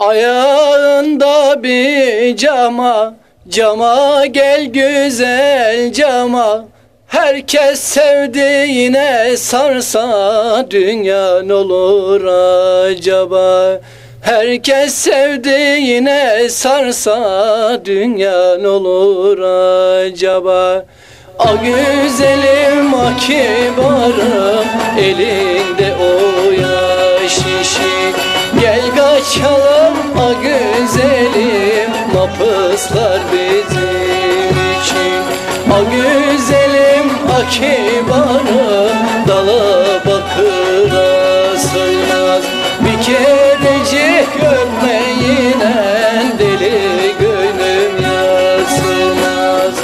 Ayağında bir cama, cama gel güzel cama. Herkes sevdiğine sarsa dünya ne olur acaba? Herkes sevdiğine sarsa dünya ne olur acaba? A güzelim a kibarım, elinde o yaş şişi. Gel kaçalım a güzelim, mapıslar bizim için. A güzelim a kibarım, dala bakıra sığmaz. Bir kerecik öpmeyine deli gönlüm yansımaz.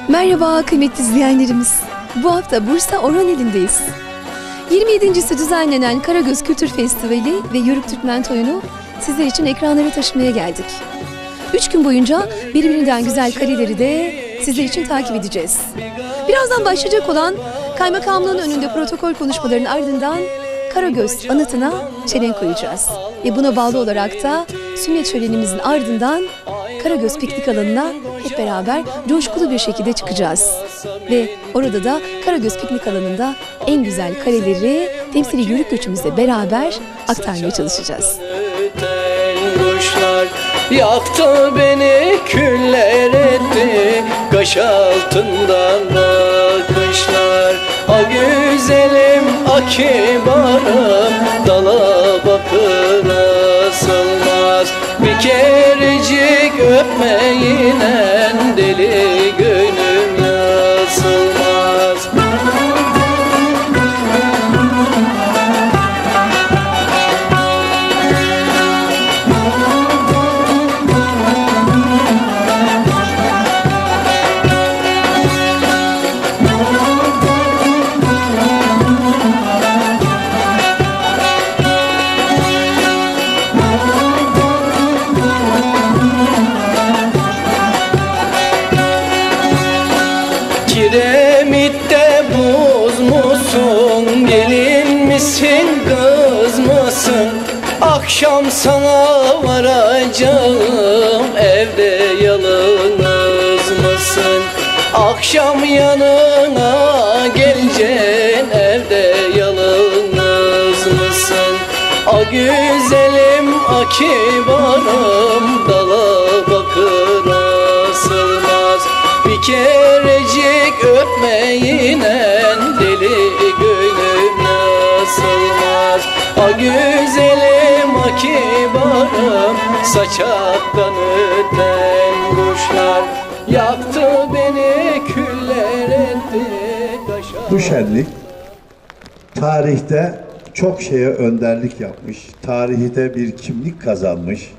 Merhaba kıymetli izleyenlerimiz. Bu hafta Bursa Orhaneli'ndeyiz. 27.si düzenlenen Karagöz Kültür Festivali ve Yörük Türkmen Toyunu sizler için ekranlara taşımaya geldik. 3 gün boyunca birbirinden güzel kareleri de sizler için takip edeceğiz. Birazdan başlayacak olan kaymakamlığın önünde protokol konuşmalarının ardından Karagöz anıtına çelenk koyacağız. Ve buna bağlı olarak da sünnet şölenimizin ardından Karagöz piknik alanına hep beraber coşkulu bir şekilde çıkacağız. Ve orada da Karagöz piknik alanında en güzel kareleri temsili yörük göçümüzle beraber aktarmaya çalışacağız. Yaktı beni, küller etti, kaş altından bakışlar. A güzelim a kibarım, dala bakır asılmaz. Bir kerecik öpmeyinen deli gönlüm yazılmaz. Kiremitte buz musun, gelin misin, kız mısın? Akşam sana varacağım, evde yalnız mısın? Akşam yanına geleceğim, evde yalnız mısın? A güzelim a kibarım, dala bakır asılmaz. Bir kerecik öpmeyinen deli gönlüm yazılmaz. A güzelim a kibarım, saçaktan öten kuşlar. Yaktı beni, küller etti, Bu şenlik tarihte çok şeye önderlik yapmış, tarihte bir kimlik kazanmış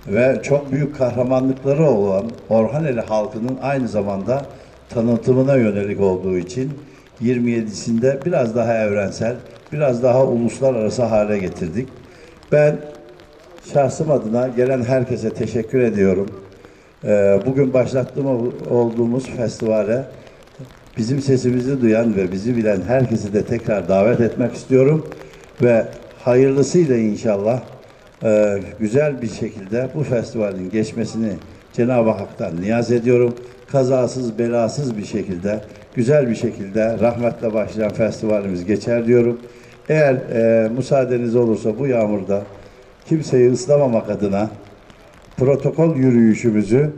ve çok büyük kahramanlıkları olan Orhaneli halkının aynı zamanda tanıtımına yönelik olduğu için 27'sinde biraz daha evrensel, biraz daha uluslararası hale getirdik. Ben şahsım adına gelen herkese teşekkür ediyorum. Bugün olduğumuz festivale bizim sesimizi duyan ve bizi bilen herkesi de tekrar davet etmek istiyorum ve hayırlısıyla inşallah güzel bir şekilde bu festivalin geçmesini Cenab-ı Hak'tan niyaz ediyorum. Kazasız belasız bir şekilde, güzel bir şekilde rahmetle başlayan festivalimiz geçer diyorum. Eğer müsaadeniz olursa bu yağmurda kimseyi ıslamamak adına protokol yürüyüşümüzü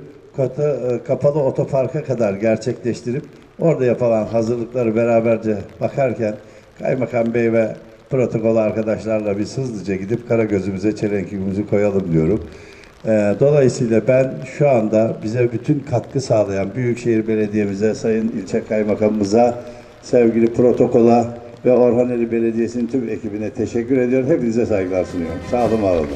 kapalı otoparka kadar gerçekleştirip orada yapılan hazırlıkları beraberce bakarken Kaymakam Bey ve protokol arkadaşlarla biz hızlıca gidip Karagöz'ümüze çelenkimizi koyalım diyorum. Dolayısıyla ben şu anda bize bütün katkı sağlayan Büyükşehir Belediye'mize, Sayın İlçe Kaymakamımıza, sevgili protokola ve Orhaneli Belediyesi'nin tüm ekibine teşekkür ediyorum. Hepinize saygılar sunuyorum. Sağ olun, var olun.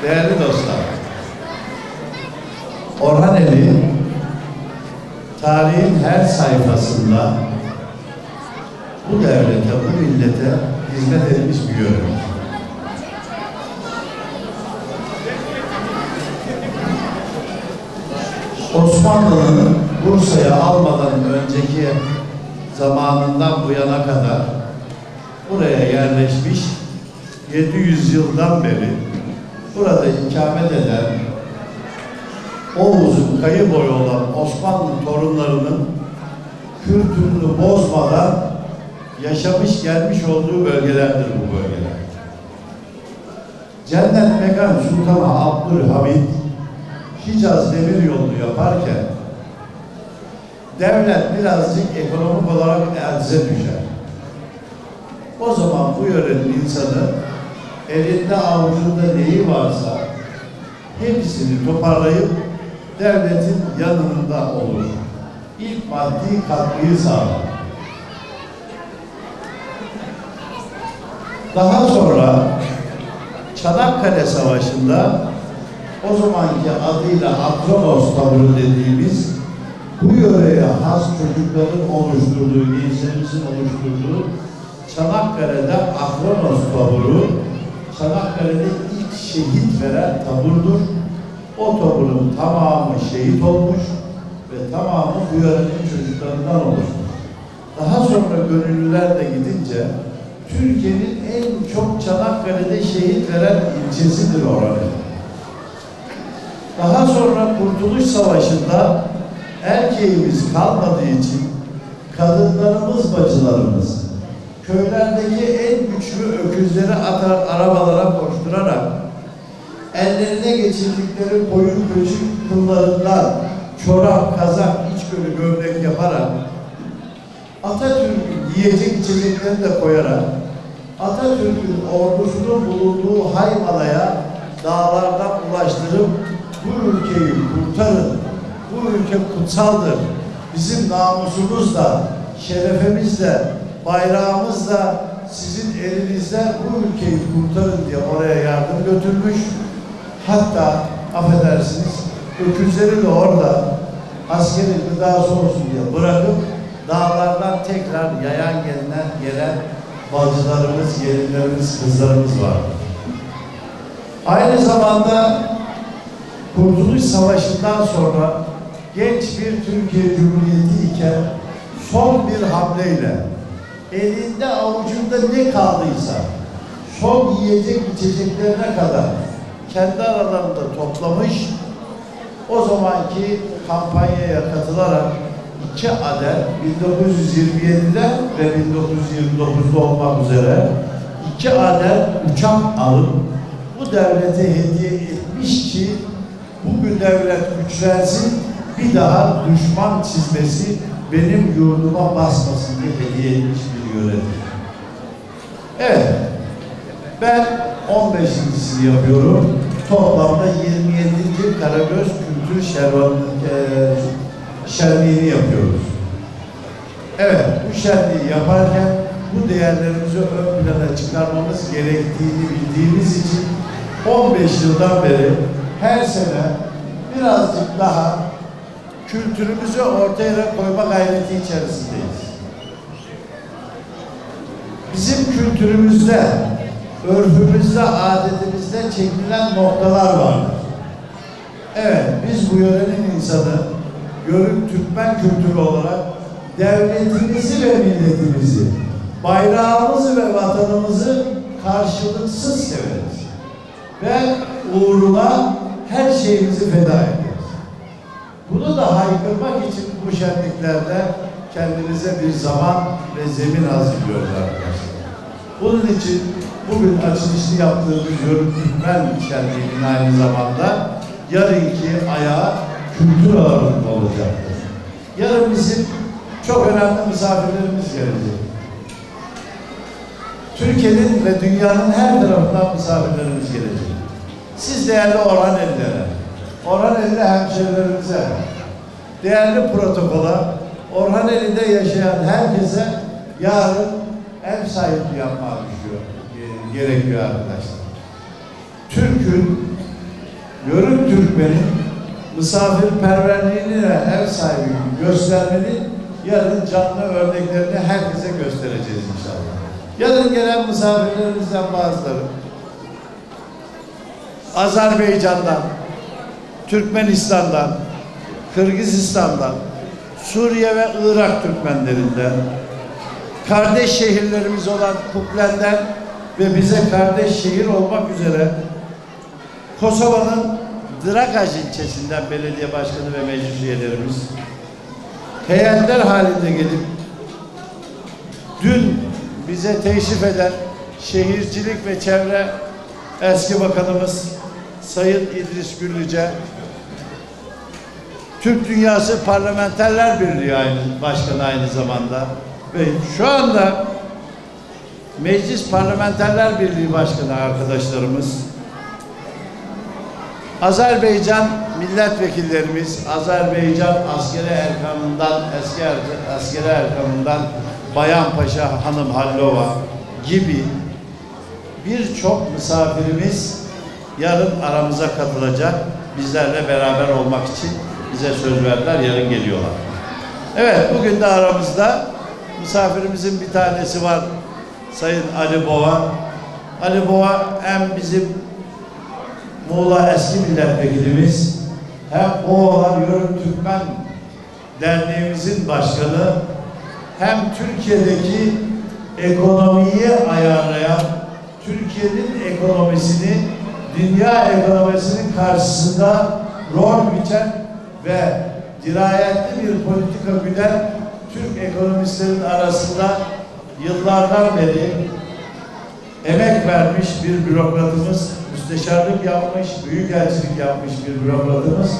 Değerli dostlar, Orhaneli tarihin her sayfasında bu devlete, bu millete hizmet etmiş bir yörük. Osmanlı'nın Bursa'ya almadan önceki zamanından bu yana kadar buraya yerleşmiş, 700 yıldan beri burada ikamet eden, Oğuz'un kayı boyu olan Osmanlı torunlarının kültürünü bozmadan yaşamış gelmiş olduğu bölgelerdir bu bölgeler. Cennet Mekan Sultan Abdülhamid Hicaz Demiryolu'nu yaparken devlet birazcık ekonomik olarak elze düşer. O zaman bu yörenin insanı elinde avucunda neyi varsa hepsini toparlayıp devletin yanında olur. İlk maddi katkıyı sağlar. Daha sonra Çanakkale Savaşı'nda o zamanki adıyla Atronos taburu dediğimiz bu yöreye has çocukların oluşturduğu, gençlerimizin oluşturduğu Çanakkale'de Atronos taburu, Çanakkale'de ilk şehit veren taburdur. O taburun tamamı şehit olmuş ve tamamı bu yörenin çocuklarından oluşmuş. Daha sonra gönüllüler de gidince Türkiye'nin en çok Çanakkale'de şehit veren ilçesidir orası. Daha sonra Kurtuluş Savaşı'nda erkeğimiz kalmadığı için kadınlarımız, bacılarımız köylerdeki en güçlü öküzleri arabalara koşturarak ellerine geçirdikleri koyun köçük kıllarından çorap, kazak, içgörü gömlek yaparak Atatürk'ün yiyecek içecekleri de koyarak Atatürk'ün ordusunun bulunduğu Haymala'ya dağlardan ulaştırıp bu ülkeyi kurtarın, bu ülke kutsaldır, bizim namusumuz da, şerefimiz de, bayrağımız da sizin elinizden bu ülkeyi kurtarın diye oraya yardım götürmüş. Hatta affedersiniz öküzleri de orada askerin gıdası olsun diye bırakıp dağlardan tekrar yayan gelen bacılarımız, gelinlerimiz, kızlarımız var. Aynı zamanda Kurtuluş Savaşı'ndan sonra genç bir Türkiye Cumhuriyeti iken son bir hamleyle elinde avucunda ne kaldıysa son yiyecek içeceklerine kadar kendi aralarında toplamış, o zamanki kampanyaya katılarak 2 adet 1927'de ve 1929'da olmak üzere 2 adet uçak alıp bu devlete hediye etmiş ki bugün devlet güçlensin, bir daha düşman çizmesi benim yurduma basmasın diye hediye etmiş bir yönetim. Evet, ben 15.sini yapıyorum. Toplamda 27. Karagöz Kültür Şenliği'ni yapıyoruz. Evet, bu şenliği yaparken bu değerlerimizi ön plana çıkarmamız gerektiğini bildiğimiz için 15 yıldan beri her sene birazcık daha kültürümüzü ortaya koyma gayreti içerisindeyiz. Bizim kültürümüzde, örfümüzde, adetimizde çekilen noktalar vardır. Evet, biz bu yörenin insanı, Yörük Türkmen kültürü olarak devletimizi ve milletimizi, bayrağımızı ve vatanımızı karşılıksız severiz. Ve uğruna her şeyimizi feda ederiz. Bunu da haykırmak için bu şenliklerde kendimize bir zaman ve zemin hazırlıyoruz arkadaşlar. Bunun için bugün açılışını yaptığımız Yörük Türkmen Şenliği'nin aynı zamanda yarınki ayağı kültür alanında olacaktır. Yarın bizim çok önemli misafirlerimiz gelecek. Türkiye'nin ve dünyanın her tarafından misafirlerimiz gelecek. Siz değerli Orhanelilere, Orhaneli hemşehrilerimize, değerli protokola, Orhaneli'de yaşayan herkese yarın ev sahipliği yapmak gerekiyor arkadaşlar. Türk'ün, Yörük Türkmen'in misafirperverliğini ve ev sahipliğini göstermenin yarın canlı örneklerini herkese göstereceğiz inşallah. Yarın gelen misafirlerimizden bazıları Azerbaycan'dan, Türkmenistan'dan, Kırgızistan'dan, Suriye ve Irak Türkmenlerinden, kardeş şehirlerimiz olan Kuklen'den ve bize kardeş şehir olmak üzere Kosova'nın Dragaç ilçesinden belediye başkanı ve meclis üyelerimiz heyetler halinde gelip dün bize teşrif eden Şehircilik ve Çevre eski bakanımız Sayın İdris Güllüce, Türk Dünyası Parlamenterler Birliği Başkanı aynı zamanda ve şu anda Meclis Parlamenterler Birliği Başkanı arkadaşlarımız, Azerbaycan milletvekillerimiz, Azerbaycan askeri erkanından, eski askeri erkanından Bayanpaşa Hanım Hallova gibi birçok misafirimiz yarın aramıza katılacak. Bizlerle beraber olmak için bize söz verdiler. Yarın geliyorlar. Evet, bugün de aramızda misafirimizin bir tanesi var. Sayın Ali Boğa. Ali Boğa hem bizim Muğla eski milletvekilimiz, hem Boğalar Yörük Türkmen Derneğimizin başkanı, hem Türkiye'deki ekonomiyi ayarlayan, Türkiye'nin ekonomisini dünya ekonomisinin karşısında rol biçen ve dirayetli bir politika güden Türk ekonomistlerin arasında yıllardan beri emek vermiş bir bürokratımız, müsteşarlık yapmış, büyükelçilik yapmış bir bürokratımız.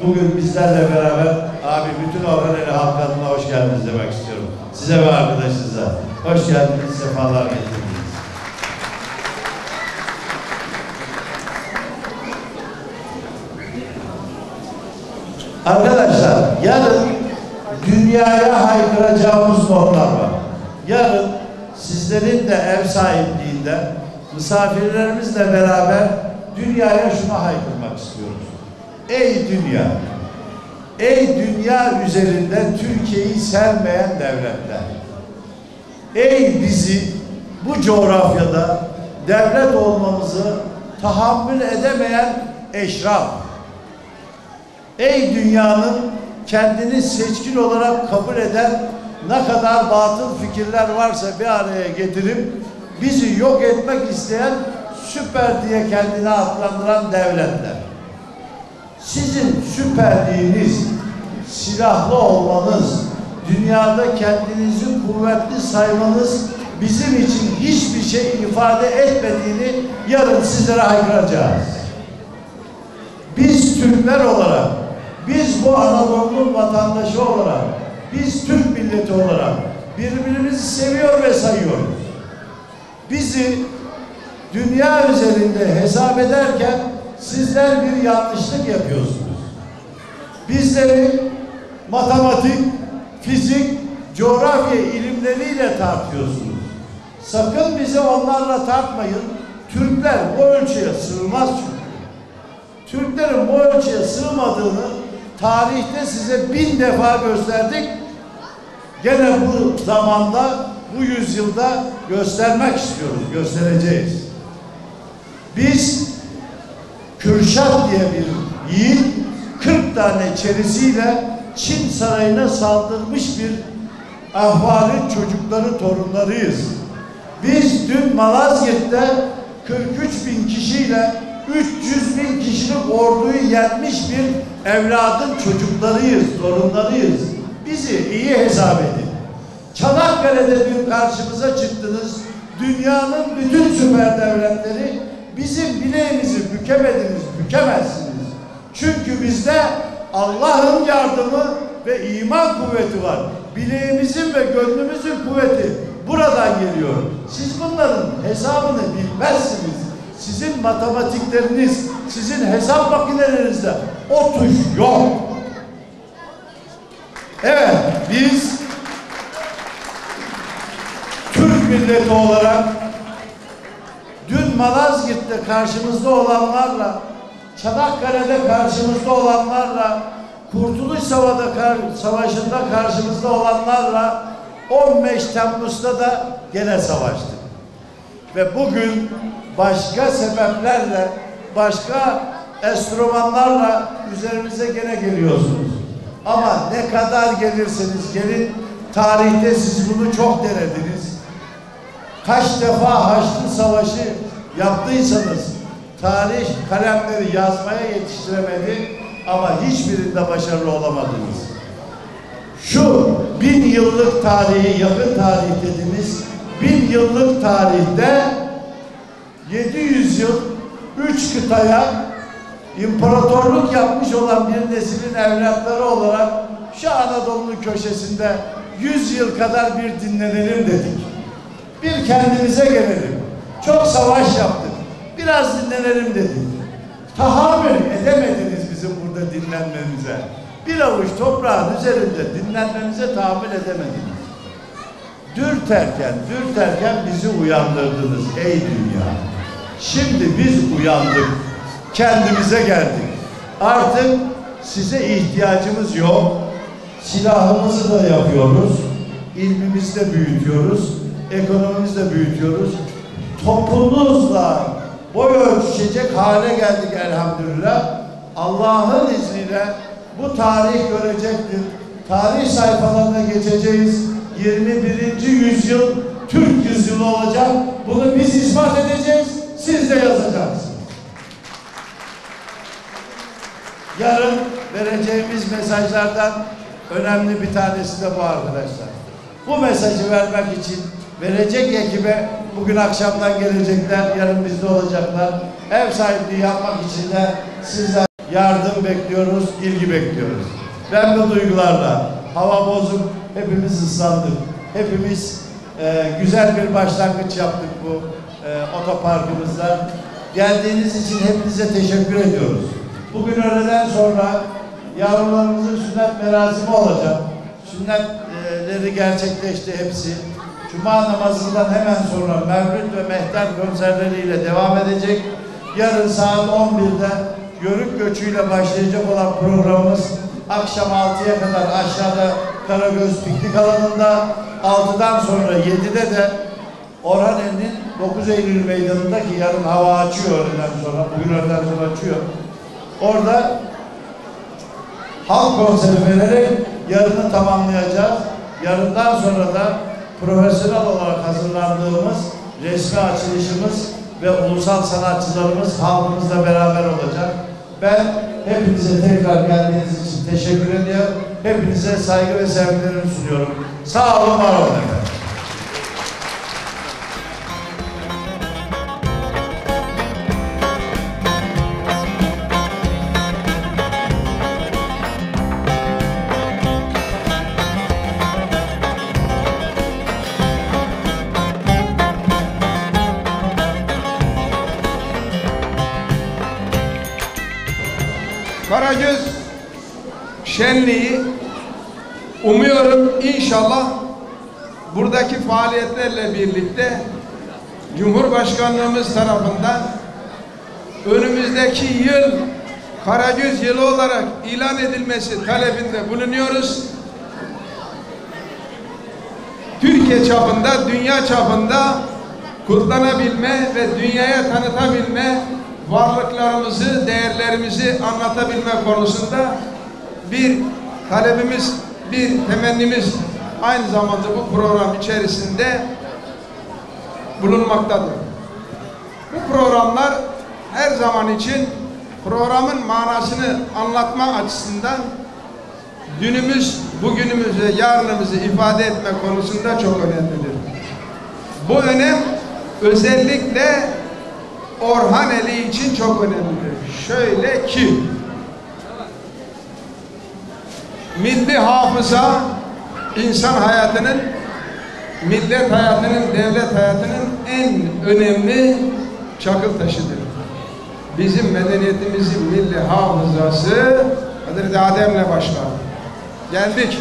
Bugün bizlerle beraber abi bütün Orhaneli halk adına hoş geldiniz demek istiyorum. Size ve arkadaşınıza. Hoş geldiniz, sefalar getirdiniz. Arkadaşlar, yarın dünyaya haykıracağımız notlar var. Yarın sizlerin de ev sahipliğinde misafirlerimizle beraber dünyaya şunu haykırmak istiyoruz. Ey dünya! Ey dünya üzerinde Türkiye'yi sevmeyen devletler! Ey bizi bu coğrafyada devlet olmamızı tahammül edemeyen eşraf! Ey dünyanın kendini seçkin olarak kabul eden ne kadar batıl fikirler varsa bir araya getirip bizi yok etmek isteyen süper diye kendine adlandıran devletler. Sizin süperliğiniz, silahlı olmanız, dünyada kendinizi kuvvetli saymanız bizim için hiçbir şey ifade etmediğini yarın sizlere haykıracağız. Biz Türkler olarak, biz bu Anadolu'nun vatandaşı olarak, biz Türk milleti olarak birbirimizi seviyor ve sayıyoruz. Bizi dünya üzerinde hesap ederken sizler bir yanlışlık yapıyorsunuz. Bizleri matematik, fizik, coğrafya ilimleriyle tartıyorsunuz. Sakın bizi onlarla tartmayın. Türkler bu ölçüye sığmaz çünkü. Türklerin bu ölçüye sığmadığını tarihte size 1000 defa gösterdik. Gene bu zamanda, bu yüzyılda göstermek istiyoruz, göstereceğiz. Biz Kürşat diye bir yiğit 40 tane çerisiyle Çin sarayına saldırmış bir ahvalin çocukları, torunlarıyız. Biz dün Malazgirt'te 43.000 kişiyle 300.000 kişilik orduyu yenmiş bir evladın çocuklarıyız, torunlarıyız. Bizi iyi hesap edin. Çanakkale'de dün karşımıza çıktınız. Dünyanın bütün süper devletleri bizim bileğimizi bükemediniz, bükemezsiniz. Çünkü bizde Allah'ın yardımı ve iman kuvveti var. Bileğimizin ve gönlümüzün kuvveti buradan geliyor. Siz bunların hesabını bilmezsiniz. Sizin matematikleriniz, sizin hesap makinelerinizde o tuş yok. Evet, biz Türk milleti olarak dün Malazgirt'te karşımızda olanlarla, Çanakkale'de karşımızda olanlarla, Kurtuluş Savaşı'nda karşımızda olanlarla 15 Temmuz'da da gene savaştık. Ve bugün başka sebeplerle, başka enstrümanlarla üzerimize gene geliyorsunuz. Ama ne kadar gelirseniz gelin, tarihte siz bunu çok denediniz. Kaç defa Haçlı Savaşı yaptıysanız, tarih kalemleri yazmaya yetiştiremedi ama hiçbirinde başarılı olamadınız. Şu 1000 yıllık tarihi, yakın tarih dediğimiz 1000 yıllık tarihte 700 yıl 3 kıtaya imparatorluk yapmış olan bir neslin evlatları olarak şu Anadolu'nun köşesinde 100 yıl kadar bir dinlenelim dedik. Bir kendimize gelelim. Çok savaş yaptık. Biraz dinlenelim dedik. Tahammül edemediniz bizim burada dinlenmemize. Bir avuç toprağın üzerinde dinlenmemize tahammül edemediniz. Dürterken bizi uyandırdınız ey dünya. Şimdi biz uyandık. Kendimize geldik. Artık size ihtiyacımız yok. Silahımızı da yapıyoruz. İlmimizi de büyütüyoruz. Ekonomimizi de büyütüyoruz. Toplumumuzla boy ölçüşecek hale geldik elhamdülillah. Allah'ın izniyle bu tarih görecektir. Tarih sayfalarına geçeceğiz. 21. yüzyıl Türk yüzyılı olacak. Bunu biz ispat edeceğiz. Siz de yazacaksınız. Yarın vereceğimiz mesajlardan önemli bir tanesi de bu arkadaşlar. Bu mesajı vermek için verecek ekibe bugün akşamdan gelecekler, yarın bizde olacaklar. Ev sahipliği yapmak için de sizden yardım bekliyoruz, ilgi bekliyoruz. Ben bu duygularla, hava bozuk, hepimiz ıslandık. hepimiz güzel bir başlangıç yaptık bu otoparkımızda. Geldiğiniz için hepinize teşekkür ediyoruz. Bugün öğleden sonra yavrularımızın sünnet merasimi olacak. Sünnetleri gerçekleşti hepsi. Cuma namazından hemen sonra Mevlüt ve Mehter konserleriyle devam edecek. Yarın saat 11'de Yörük göçüyle başlayacak olan programımız akşam 6'ya kadar aşağıda Karagöz piknik alanında, 6'dan sonra 7'de de Orhaneli'nin 9 Eylül meydanındaki, yarın hava açıyor öğleden sonra, bugün öğleden sonra açıyor. Orada halk konseri vererek yarını tamamlayacağız. Yarından sonra da profesyonel olarak hazırlandığımız resmi açılışımız ve ulusal sanatçılarımız halkımızla beraber olacak. Ben hepinize tekrar geldiğiniz için teşekkür ediyorum. Hepinize saygı ve sevgilerimi sunuyorum. Sağ olun, var olun efendim. Karagöz şenliği umuyorum inşallah buradaki faaliyetlerle birlikte Cumhurbaşkanlığımız tarafından önümüzdeki yıl Karagöz yılı olarak ilan edilmesi talebinde bulunuyoruz. Türkiye çapında, dünya çapında kutlanabilme ve dünyaya tanıtabilme, varlıklarımızı, değerlerimizi anlatabilme konusunda bir talebimiz, bir temennimiz aynı zamanda bu program içerisinde bulunmaktadır. Bu programlar her zaman için programın manasını anlatma açısından dünümüz, bugünümüz ve yarınımızı ifade etme konusunda çok önemlidir. Bu önem özellikle Orhaneli için çok önemlidir. Şöyle ki, milli hafıza insan hayatının, millet hayatının, devlet hayatının en önemli çakıl taşıdır. Bizim medeniyetimizin milli hafızası Hazreti Adem'le başlar. Geldik.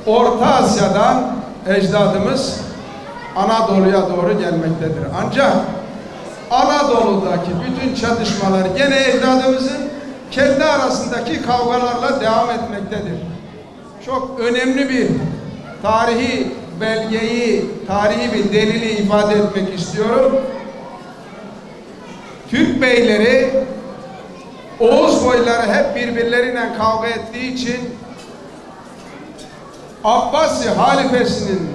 Orta Asya'dan ecdadımız Anadolu'ya doğru gelmektedir. Ancak Anadolu'daki bütün çatışmalar gene ecdadımızın kendi arasındaki kavgalarla devam etmektedir. Çok önemli bir tarihi belgeyi, tarihi bir delili ifade etmek istiyorum. Türk beyleri, Oğuz boyları hep birbirleriyle kavga ettiği için Abbasi halifesinin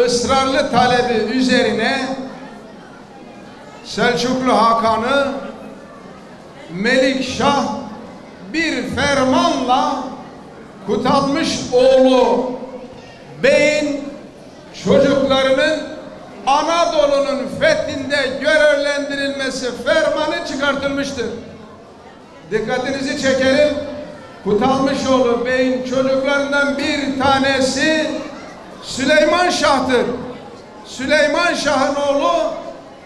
ısrarlı talebi üzerine Selçuklu Hakan'ı Melikşah bir fermanla Kutalmış oğlu beyin çocuklarının Anadolu'nun fethinde görevlendirilmesi fermanı çıkartılmıştır. Dikkatinizi çekelim. Kutalmışoğlu beyin çocuklarından bir tanesi Süleyman Şah'tır. Süleyman Şah'ın oğlu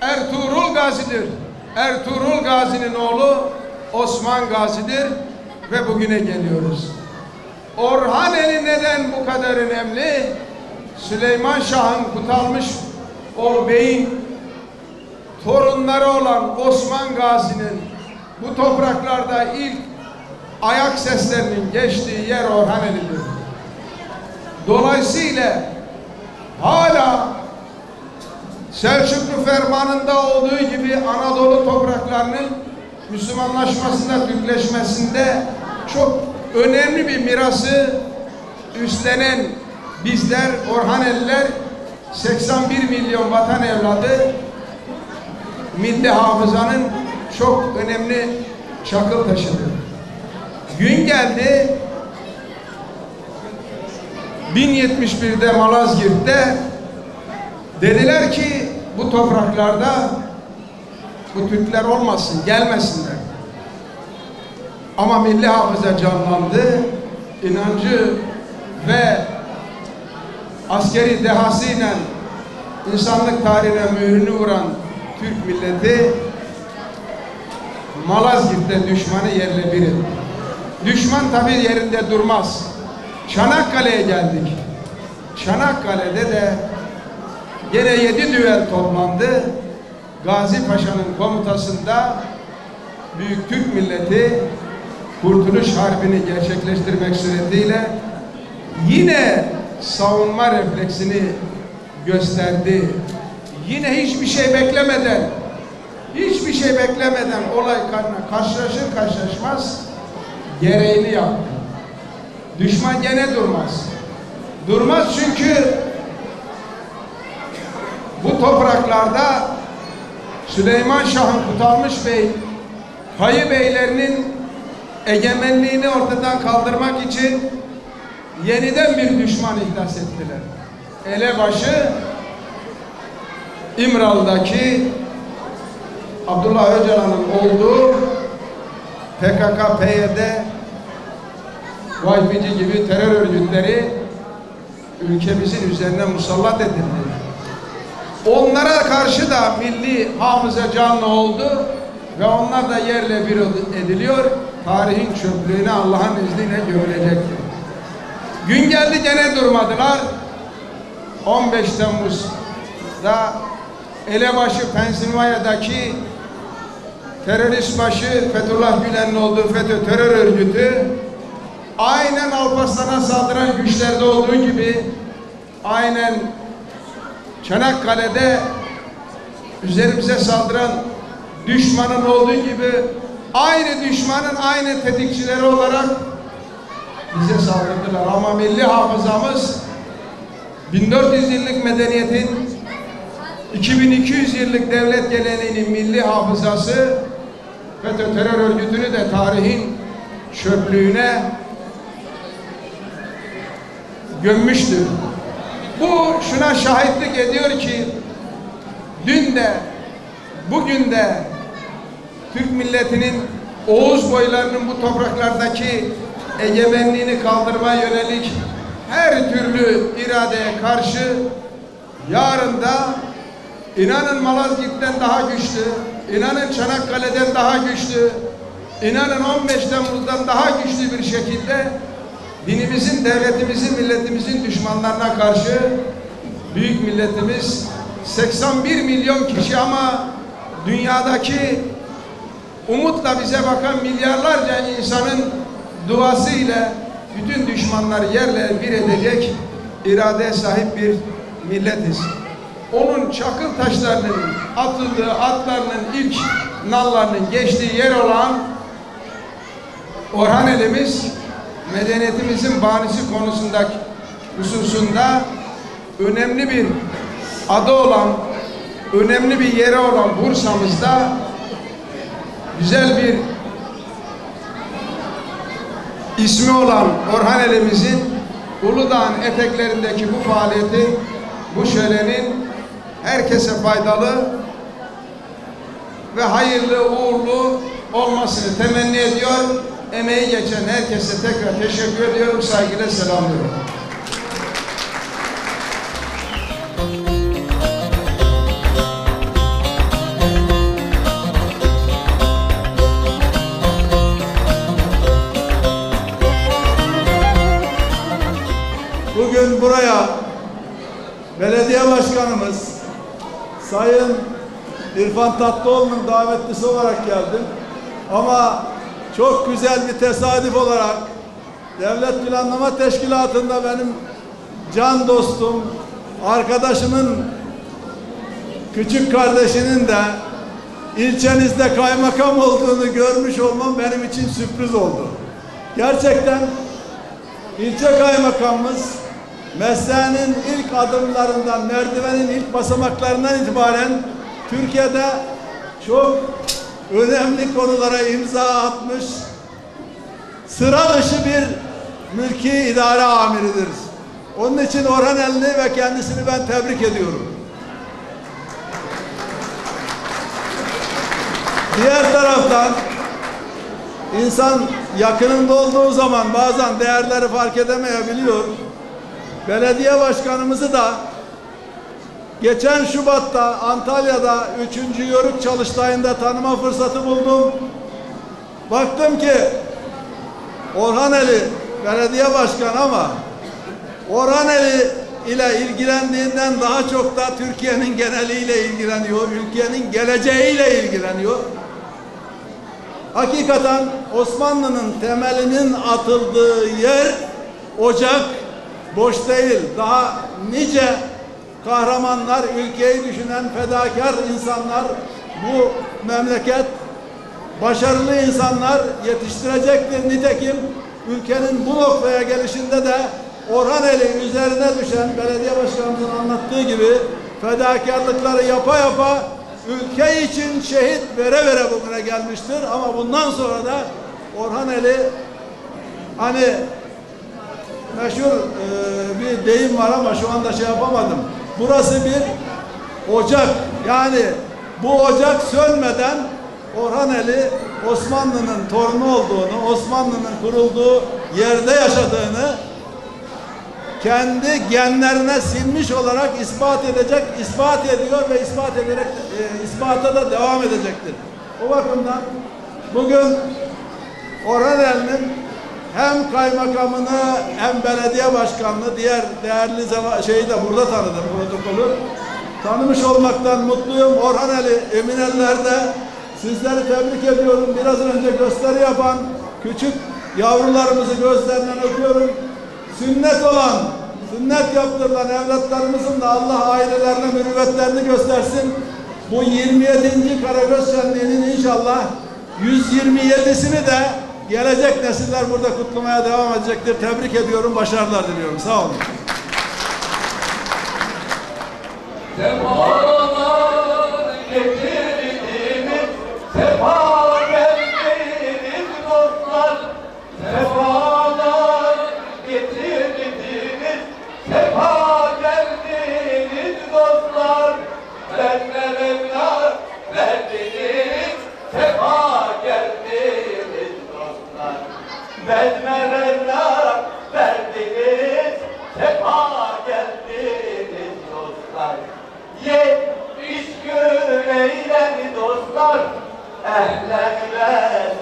Ertuğrul Gazi'dir. Ertuğrul Gazi'nin oğlu Osman Gazi'dir ve bugüne geliyoruz. Orhaneli neden bu kadar önemli? Süleyman Şah'ın Kutalmış oğlu beyin torunları olan Osman Gazi'nin bu topraklarda ilk ayak seslerinin geçtiği yer Orhaneli'dir. Dolayısıyla hala Selçuklu fermanında olduğu gibi Anadolu topraklarının Müslümanlaşmasında, Türkleşmesinde çok önemli bir mirası üstlenen bizler, Orhaneliler, 81 milyon vatan evladı, milli hafızanın çok önemli çakıl taşıdır. Gün geldi, 1071'de Malazgirt'te dediler ki bu topraklarda bu Türkler olmasın, gelmesinler. Ama milli hafıza canlandı, inancı ve askeri dehasıyla insanlık tarihine mührünü vuran Türk milleti Malazgirt'te düşmanı yerle bir etti. Düşman tabi yerinde durmaz. Çanakkale'ye geldik. Çanakkale'de de gene 7 düvel toplandı. Gazi Paşa'nın komutasında Büyük Türk milleti Kurtuluş Harbi'ni gerçekleştirmek suretiyle yine savunma refleksini gösterdi. Yine hiçbir şey beklemeden olay karşılaşır karşılaşmaz gereğini yaptı. Düşman gene durmaz. Durmaz çünkü bu topraklarda Süleyman Şah'ın Kutalmış Bey, Kayı Beylerinin egemenliğini ortadan kaldırmak için yeniden bir düşman ihdas ettiler. Elebaşı İmralı'daki Abdullah Öcalan'ın olduğu PKK, PYD, YPG gibi terör örgütleri ülkemizin üzerine musallat edildi. Onlara karşı da milli hafıza canlı oldu ve onlar da yerle bir ediliyor. Tarihin çöplüğüne Allah'ın izniyle gömülecektir. Gün geldi gene durmadılar. 15 Temmuz'da elebaşı Pensilvanya'daki terörist başı Fethullah Gülen'in olduğu FETÖ terör örgütü aynen Alparslan'a saldıran güçlerde olduğu gibi aynen Çanakkale'de üzerimize saldıran düşmanın olduğu gibi aynı düşmanın aynı tetikçileri olarak bize saldırdılar. Ama milli hafızamız 1400 yıllık medeniyetin 2200 yıllık devlet geleneğinin milli hafızası FETÖ terör örgütünü de tarihin çöplüğüne gömmüştür. Bu şuna şahitlik ediyor ki dün de bugün de Türk milletinin Oğuz boylarının bu topraklardaki egemenliğini kaldırmaya yönelik her türlü iradeye karşı yarın da inanın Malazgirt'ten daha güçlü, inanın Çanakkale'den daha güçlü, inanın 15 Temmuz'dan daha güçlü bir şekilde dinimizin, devletimizin, milletimizin düşmanlarına karşı büyük milletimiz 81 milyon kişi ama dünyadaki umutla bize bakan milyarlarca insanın duası ile bütün düşmanları yerle bir edecek iradeye sahip bir milletiz. Onun çakıl taşlarının atıldığı, atlarının ilk nallarının geçtiği yer olan Orhaneli'miz medeniyetimizin banisi konusundaki hususunda önemli bir adı olan, önemli bir yeri olan Bursa'mızda güzel bir ismi olan Orhaneli'mizin Uludağ'ın eteklerindeki bu faaliyeti, bu şölenin herkese faydalı ve hayırlı, uğurlu olmasını temenni ediyor. Emeği geçen herkese tekrar teşekkür ediyorum, saygıyla selamlıyorum. Bugün buraya belediye başkanımız Sayın İrfan Tatlıoğlu'nun davetlisi olarak geldim. Ama çok güzel bir tesadüf olarak Devlet Planlama Teşkilatı'nda benim can dostum, arkadaşımın küçük kardeşinin de ilçenizde kaymakam olduğunu görmüş olmam benim için sürpriz oldu. Gerçekten ilçe kaymakamımız mesleğinin ilk adımlarından, merdivenin ilk basamaklarından itibaren Türkiye'de çok önemli konulara imza atmış, sıra dışı bir mülki idare amiridir. Onun için Orhaneli ve kendisini ben tebrik ediyorum. Diğer taraftan insan yakınında olduğu zaman bazen değerleri fark edemeyebiliyor. belediye başkanımızı da geçen Şubat'ta Antalya'da 3. Yörük çalıştayında tanıma fırsatı buldum. Baktım ki Orhaneli belediye başkanı ama Orhaneli ile ilgilendiğinden daha çok da Türkiye'nin geneliyle ilgileniyor, ülkenin geleceğiyle ilgileniyor. Hakikaten Osmanlı'nın temelinin atıldığı yer ocak boş değil. Daha nice kahramanlar, ülkeyi düşünen fedakar insanlar, bu memleket başarılı insanlar yetiştirecektir. Nitekim ülkenin bu noktaya gelişinde de Orhaneli üzerine düşen belediye başkanımızın anlattığı gibi fedakarlıkları yapa yapa ülke için şehit vere vere bugüne gelmiştir. Ama bundan sonra da Orhaneli, hani meşhur bir deyim var ama şu anda şey yapamadım. Burası bir ocak. Yani bu ocak sönmeden Orhaneli Osmanlı'nın torunu olduğunu, Osmanlı'nın kurulduğu yerde yaşadığını kendi genlerine sinmiş olarak ispat edecek, ispat ediyor ve ispat ederek ispata da devam edecektir. O bakımdan bugün Orhaneli'nin hem kaymakamını hem belediye başkanını, diğer değerli şeyi de burada tanıdım, protokolü. Tanımış olmaktan mutluyum. Orhaneli Emineliler'de sizleri tebrik ediyorum. Biraz önce gösteri yapan küçük yavrularımızı gözlerinden öpüyorum. Sünnet olan, sünnet yaptırılan evlatlarımızın da Allah ailelerine mürüvvetlerini göstersin. Bu 27. Karagöz Şenliği'nin inşallah 127'sini de gelecek nesiller burada kutlamaya devam edecektir. Tebrik ediyorum, başarılar diliyorum. Sağ olun. Sefalar getirdiniz, sefa geldiniz dostlar. Sefalar getirdiniz, sefa geldiniz dostlar. Benlerine verdiniz, sefa geldiniz dostlar. Benlerine verdiniz, sefa geldiniz dostlar. Yetmiş gün eğlen dostlar, ehlen ve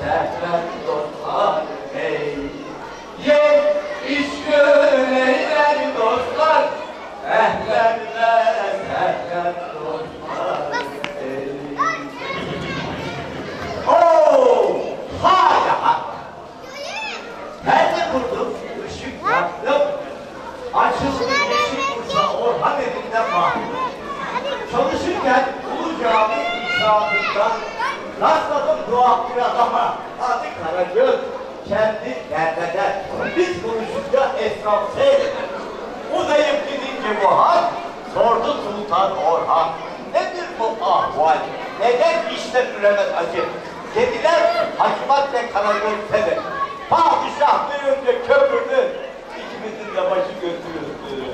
sehlen dostlar. Hey, yetmiş gün eğlen dostlar, ehlen ve sehlen dostlar. Hey. Oh, hala perde kurdum, ışık yaktım. Açıldı yeşil kursa Orhan elinden mahkum. Çalışırken Ulu Cami inşaatında rastladım tuhaf bir adama. Adı Karagöz, kendi derbeder. Biz konuşunca esnaf seyreder. Uzayıp gidince bu hal, sordu Sultan Orhan. Nedir bu ahval? Neden işte süremez acı? Dediler Hakimat ve Karagöz sebep. Padişah duyunca köpürdü, ikimizin de başı götürüldü.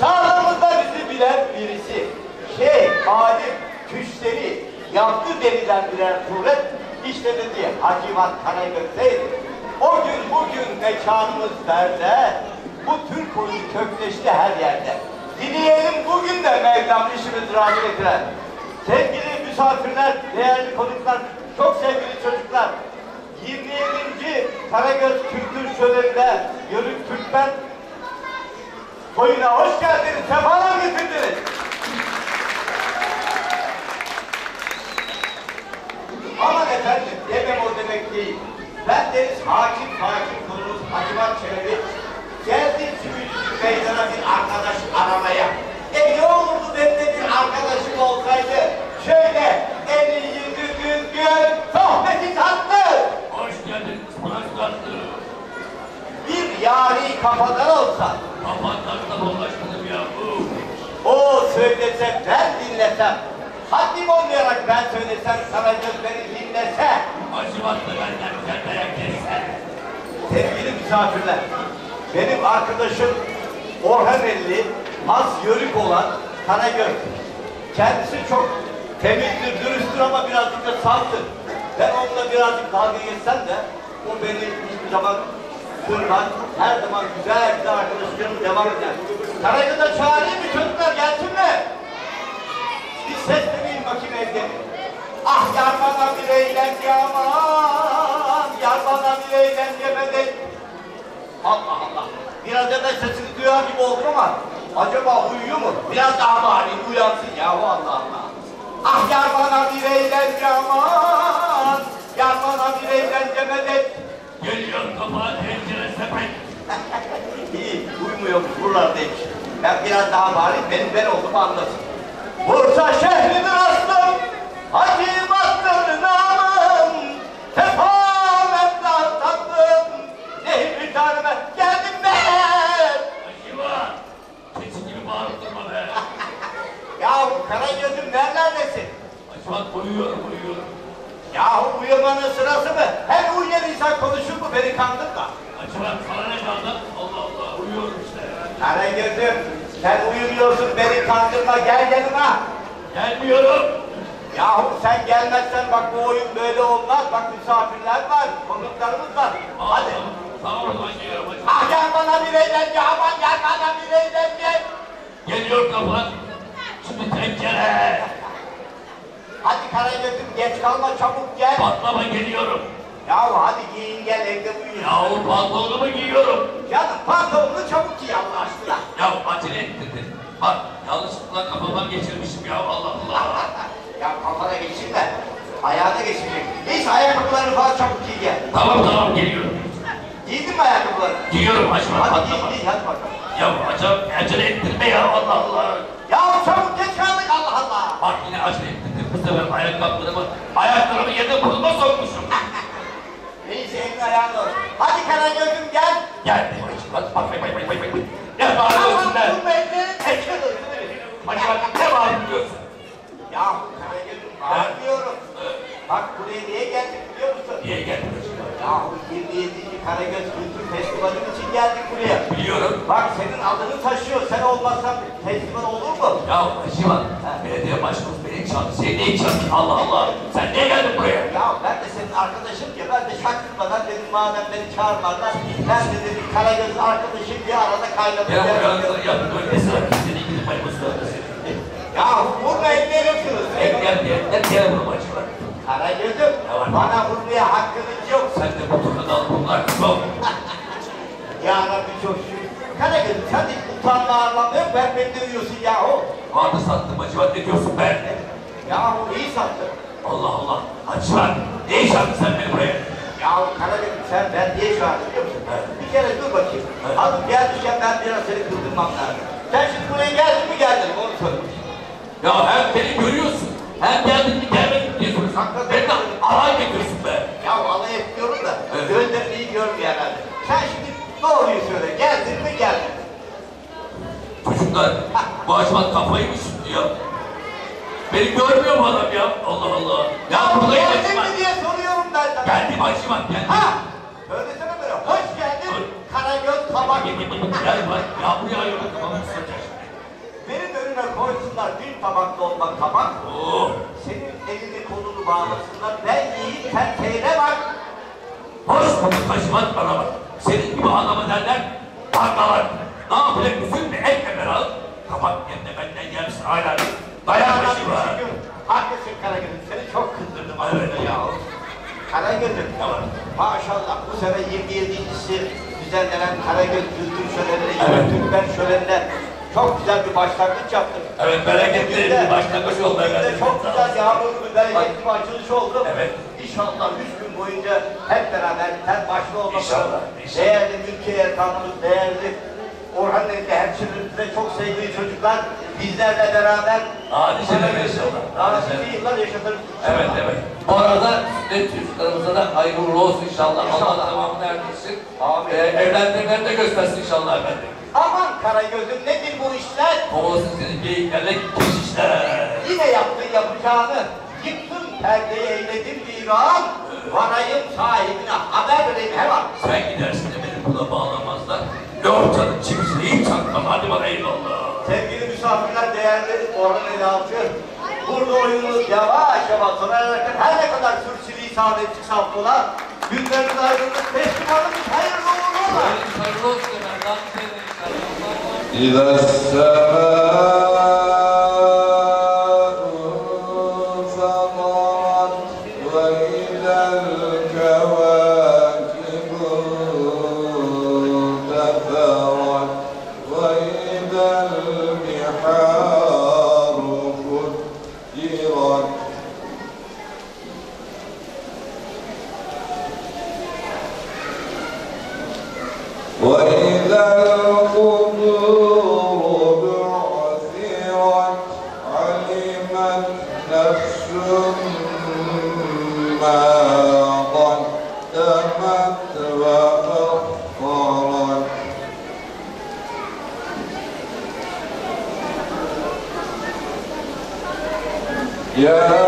Sağlığımızda bizi bilen birisi, alim, küşleri, yaptı denilen birer suret, işte dedi Hakimat Karagöz'deydi. O gün bugün mekanımız berde, bu Türk oyunu kökleşti her yerde. Dileyelim bugün de Mevlam işimiz razı getiren. Sevgili misafirler, değerli konuklar, çok sevgili çocuklar, 27. Karagöz Kültür Şöleni'nde Yörük Türkmen oyuna hoş geldiniz, sefalar getirdiniz. Aman efendim, demem o demek değil. Ben deniz hakim konumuz Hakimat Çelebi. Geldim Sivri'nin meydana bir arkadaş aramaya. Ne olurdu benim de bir arkadaşım olsaydı. Şöyle en iyi düzgün sohbeti tatlı. Hoş geldin, hoş geldin. Bir yari kafadan olsa. Kafanlarla dolaşmadım ya bu. O söylese ben dinlesem. Haddim olmayarak ben söylesem Karagöz beni dinlese. Hacivatlı benden kendine geçse. Sevgili misafirler, benim arkadaşım Orhaneli, az yörük olan Karagöz. Kendisi çok temizdir, dürüsttür ama birazcık da saldır. Ben onunla birazcık dalga geçsem de o beni hiçbir zaman Sırlar her zaman güzel güzel arkadaşlarımız devam eder. Karagöz'e çağırayım mı çocuklar, gelsin mi? Bir ses demeyin bakayım evde. Ah yar bana bir eğlence aman, yar bana bir eğlence bedel. Allah Allah. Biraz evvel sesini duyar gibi oldum ama acaba uyuyor mu? Biraz daha bağırayım, uyansın ya Allah Allah. Ah yar bana bir eğlence aman, yar bana bir eğlence medet. Geliyor kapağı tencere sepet. İyi, uyumuyormuş, buralardaymış. Ben biraz daha bağırayım, benim ben olduğumu anlasın. Bursa şehrinin aslım, hacimattır namım. Tefalemden tatlım, nehir tanrıma geldim ben. Acıma. Keçi gibi bağırıp durma be. Yahu Karagöz'üm nerelerdesin? Acıma uyuyorum. Yahu uyumanın sırası mı? Hem uyuyan insan konuşur mu? Beni kandırma. Acıma sana ne kaldı? Allah Allah uyuyorum işte. Karagöz'üm sen uyumuyorsun, beni kandırma, gel yanıma. Gelmiyorum. Yahu sen gelmezsen bak bu oyun böyle olmaz. Bak misafirler var, konuklarımız var. Hadi. Sağ ol lan geliyorum acıma. Ah gel bana bir eğlence, aman gel bana bir eğlence. Geliyor kapağı. Şimdi tencere. Hadi Karagöz'üm geç kalma, çabuk gel. Patlama geliyorum. Yahu hadi giyin gel, evde uyuyun. Yahu pantolonumu giyiyorum. Canım pantolonunu çabuk giy Allah aşkına. Ya acele ettirdin. Bak yanlışlıkla kafama geçirmişim ya Allah Allah. Ya kafana geçirme, ayağına geçirecek. Neyse ayakkabılarını falan çabuk giy gel. Tamam geliyorum. Giydin mi ayakkabılarını? Giyiyorum acıma Hadi patlama. giy hadi bakalım. Ya acele ettirme ya Allah Allah. Ya çabuk geç kaldık Allah Allah. Bak yine acele ettirdim. Bu sefer ayaklarımı yerine bulma sokmuşum. Neyse elini ayağını ol. Hadi Karagöz'üm gel. Geldim acıma. Bak. Ne bağırıyorsun be? Bu belli. Kaçırır. Acıma ne bağırıyorsun? Ya Karagöz'üm bağırmıyorum. Bak buraya niye geldik biliyor musun? Niye geldin acıma? Yahu 27. Karagöz Kültür Festivali'nin için geldik buraya. Biliyorum. Bak senin adını taşıyor. Sen olmazsan festival olur mu? Ya acıma. Belediye başkanımız beni çağırdı. Seni neyi çağırdı? Allah Allah. Sen niye geldin buraya? Ya ben de senin arkadaşım ya, ben de şaşırmadan dedim madem beni çağırmadılar, ben de dedim Karagöz'ün arkadaşım bir arada kaynadım. Ya buraya yapın öyle sıra seni gidip maymuslarla seni. Ya vurma elleri yapıyoruz. Gel vurma acıma. Karagöz'üm bana vurmaya hakkınız yok. Sen de bu turnadan bunlar çok. Ya Rabbi çok şükür. Karagöz'üm sen hiç utanma arlanma yok, ben beni dövüyorsun yahu. Vardı sattım acıma ne diyorsun be? Yahu iyi sattın. Allah Allah. Acıma. Ne iş yaptın sen beni buraya? Yahu Karagöz'üm sen ben niye çağırdın biliyor musun? Bir kere dur bakayım. Adım gelmişken ben biraz seni kıldırmam lazım. Sen şimdi buraya geldin mi geldin mi onu söyle. Ya hem beni görüyorsun, hem geldin mi gelmedin mi diye soruyorsun. Beni de alay ediyorsun be. Ya alay etmiyorum da gözlerini iyi görmüyor herhalde. Sen şimdi doğruyu söyle, geldin mi geldin? Çocuklar, bu acıma kafayı mı şimdi ya? Beni görmüyor mu adam ya? Allah Allah. Ya buradayım Geldin acıma. mi diye soruyorum ben sana. Geldim acıma, geldim. Ha! Söylesene böyle, hoş geldin Karagöz Kabak. Gel bak, ya buraya ayırma kafamı ıslatacak. Benim önüme koysunlar bir tabak dolma kabak. Oo. Senin elini kolunu bağlasınlar, ben yiyeyim sen seyre bak. Hoş bulduk acıma bana bak. Senin gibi adama derler, parmalar. Ne yapayım, üzüm mü, et mi ben alıp? Kabak yerine benden gelmişsin hala. Dayak başı var. Haklısın Karagöz'üm, seni çok kızdırdım Evet. aslında ya. Karagöz'üm, maşallah bu sene 27.'si düzenlenen Karagöz Kültür Şöleni'ne, Evet. Türkmen Şöleni'ne çok güzel bir başlangıç yaptık. Evet, bereketli bir başlangıç oldu. Bugün de çok güzel yağmurlu bir bereketli bir açılış oldu. Evet. İnşallah 3 gün boyunca hep beraber sen başta olmak İnşallah, üzere inşallah. değerli Mülkiye Erkanımız, değerli Orhan Evli hemşehrilerimiz ve çok sevgili çocuklar bizlerle beraber Hadiseler inşallah. daha nice yıllar yaşatırız. Evet. Bu arada sünnet çocuklarımıza da hayırlı uğurlu olsun inşallah. Allah devamını erdirsin. Amin. Evlendirmeleri de göstersin inşallah efendim. Aman Karagöz'üm nedir bu işler? Kovalasın senin geyiklerle keşişler. Yine yaptın yapacağını. Yıktın perdeyi eyledin viran. Varayım sahibine haber vereyim hemen. Sen gidersin de beni buna bağlamazlar. Yok canım çivisini hiç çakmam. Hadi bana eyvallah. Sevgili misafirler, değerli Orhan Elalcı, burada oyunumuz yavaş yavaş sona ererken her ne kadar sürçülisan ettik saflılar, Günleriniz aydınlık, festivalimiz hayırlı uğurlu ola. Hayırlı olsun efendim. إذا السماء انفطرت وإذا الكواكب انتثرت وإذا البحار فجرت وإذا القبور بعثرت علمت نفس ما قدمت وأخرت يا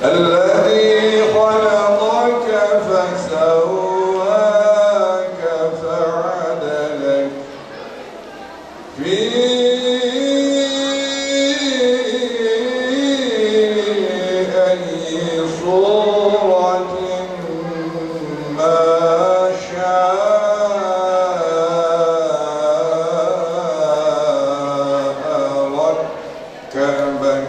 الذي خلقك فسواك فعدلك في أي صورة ما شاء ركبك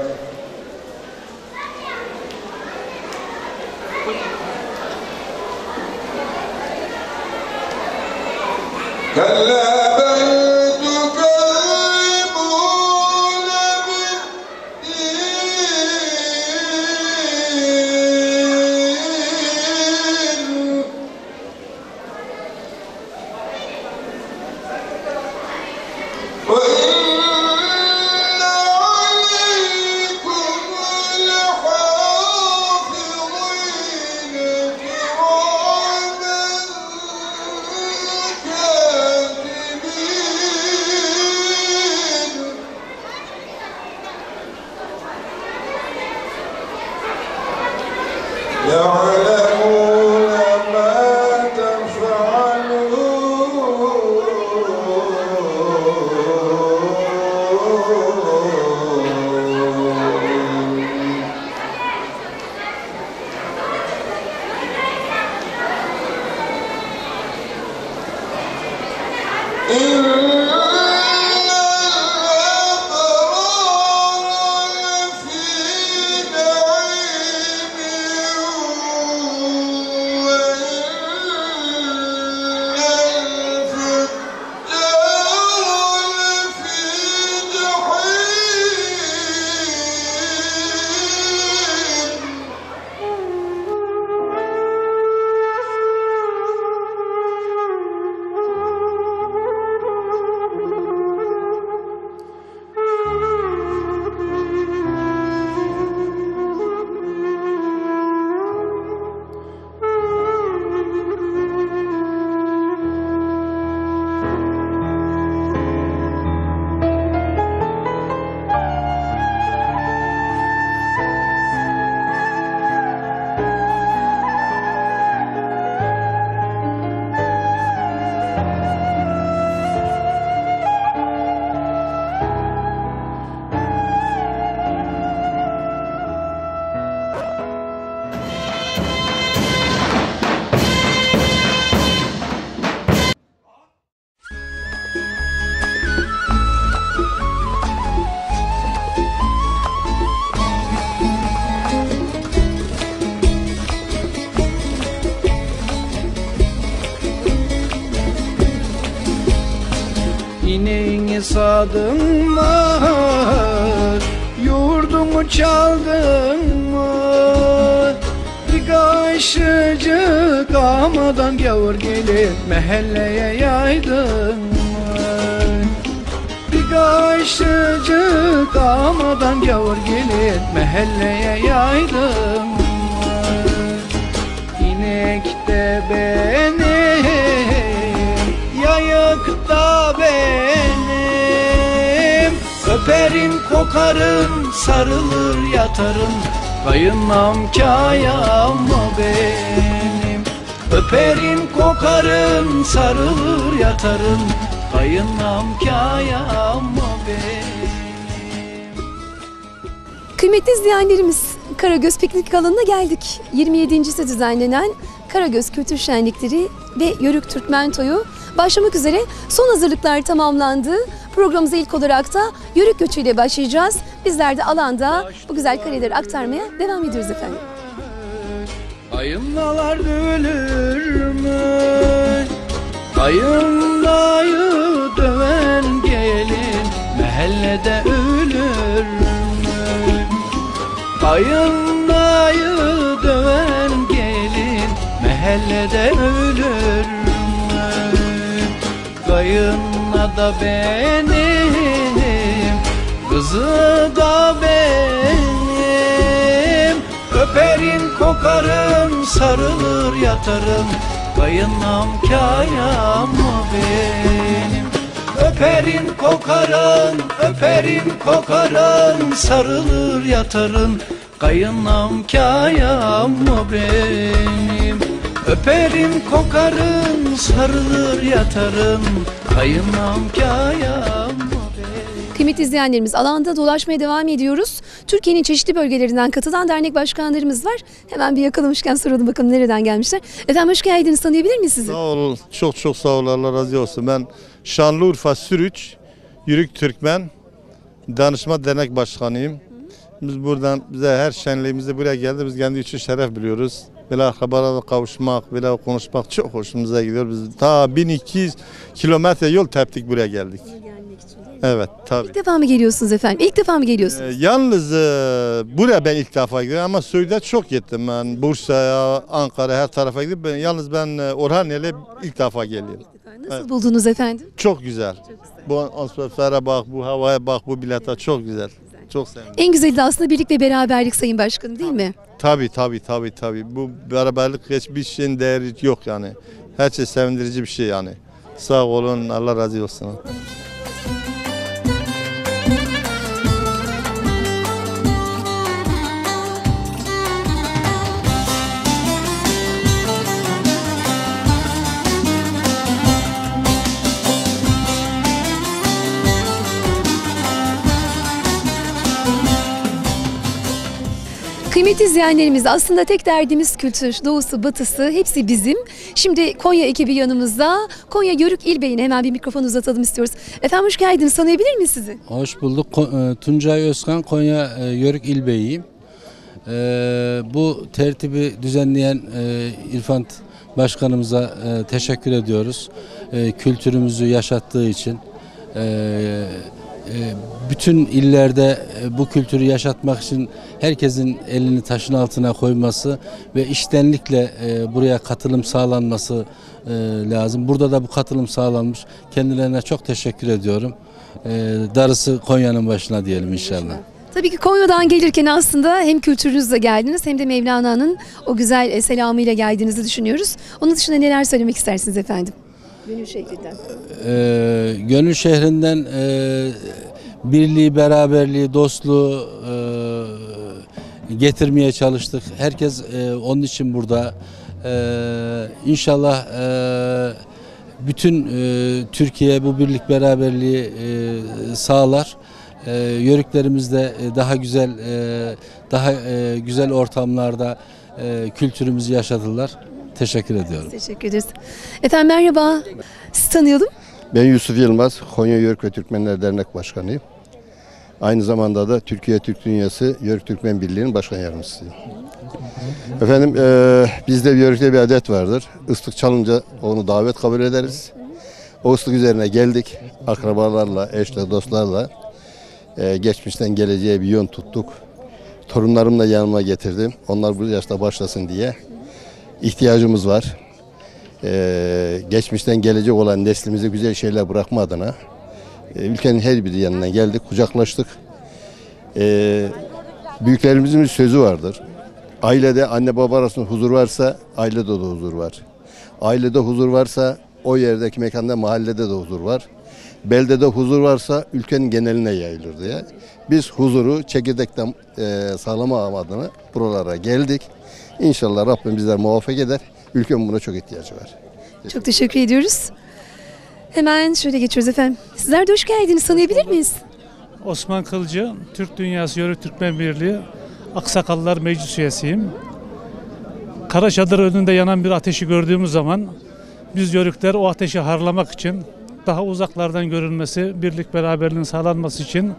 كلا بل تكذبون بالدين وإن عليكم لحافظين كراما يعلمون ما تفعلون İneğini sadın mı, yurdumu çaldın mı? Bir kaşıcık amadan gavur gelip mahalleye yaydın mı? Bir kaşıcık amadan gavur gelip mahalleye yaydın mı? İnek de benim, yayık da benim, Öperim kokarım sarılır yatarım, kayınlam kayam mı benim? Öperim kokarım sarılır yatarım, kayınlam kayam mı benim? Kıymetli izleyenlerimiz, Karagöz Piknik Alanı'na geldik. 27.si düzenlenen Karagöz Kültür Şenlikleri ve Yörük Türkmen Toyu başlamak üzere, son hazırlıklar tamamlandı. Programımıza ilk olarak da Yörük göçüyle başlayacağız. Bizler de alanda bu güzel kareleri aktarmaya devam ediyoruz efendim. Kayınlalar ölür mü? Kayınlayı döven gelin mahallede ölür mü? Kayınlayı döven gelin mahallede ölür mü? Kayınla da benim, kızı da benim. Öperim kokarım sarılır yatarım, kayınlam kayam mı benim? Öperim kokarım sarılır yatarım, kayınlam kayam mı benim? Öperim kokarım sarılır yatarım, kayınlam kayam mı benim? Kıymetli izleyenlerimiz, alanda dolaşmaya devam ediyoruz. Türkiye'nin çeşitli bölgelerinden katılan dernek başkanlarımız var. Hemen bir yakalamışken soralım bakalım nereden gelmişler. Efendim hoş geldiniz, tanıyabilir miyiz sizi? Sağ olun, çok sağ olun, Allah razı olsun. Ben Şanlıurfa Sürüç Yörük Türkmen Danışma Dernek Başkanıyım. Biz buradan, bize her şenliğimizde buraya geldi. Biz kendi için şeref biliyoruz. Böyle akrabalarla kavuşmak, böyle konuşmak çok hoşumuza gidiyor. Biz ta 1200 kilometre yol teptik, buraya geldik. Evet, tabii. İlk defa mı geliyorsunuz efendim? İlk defa mı geliyorsunuz? Yalnız buraya ben ilk defa gidiyorum ama Söğüt'e çok gittim ben. Bursa'ya, Ankara, her tarafa gidip yalnız ben Orhaniye'yle ilk defa geliyorum. Nasıl buldunuz efendim? Çok güzel. Bu atmosfere bak, bu havaya bak, bu bilete çok güzel. Çok sevdim. En güzeli de aslında birlik ve beraberlik Sayın Başkanım, değil mi? Tabii. Bu beraberlik hiçbir şeyin değeri yok yani. Her şey sevindirici bir şey yani. Sağ olun, Allah razı olsun. Kıymetli izleyenlerimiz, aslında tek derdimiz kültür, doğusu, batısı hepsi bizim. Şimdi Konya ekibi yanımızda. Konya Yörük İl Bey'ine hemen bir mikrofon uzatalım istiyoruz. Efendim hoş geldiniz, tanıyabilir miyiz sizi? Hoş bulduk. Tuncay Özkan, Konya Yörük İl Bey'iyim. Bu tertibi düzenleyen İrfan Başkanımıza teşekkür ediyoruz. Kültürümüzü yaşattığı için. Bütün illerde bu kültürü yaşatmak için herkesin elini taşın altına koyması ve içtenlikle buraya katılım sağlanması lazım. Burada da bu katılım sağlanmış. Kendilerine çok teşekkür ediyorum. Darısı Konya'nın başına diyelim inşallah. Tabii ki Konya'dan gelirken aslında hem kültürünüzle geldiniz hem de Mevlana'nın o güzel selamıyla geldiğinizi düşünüyoruz. Onun dışında neler söylemek istersiniz efendim? Gönül şehrinden. Gönül şehrinden birliği, beraberliği, dostluğu getirmeye çalıştık. Herkes onun için burada. İnşallah bütün Türkiye bu birlik, beraberliği sağlar. Yörüklerimizde daha güzel ortamlarda kültürümüzü yaşatırlar. Teşekkür ediyorum. Teşekkür ederiz. Efendim merhaba. Sizi tanıyalım. Ben Yusuf Yılmaz, Konya Yörük ve Türkmenler Dernek Başkanıyım. Aynı zamanda da Türkiye Türk Dünyası Yörük Türkmen Birliği'nin başkan yardımcısıyım. Efendim bizde Yörük'te bir adet vardır. Islık çalınca onu davet kabul ederiz. O ıslık üzerine geldik. Akrabalarla, eşle, dostlarla geçmişten geleceğe bir yön tuttuk. Torunlarımla yanıma getirdim. Onlar bu yaşta başlasın diye. İhtiyacımız var. Geçmişten gelecek olan neslimize güzel şeyler bırakma adına ülkenin her biri yanına geldik, kucaklaştık. Büyüklerimizin bir sözü vardır. Ailede anne baba arasında huzur varsa ailede de huzur var. Ailede huzur varsa o yerdeki mekanda, mahallede de huzur var. Beldede huzur varsa ülkenin geneline yayılır diye. Biz huzuru çekirdekten sağlama adına buralara geldik. İnşallah Rabbim bizler muvaffak eder. Ülkemin buna çok ihtiyacı var. Çok teşekkür ediyoruz. Hemen şöyle geçiyoruz efendim. Sizler de hoş geldiniz. Tanıyabilir miyiz? Osman Kılcı, Türk Dünyası Yörük Türkmen Birliği Aksakallılar Meclis üyesiyim. Kara çadır önünde yanan bir ateşi gördüğümüz zaman biz Yörükler o ateşi harlamak için, daha uzaklardan görülmesi, birlik beraberliğin sağlanması için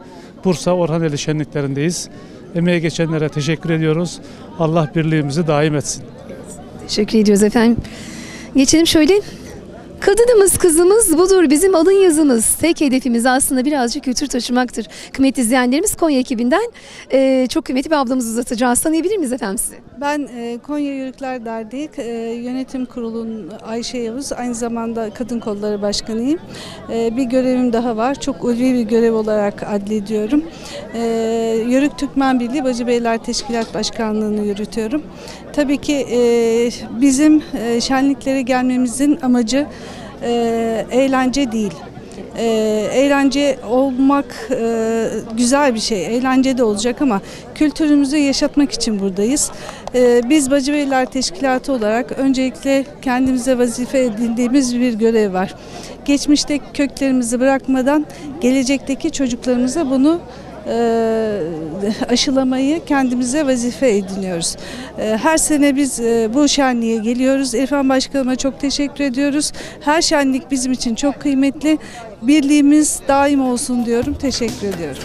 Bursa Orhaneli şenliklerindeyiz. Emeğe geçenlere teşekkür ediyoruz. Allah birliğimizi daim etsin. Teşekkür ediyoruz efendim. Geçelim şöyle. Kadınımız, kızımız budur bizim alın yazımız. Tek hedefimiz aslında birazcık kültür taşımaktır. Kıymetli izleyenlerimiz Konya ekibinden çok kıymetli bir ablamızı uzatacağız. Tanıyabilir miyiz efendim sizi? Ben Konya Yörükler Derneği Yönetim Kurulu'nun Ayşe Yavuz, aynı zamanda Kadın Kolları Başkanıyım. Bir görevim daha var. Çok ulvi bir görev olarak adlediyorum. Yörük Türkmen Birliği Bacıbeyler Teşkilat Başkanlığı'nı yürütüyorum. Tabii ki bizim şenliklere gelmemizin amacı eğlence değil. Eğlence olmak güzel bir şey, eğlence de olacak ama kültürümüzü yaşatmak için buradayız. Biz Bacıbeyler Teşkilatı olarak öncelikle kendimize vazife edindiğimiz bir görev var. Geçmişteki köklerimizi bırakmadan gelecekteki çocuklarımıza bunu aşılamayı kendimize vazife ediniyoruz. Her sene biz bu şenliğe geliyoruz. İrfan Başkanıma çok teşekkür ediyoruz. Her şenlik bizim için çok kıymetli. Birliğimiz daim olsun diyorum. Teşekkür ediyorum.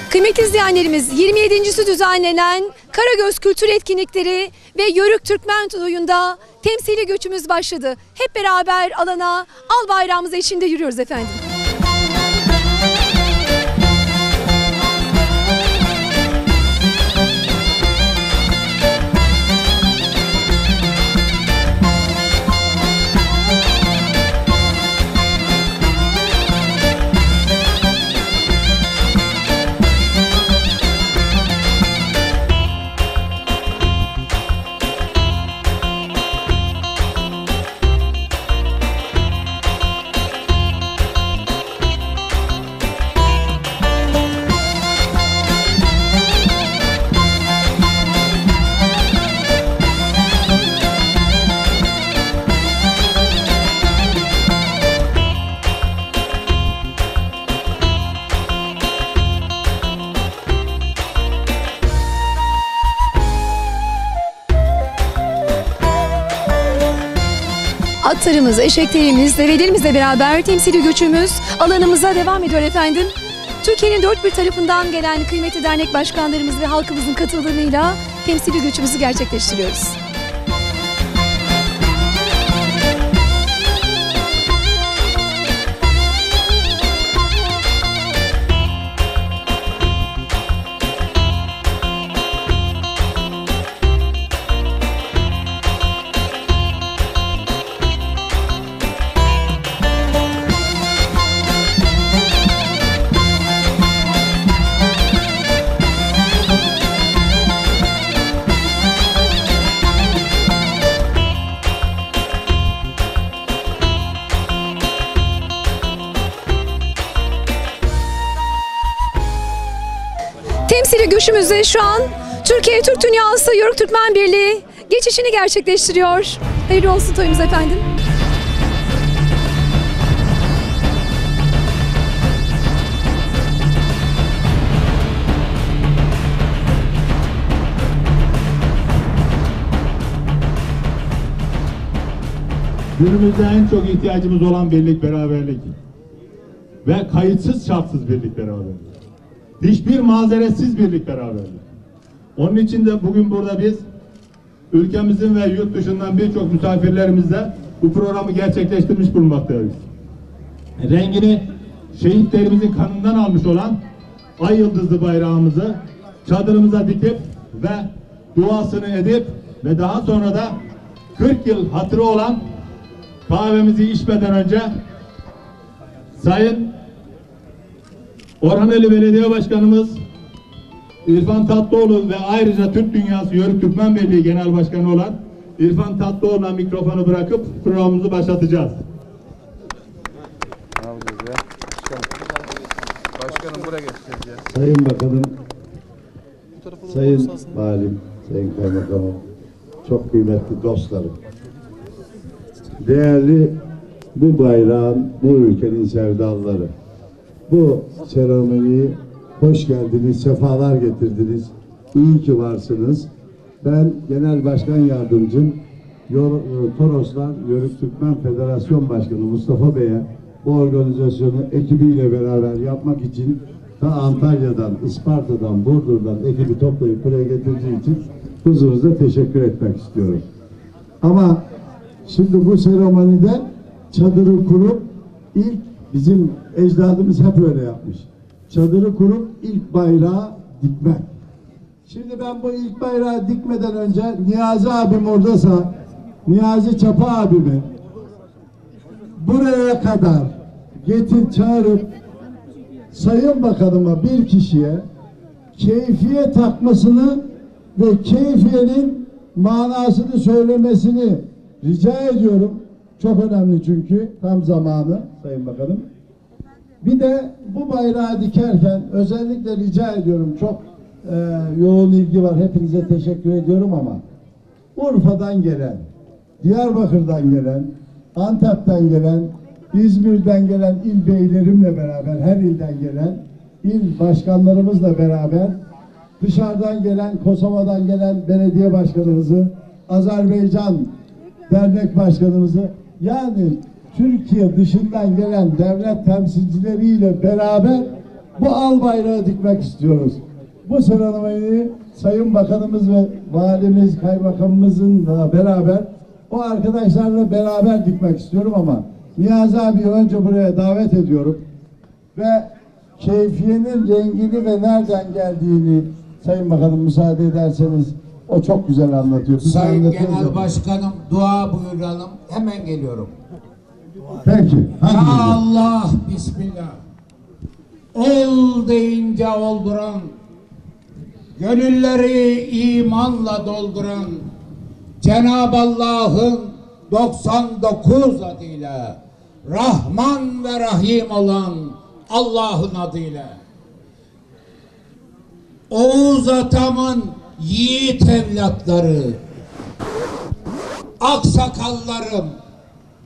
Kıymetli izleyenlerimiz, 27.si düzenlenen Karagöz Kültür Etkinlikleri ve Yörük Türkmen Toyu'nda temsili göçümüz başladı. Hep beraber alana al bayrağımız eşliğinde yürüyoruz efendim. Atlarımız, eşeklerimiz, develerimizle beraber temsili göçümüz alanımıza devam ediyor efendim. Türkiye'nin dört bir tarafından gelen kıymetli dernek başkanlarımız ve halkımızın katılımıyla temsili göçümüzü gerçekleştiriyoruz. Temsili göçümüzde şu an Türkiye Türk Dünyası Yörük Türkmen Birliği geçişini gerçekleştiriyor. Hayırlı olsun toyumuz efendim. Günümüzde en çok ihtiyacımız olan birlik, beraberlik ve kayıtsız şartsız birlik, beraberlik. Hiçbir mazeretsiz birlik, beraberlik. Onun için de bugün burada biz ülkemizin ve yurt dışından birçok misafirlerimizle bu programı gerçekleştirmiş bulunmaktayız. Rengini şehitlerimizin kanından almış olan ay yıldızlı bayrağımızı çadırımıza dikip ve duasını edip ve daha sonra da 40 yıl hatırı olan kahvemizi içmeden önce Sayın Orhaneli Belediye Başkanımız İrfan Tatlıoğlu ve ayrıca Türk Dünyası Yörük Türkmen Birliği Genel Başkanı olan İrfan Tatlıoğlu'na mikrofonu bırakıp programımızı başlatacağız. Başkanım buraya geçeceğiz ya. Sayın Bakanım, Sayın Valim, Sayın Kaymakamım, çok kıymetli dostlarım. Değerli bu bayrağın, bu ülkenin sevdalıları. Bu seremoniyi hoş geldiniz, sefalar getirdiniz. İyi ki varsınız. Ben Genel Başkan Yardımcım Toroslar Yörük Türkmen Federasyon Başkanı Mustafa Bey'e bu organizasyonu ekibiyle beraber yapmak için ta Antalya'dan, Isparta'dan, Burdur'dan ekibi toplayıp buraya getirdiği için huzurunuzda teşekkür etmek istiyorum. Ama şimdi bu seremonide çadırı kurup ilk bizim ecdadımız hep öyle yapmış. Çadırı kurup ilk bayrağı dikmek. Şimdi ben bu ilk bayrağı dikmeden önce Niyazi abim oradaysa, Niyazi Çapa abimi buraya kadar çağırıp Sayın Bakanıma bir kişiye keyfiye takmasını ve keyfiyenin manasını söylemesini rica ediyorum. Çok önemli çünkü tam zamanı Sayın Bakanım. Bir de bu bayrağı dikerken özellikle rica ediyorum, çok yoğun ilgi var, hepinize teşekkür ediyorum ama Urfa'dan gelen, Diyarbakır'dan gelen, Antep'ten gelen, İzmir'den gelen il beylerimle beraber, her ilden gelen il başkanlarımızla beraber, dışarıdan gelen, Kosova'dan gelen belediye başkanımızı, Azerbaycan dernek başkanımızı, yani Türkiye dışından gelen devlet temsilcileriyle beraber bu al bayrağı dikmek istiyoruz. Bu seremoniyi Sayın Bakanımız ve Valimiz, Kaymakamımızla beraber o arkadaşlarla beraber dikmek istiyorum ama Niyazi abi önce buraya davet ediyorum ve keyfiyenin rengini ve nereden geldiğini Sayın Bakanım müsaade ederseniz o çok güzel anlatıyor. Sayın Genel Başkanım dua buyuralım. Hemen geliyorum. Peki. Ya Allah, Bismillah. Ol deyince olduran, gönülleri imanla dolduran Cenab-ı Allah'ın 99 adıyla, Rahman ve Rahim olan Allah'ın adıyla, Oğuz Atam'ın yiğit evlatları, aksakallarım,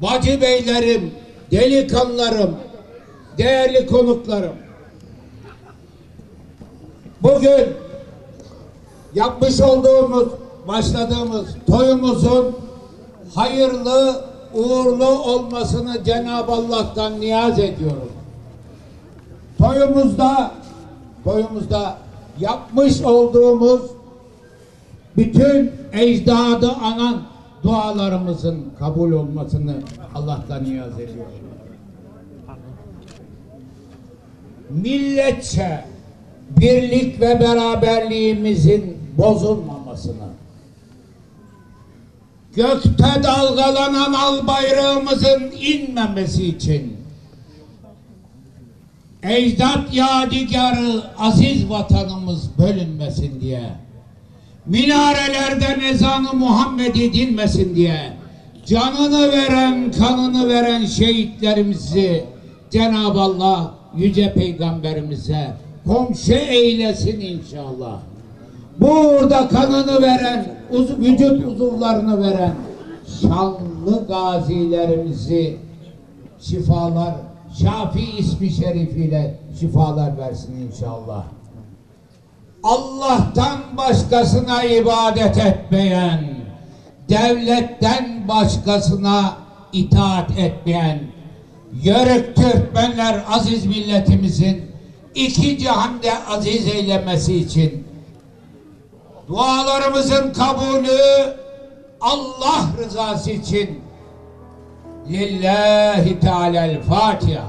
bacı beylerim, delikanlarım, değerli konuklarım, bugün yapmış olduğumuz, başladığımız toyumuzun hayırlı, uğurlu olmasını Cenab-ı Allah'tan niyaz ediyorum. Toyumuzda yapmış olduğumuz bütün ecdadı anan dualarımızın kabul olmasını Allah'tan niyaz ediyorum. Milletçe birlik ve beraberliğimizin bozulmamasını, gökte dalgalanan al bayrağımızın inmemesi için, ecdat yadigarı aziz vatanımız bölünmesin diye, minarelerden ezanı Muhammed'i dinmesin diye, canını veren, kanını veren şehitlerimizi Cenab-ı Allah yüce peygamberimize komşu eylesin inşallah. Burada kanını veren, vücut uzuvlarını veren şanlı gazilerimizi şifalar, Şafi ismi şerifiyle şifalar versin inşallah. Allah'tan başkasına ibadet etmeyen, devletten başkasına itaat etmeyen Yörük Türkmenler aziz milletimizin iki cihanda aziz eylemesi için dualarımızın kabulü Allah rızası için Lillahi Teala'l Fatiha.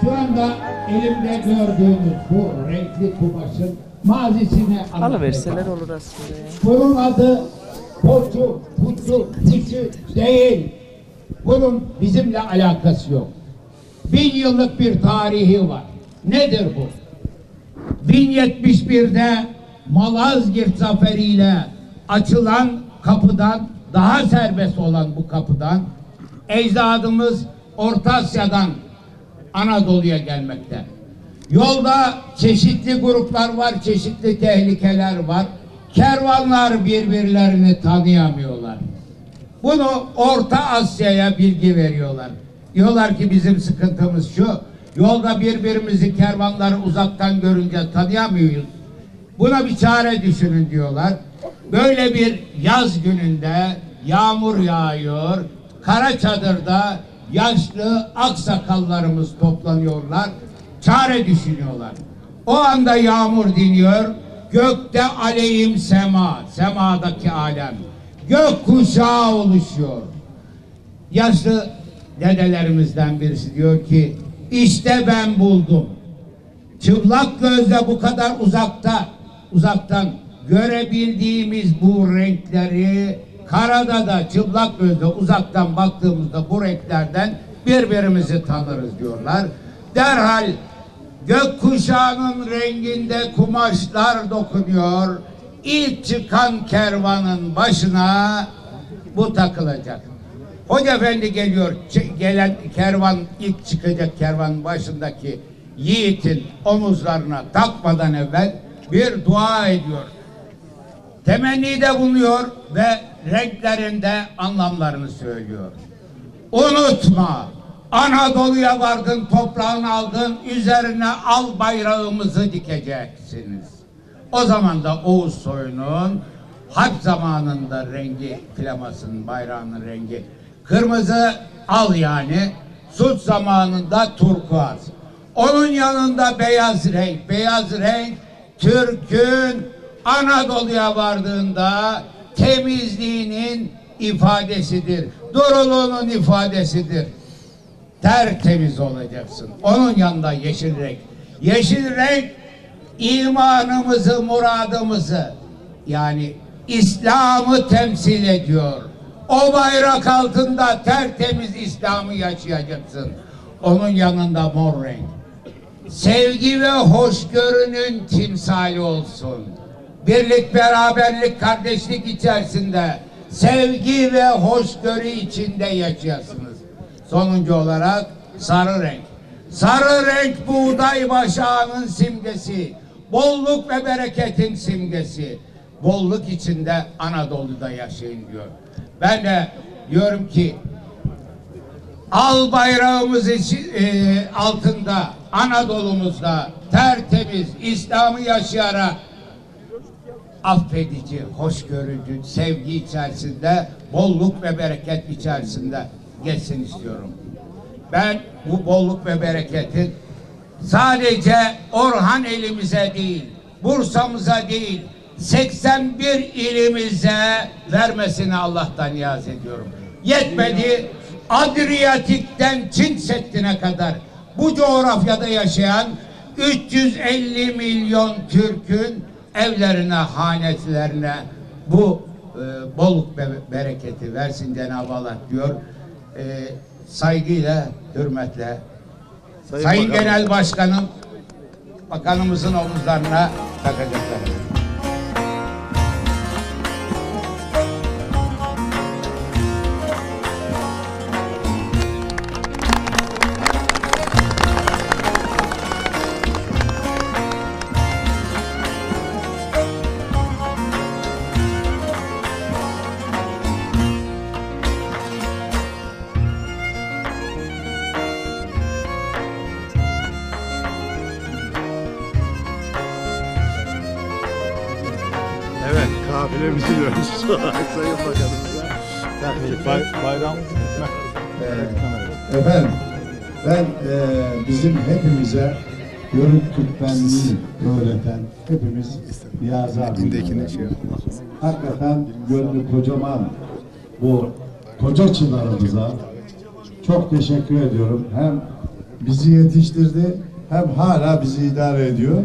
Şu anda elimde gördüğünüz bu renkli kumaşın mazisini alıverseler olur aslında ya. Bunun adı poçu, puçu, puçu değil. Bunun bizimle alakası yok. 1000 yıllık bir tarihi var. Nedir bu? 1071'de Malazgirt zaferiyle açılan kapıdan, daha serbest olan bu kapıdan ecdadımız Orta Asya'dan Anadolu'ya gelmekte. Yolda çeşitli gruplar var, çeşitli tehlikeler var. Kervanlar birbirlerini tanıyamıyorlar. Bunu Orta Asya'ya bilgi veriyorlar. Diyorlar ki bizim sıkıntımız şu, yolda birbirimizi, kervanları uzaktan görünce tanıyamıyoruz. Buna bir çare düşünün diyorlar. Böyle bir yaz gününde yağmur yağıyor, Karaçadır'da yaşlı aksakallarımız toplanıyorlar, çare düşünüyorlar. O anda yağmur diniyor, gökte aleyhim sema, semadaki alem, gök kuşağı oluşuyor. Yaşlı dedelerimizden birisi diyor ki, işte ben buldum. Çıplak gözle bu kadar uzaktan görebildiğimiz bu renkleri karada da çıplak gözle uzaktan baktığımızda bu renklerden birbirimizi tanırız diyorlar. Derhal gökkuşağının renginde kumaşlar dokunuyor. İlk çıkan kervanın başına bu takılacak. Hoca Efendi geliyor, gelen kervan, ilk çıkacak kervanın başındaki yiğitin omuzlarına takmadan evvel bir dua ediyor. Temennide bulunuyor ve renklerinde anlamlarını söylüyor. Unutma, Anadolu'ya vardın, toprağını aldın, üzerine al bayrağımızı dikeceksiniz. O zaman da Oğuz soyunun harp zamanında rengi, flamasının, bayrağının rengi kırmızı, al yani, sulh zamanında turkuaz. Onun yanında beyaz renk. Beyaz renk Türk'ün Anadolu'ya vardığında temizliğinin ifadesidir. Duruluğunun ifadesidir. Tertemiz olacaksın. Onun yanında yeşil renk. Yeşil renk imanımızı, muradımızı, yani İslam'ı temsil ediyor. O bayrak altında tertemiz İslam'ı yaşayacaksın. Onun yanında mor renk. Sevgi ve hoşgörünün timsali olsun. Birlik, beraberlik, kardeşlik içerisinde, sevgi ve hoşgörü içinde yaşayasınız. Sonuncu olarak sarı renk. Sarı renk buğday başağının simgesi. Bolluk ve bereketin simgesi. Bolluk içinde Anadolu'da yaşayın diyor. Ben de diyorum ki al bayrağımız altında, Anadolu'muzda tertemiz İslam'ı yaşayarak affedici, hoşgörücü, sevgi içerisinde, bolluk ve bereket içerisinde geçsin istiyorum. Ben bu bolluk ve bereketi sadece Orhan elimize değil, Bursa'mıza değil, 81 ilimize vermesini Allah'tan niyaz ediyorum. Yetmedi, Adriyatik'ten Çin Seddi'ne kadar bu coğrafyada yaşayan 350 milyon Türk'ün evlerine, hanetlerine bu bolluk ve bereketi versin Cenab-ı Allah diyor. Saygıyla, hürmetle Sayın Genel Başkanım, bakanımızın omuzlarına takacaklar. Evet, kafilemizi dönüyoruz. Sayın Bakanımıza. Bayram Efendim, ben bizim hepimize Yörük Türkmenliği öğreten hepimiz Niyazi abimle hakikaten gönlü kocaman bu koca çınarımıza çok teşekkür ediyorum. Hem bizi yetiştirdi, hem hala bizi idare ediyor.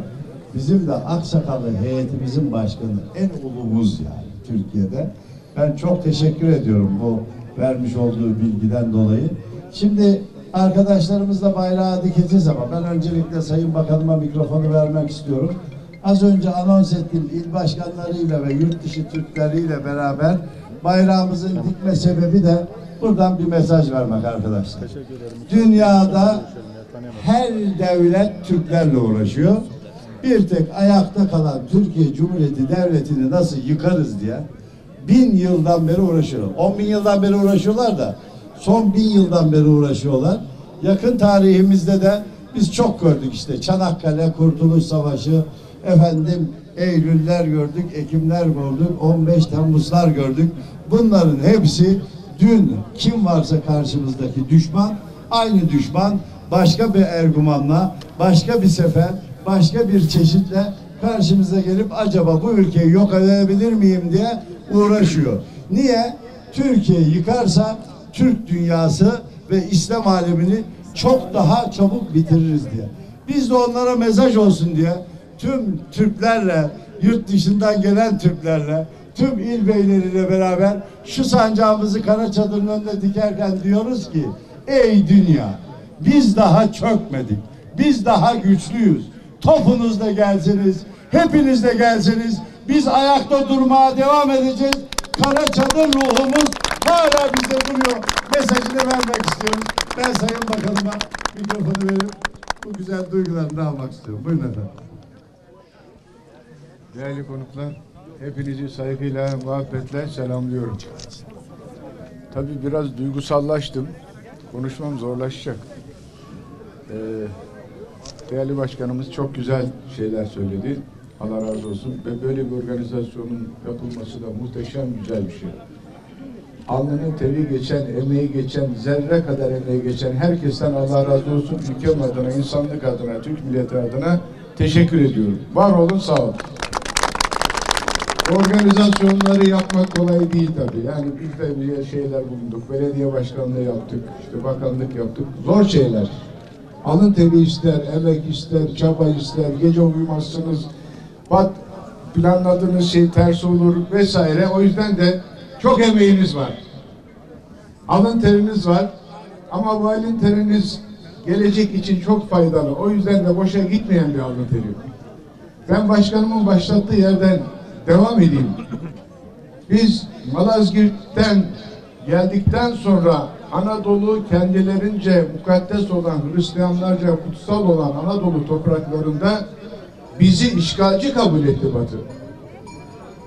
Bizim de aksakallı heyetimizin başkanı, en ulumuz yani Türkiye'de. Ben çok teşekkür ediyorum bu vermiş olduğu bilgiden dolayı. Şimdi arkadaşlarımızla bayrağı dikeceğiz ama ben öncelikle Sayın Bakanıma mikrofonu vermek istiyorum. Az önce anons ettiğim il başkanlarıyla ve yurt dışı Türkleriyle beraber bayrağımızın dikme sebebi de buradan bir mesaj vermek arkadaşlar. Dünyada her devlet Türklerle uğraşıyor. Bir tek ayakta kalan Türkiye Cumhuriyeti Devleti'ni nasıl yıkarız diye 1000 yıldan beri uğraşıyorlar. 10.000 yıldan beri uğraşıyorlar da son 1000 yıldan beri uğraşıyorlar. Yakın tarihimizde de biz çok gördük işte. Çanakkale, Kurtuluş Savaşı, Eylüller gördük, Ekimler gördük, 15 Temmuzlar gördük. Bunların hepsi dün kim varsa karşımızdaki düşman, aynı düşman başka bir ergumanla, başka bir sefer, başka bir çeşitle karşımıza gelip acaba bu ülkeyi yok edebilir miyim diye uğraşıyor. Niye? Türkiye yıkarsa Türk dünyası ve İslam alemini çok daha çabuk bitiririz diye. Biz de onlara mesaj olsun diye tüm Türklerle, yurt dışından gelen Türklerle, tüm il beyleriyle beraber şu sancağımızı Karaçadır'ın önünde dikerken diyoruz ki ey dünya, biz daha çökmedik. Biz daha güçlüyüz. Topunuz da gelseniz, hepiniz de gelseniz biz ayakta durmaya devam edeceğiz. Karaçadır ruhumuz hala bizde duruyor. Mesajını vermek istiyorum. Ben Sayın Bakanıma mikrofonu verip bu güzel duygularını almak istiyorum. Buyurun efendim. Değerli konuklar, hepinizi saygıyla, muhabbetle selamlıyorum. Tabii biraz duygusallaştım. Konuşmam zorlaşacak. Değerli başkanımız çok güzel şeyler söyledi. Allah razı olsun. Ve böyle bir organizasyonun yapılması da muhteşem güzel bir şey. Alnının teri geçen, emeği geçen, zerre kadar emeği geçen herkesten Allah razı olsun. Ülkem adına, insanlık adına, Türk milleti adına teşekkür ediyorum. Var olun, sağ olun. Organizasyonları yapmak kolay değil tabii. Yani bir şeyler bulunduk. Belediye başkanlığı yaptık, işte bakanlık yaptık. Zor şeyler. Alın teri ister, emek ister, çaba ister, gece uyumazsınız. Bak planladığınız şey ters olur vesaire. O yüzden de çok emeğiniz var. Alın teriniz var. Ama bu alın teriniz gelecek için çok faydalı. O yüzden de boşa gitmeyen bir alın teri. Ben başkanımın başlattığı yerden devam edeyim. Biz Malazgirt'ten geldikten sonra Anadolu kendilerince mukaddes olan, Hristiyanlarca kutsal olan Anadolu topraklarında bizi işgalci kabul etti Batı.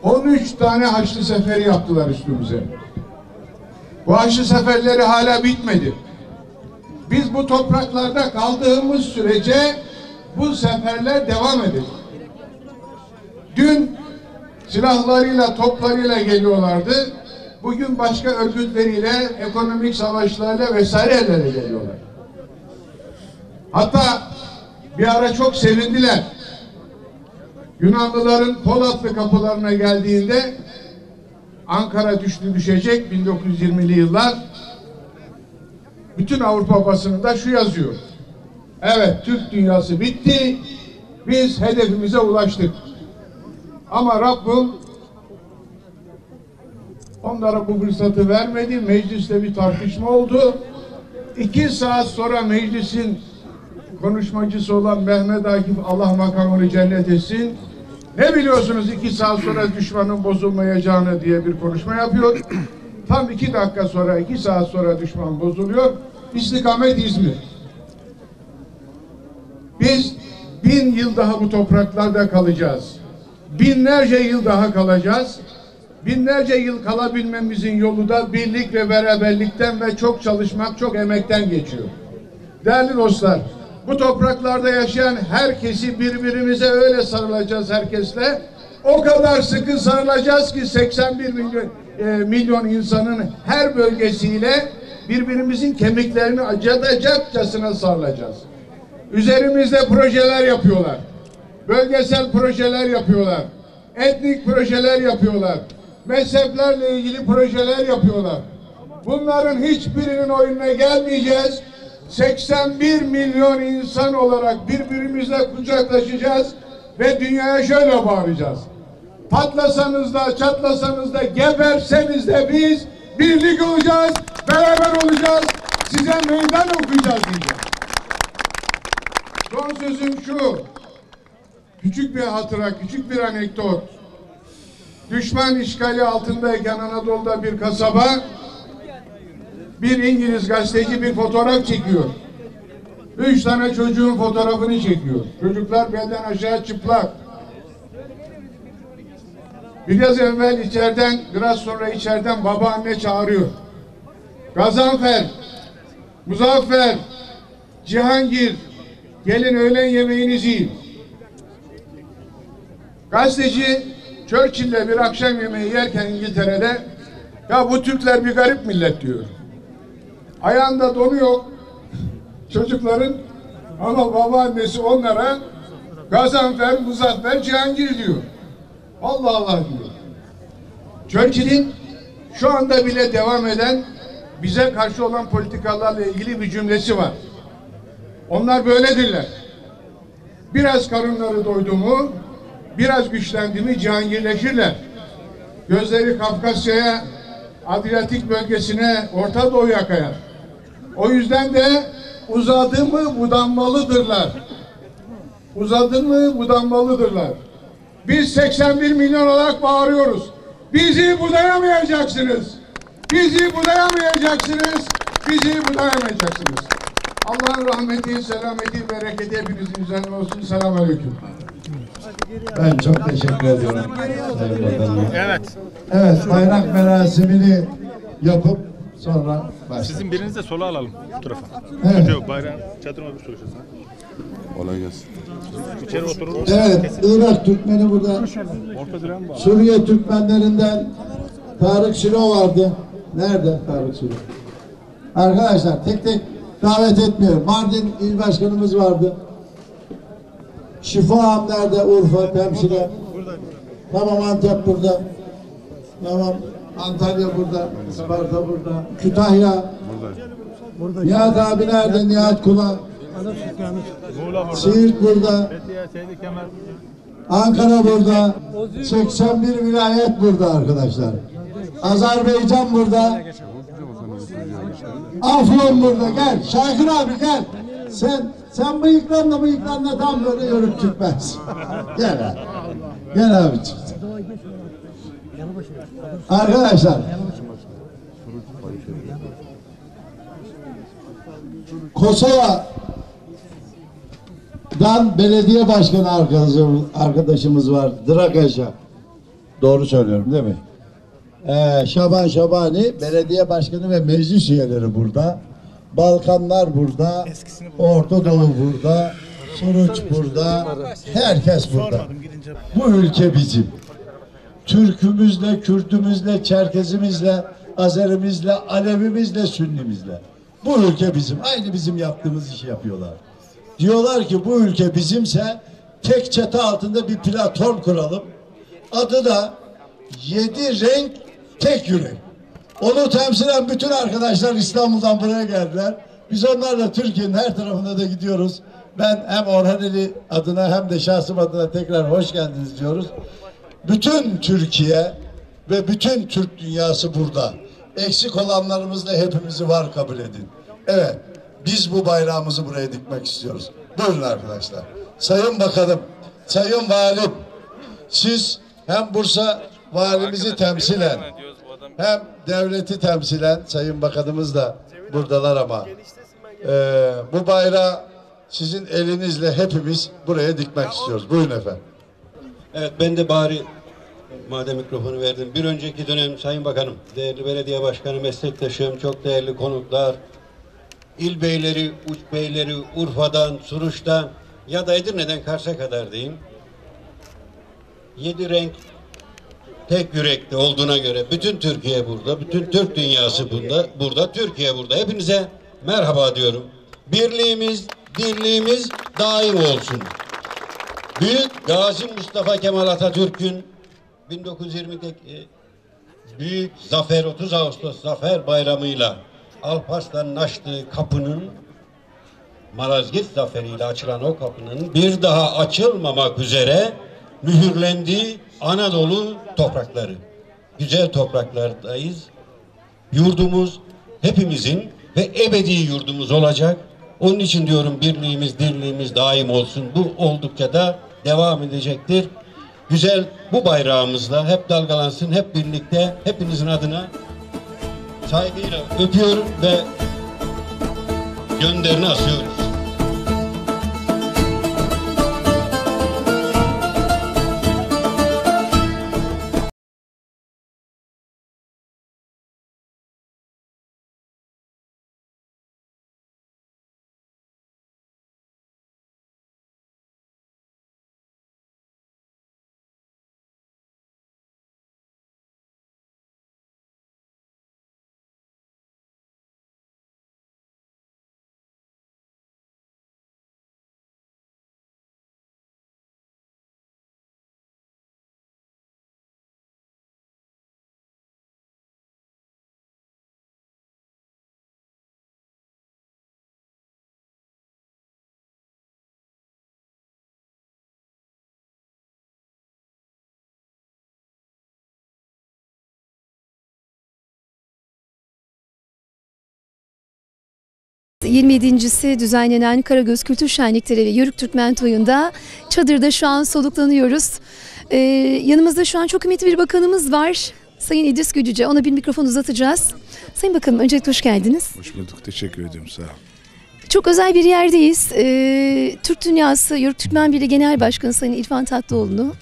13 tane Haçlı seferi yaptılar üstümüze. Bu Haçlı seferleri hala bitmedi. Biz bu topraklarda kaldığımız sürece bu seferler devam edecek. Dün silahlarıyla, toplarıyla geliyorlardı. Bugün başka örgütleriyle, ekonomik savaşlarla vesairelerle geliyorlar. Hatta bir ara çok sevindiler. Yunanlıların Polatlı kapılarına geldiğinde Ankara düşecek 1920'li yıllar. Bütün Avrupa basınında şu yazıyor. Evet, Türk dünyası bitti. Biz hedefimize ulaştık. Ama Rabbim onlara bu fırsatı vermedi. Mecliste bir tartışma oldu. 2 saat sonra meclisin konuşmacısı olan Mehmet Akif, Allah makamını cennet etsin, ne biliyorsunuz 2 saat sonra düşmanın bozulmayacağını diye bir konuşma yapıyor. Tam 2 dakika sonra, 2 saat sonra düşman bozuluyor. İstikamet İzmir. Biz 1000 yıl daha bu topraklarda kalacağız. Binlerce yıl daha kalacağız. Binlerce yıl kalabilmemizin yolu da birlik ve beraberlikten ve çok çalışmak, çok emekten geçiyor. Değerli dostlar, bu topraklarda yaşayan herkesi birbirimize öyle sarılacağız herkesle. O kadar sıkı sarılacağız ki 81 milyon insanın her bölgesiyle birbirimizin kemiklerini acıtacakçasına sarılacağız. Üzerimizde projeler yapıyorlar. Bölgesel projeler yapıyorlar. Etnik projeler yapıyorlar. Mezheplerle ilgili projeler yapıyorlar. Bunların hiçbirinin oyununa gelmeyeceğiz. 81 milyon insan olarak birbirimizle kucaklaşacağız ve dünyaya şöyle bağıracağız. Patlasanız da, çatlasanız da, geberseniz de biz birlik olacağız, beraber olacağız, size meydan okuyacağız diyeceğiz. Son sözüm şu, küçük bir hatıra, küçük bir anekdot. Düşman işgali altındayken Anadolu'da bir kasaba, bir İngiliz gazeteci bir fotoğraf çekiyor. 3 tane çocuğun fotoğrafını çekiyor. Çocuklar belden aşağı çıplak. Biraz evvel içeriden, biraz sonra içeriden babaanne çağırıyor. Gazanfer, Muzaffer, Cihangir, gelin öğlen yemeğinizi yiyin. Gazeteci Churchill'le bir akşam yemeği yerken İngiltere'de, ya bu Türkler bir garip millet diyor. Ayağında donu yok çocukların, ama babaannesi onlara Gazanfer, Muzaffer, Cihangir diyor. Allah Allah diyor. Churchill'in şu anda bile devam eden bize karşı olan politikalarla ilgili bir cümlesi var. Onlar böyledirler. Biraz karınları doydu mu, biraz güçlendi mi Cihangirleşirler. Gözleri Kafkasya'ya, Adriyatik bölgesine, Orta Doğu'ya kayar. O yüzden de uzadı mı budanmalıdırlar. Uzadı mı budanmalıdırlar. Biz 81 milyon olarak bağırıyoruz. Bizi budayamayacaksınız. Bizi budayamayacaksınız. Bizi budayamayacaksınız. Allah'ın rahmeti, selameti, bereketi hepinizin üzerine olsun. Selamünaleyküm. Ben çok teşekkür ediyorum. Sayın Bakanım. Evet. Evet, bayrak merasimini yapıp sonra başlayalım. Sizin biriniz de sola alalım bu tarafa. Evet. Yok, bayrağın çadırına bir sürüşürüz. Kolay gelsin. İçeri otururuz. Evet, Irak Türkmeni burada. Suriye Türkmenlerinden Tarık Şilo vardı. Nerede Tarık Şilo? Arkadaşlar tek tek davet etmiyorum. Mardin İl Başkanımız vardı. Şifam nerede? Urfa temsilen. Tamam, Antep burada. Tamam, Antalya burada. Isparta burada. Kütahya. Nihat abi nerede? Nihat Kula. Siirt burada. Ankara burada. 81 vilayet burada arkadaşlar. Azerbaycan burada. Afyon burada. Gel. Şakir abi gel. Sen bıyıklanla tam böyle yörük Türkmez. Gel abi. Gel abiciğim. Arkadaşlar. Kosova'dan belediye başkanı arkadaşımız var. Dragaja. Doğru söylüyorum değil mi? Şaban Şabani belediye başkanı ve meclis üyeleri burada. Balkanlar burada. Orta Doğu burada. Suruç burada. Herkes burada. Bu ülke bizim. Türkümüzle, Kürtümüzle, Çerkezimizle, Azerimizle, Alevimizle, Sünnimizle. Bu ülke bizim. Aynı bizim yaptığımız işi yapıyorlar. Diyorlar ki bu ülke bizimse tek çatı altında bir platform kuralım. Adı da 7 renk tek yürek. Onu temsilen bütün arkadaşlar İstanbul'dan buraya geldiler. Biz onlarla Türkiye'nin her tarafına da gidiyoruz. Ben hem Orhaneli adına hem de şahsım adına tekrar hoş geldiniz diyoruz. Bütün Türkiye ve bütün Türk dünyası burada. Eksik olanlarımızla hepimizi var kabul edin. Evet, biz bu bayrağımızı buraya dikmek istiyoruz. Buyurun arkadaşlar. Sayın Bakanım, Sayın Valim, siz hem Bursa valimizi temsilen, hem devleti temsilen, Sayın Bakanımız da buradalar ama bu bayrağı sizin elinizle hepimiz buraya dikmek istiyoruz. Buyurun efendim. Evet, ben de bari madem mikrofonu verdim. Bir önceki dönem Sayın Bakanım, değerli belediye başkanı, meslektaşım, çok değerli konuklar, il beyleri, uç beyleri, Urfa'dan, Suruç'tan ya da Edirne'den Kars'a kadar diyeyim. 7 renk tek yürekli olduğuna göre bütün Türkiye burada, bütün Türk dünyası burada, Türkiye burada. Hepinize merhaba diyorum. Birliğimiz, dirliğimiz daim olsun. Büyük Gazi Mustafa Kemal Atatürk'ün 1920'deki büyük zafer, 30 Ağustos Zafer Bayramı'yla Alparslan'ın açtığı kapının Malazgirt zaferiyle açılan o kapının bir daha açılmamak üzere mühürlendiği Anadolu toprakları. Güzel topraklardayız. Yurdumuz hepimizin ve ebedi yurdumuz olacak. Onun için diyorum birliğimiz, dirliğimiz daim olsun. Bu oldukça da devam edecektir. Güzel bu bayrağımızla hep dalgalansın, hep birlikte, hepinizin adına saygıyla öpüyorum ve gönderini asıyoruz. ...27.si düzenlenen Karagöz Kültür Şenlikleri ve Yörük Türkmen Toyu'nda çadırda şu an soluklanıyoruz. Yanımızda şu an çok kıymetli bir bakanımız var. Sayın İdris Gücüce. Ona bir mikrofon uzatacağız. Sayın Bakanım, öncelikle hoş geldiniz. Hoş bulduk. Teşekkür ederim. Sağ olun. Çok özel bir yerdeyiz. Türk Dünyası Yörük Türkmen Birliği Genel Başkanı Sayın İrfan Tatlıoğlu'nu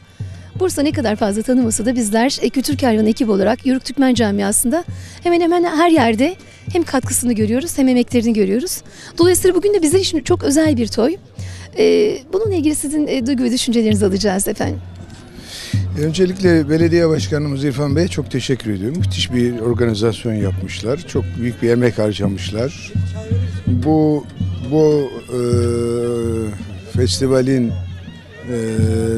Bursa ne kadar fazla tanımasa da bizler Kültür Kervanı ekibi olarak Yörük Türkmen camiasında hemen hemen her yerde hem katkısını görüyoruz hem emeklerini görüyoruz. Dolayısıyla bugün de bizler için çok özel bir toy. Bununla ilgili sizin duygu ve düşüncelerinizi alacağız efendim. Öncelikle belediye başkanımız İrfan Bey'e çok teşekkür ediyorum. Müthiş bir organizasyon yapmışlar. Çok büyük bir emek harcamışlar. Bu festivalin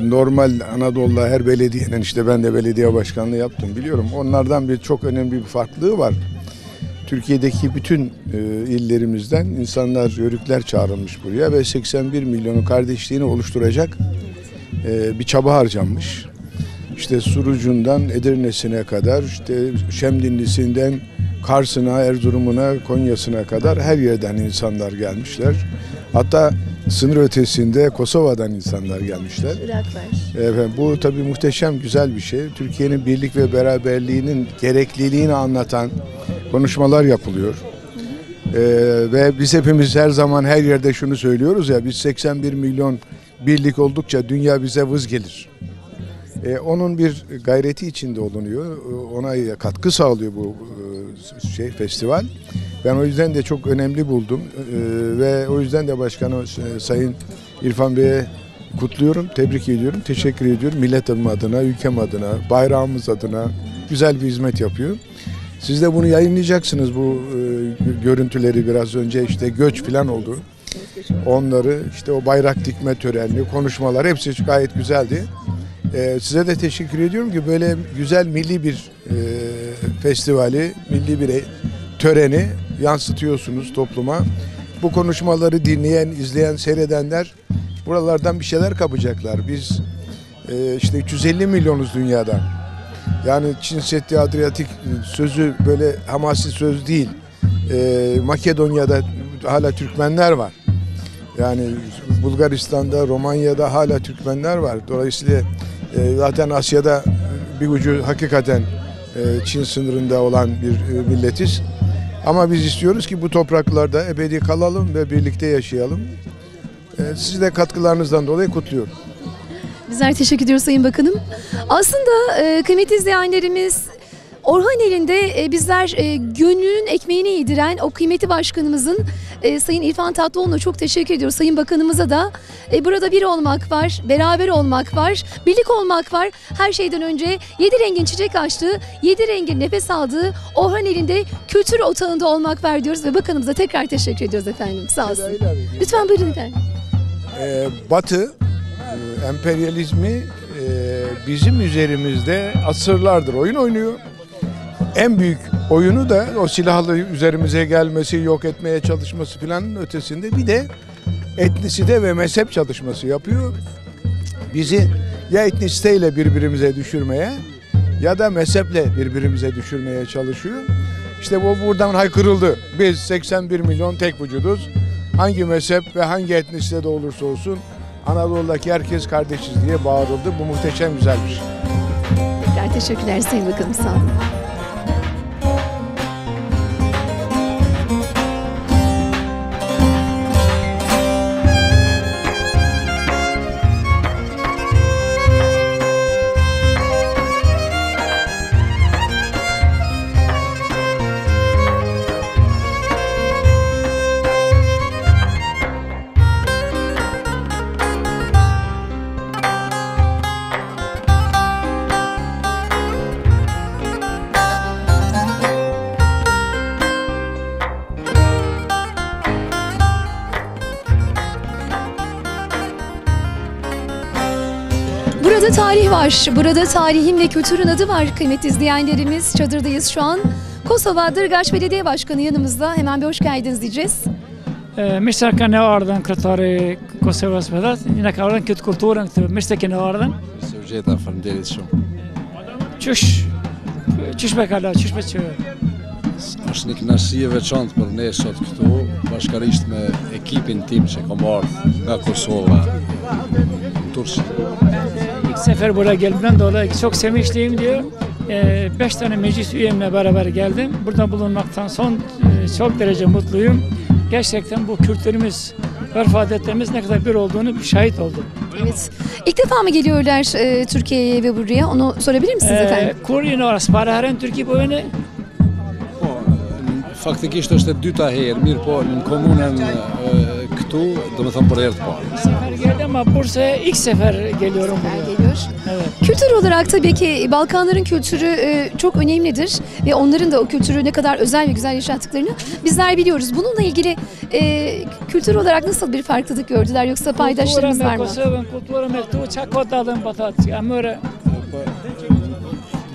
normal Anadolu'da her belediyenin, işte ben de belediye başkanlığı yaptım biliyorum. Onlardan çok önemli bir farklılığı var. Türkiye'deki bütün illerimizden insanlar, yörükler çağrılmış buraya ve 81 milyonun kardeşliğini oluşturacak bir çaba harcanmış. İşte Surucundan Edirne'sine kadar, işte Şemdinlisi'nden Kars'ına, Erzurum'una, Konya'sına kadar her yerden insanlar gelmişler. Hatta sınır ötesinde Kosova'dan insanlar gelmişler. Efendim, bu tabii muhteşem, güzel bir şey. Türkiye'nin birlik ve beraberliğinin gerekliliğini anlatan konuşmalar yapılıyor. Ve biz hepimiz her zaman her yerde şunu söylüyoruz ya, biz 81 milyon birlik oldukça dünya bize vız gelir. Onun bir gayreti içinde olunuyor. Ona katkı sağlıyor bu festival. Ben o yüzden de çok önemli buldum. Ve o yüzden de başkanı Sayın İrfan Bey'e kutluyorum, tebrik ediyorum, teşekkür ediyorum. Milletim adına, ülkem adına, bayrağımız adına güzel bir hizmet yapıyor. Siz de bunu yayınlayacaksınız, bu görüntüleri. Biraz önce işte göç falan oldu. Onları, işte o bayrak dikme töreni, konuşmalar hepsi gayet güzeldi. Size de teşekkür ediyorum ki böyle güzel milli bir festivali, milli bir töreni yansıtıyorsunuz topluma. Bu konuşmaları dinleyen, izleyen, seyredenler buralardan bir şeyler kapacaklar. Biz işte 350 milyonuz dünyada. Yani Çin Seddi Adriyatik sözü böyle hamasi söz değil. Makedonya'da hala Türkmenler var. Yani Bulgaristan'da, Romanya'da hala Türkmenler var. Dolayısıyla zaten Asya'da bir ucu hakikaten Çin sınırında olan bir milletiz. Ama biz istiyoruz ki bu topraklarda ebedi kalalım ve birlikte yaşayalım. Sizi de katkılarınızdan dolayı kutluyorum. Bizler teşekkür ediyoruz Sayın Bakanım. Aslında kıymetli izleyenlerimiz, Orhan elinde bizler gönlünün ekmeğini yediren o kıymetli başkanımızın Sayın İrfan Tatlıoğlu'na çok teşekkür ediyoruz. Sayın Bakanımıza da burada bir olmak var, beraber olmak var, birlik olmak var. Her şeyden önce 7 rengin çiçek açtığı, 7 rengin nefes aldığı Orhan elinde kültür otağında olmak var diyoruz ve bakanımıza tekrar teşekkür ediyoruz efendim. Sağ olsun. Lütfen buyurun efendim. Batı emperyalizmi bizim üzerimizde asırlardır oyun oynuyor. en büyük oyunu da o silahlı üzerimize gelmesi, yok etmeye çalışması filanın ötesinde bir de etnisite ve mezhep çalışması yapıyor. Bizi ya etnisiteyle birbirimize düşürmeye ya da mezheple birbirimize düşürmeye çalışıyor. İşte bu buradan haykırıldı. Biz 81 milyon tek vücuduz. Hangi mezhep ve hangi etnisite de olursa olsun Anadolu'daki herkes kardeşiz diye bağırıldı. Bu muhteşem güzel bir şey. Tekrar teşekkürler Sayın Bakanım, sağ olun. Burada tarih var. Burada tarihin ve kültürün adı var kıymetli izleyenlerimiz. Çadırdayız şu an. Kosova Dırgaç Belediye Başkanı yanımızda. Hemen bir hoş geldiniz diyeceğiz. Müşterken ne vardan kırtarı Kosova Spedat? Yine kavran kötü kulturun müşterken ne vardan? Sevceyden falan deriz Çüş bekala, çüş beçiyor. Është një kënaqësi e veçantë për ne sot këtu, bashkërisht me ekipin tim që kam ardhur nga Kosova, Tursi. İlk sefer buraya geldiğimden dolayı çok sevinçliyim diyor. 5 tane meclis üyemle beraber geldim. Burada bulunmaktan çok derece mutluyum. Gerçekten bu kültürümüz, örf adetlerimiz ne kadar bir olduğunu şahit oldum. Evet. İlk defa mı geliyorlar Türkiye'ye ve buraya? Onu sorabilir misiniz efendim? Kur orası para heren Türkiye boyunu. Faktikisht është e dyta herë, mirë po në komunën këtu, domethënë për herë të parë. Sefer geldi ama Bursa'ya ilk sefer geliyorum buraya. Geliyor. Evet. Kültür olarak tabii ki Balkanların kültürü çok önemlidir ve onların da o kültürü ne kadar özel ve güzel yaşattıklarını bizler biliyoruz. Bununla ilgili kültür olarak nasıl bir farklılık gördüler yoksa paydaşlarımız var mı? Kultura me këtu çka dallën patat. Amore.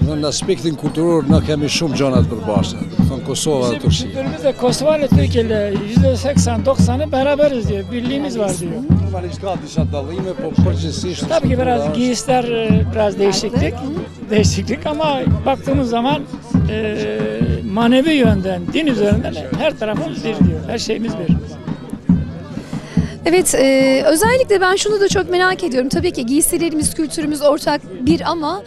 Në aspektin kulturor na kemi shumë gjëra të përbashkëta. Domethënë Kosova dhe Turqia. Kültürümüzde Kosova ile Türkiye ile %80-90'ı beraberiz diyor. Birliğimiz var diyor. Normalisht ka disa dallime, po përgjithsisht. Tabii ki biraz giysiler biraz değişiklik ama baktığımız zaman manevi yönden, din üzerinden her tarafımız bir diyor. Her şeyimiz bir. Evet, özellikle ben şunu da çok merak ediyorum. Tabii ki giysilerimiz, kültürümüz ortak bir ama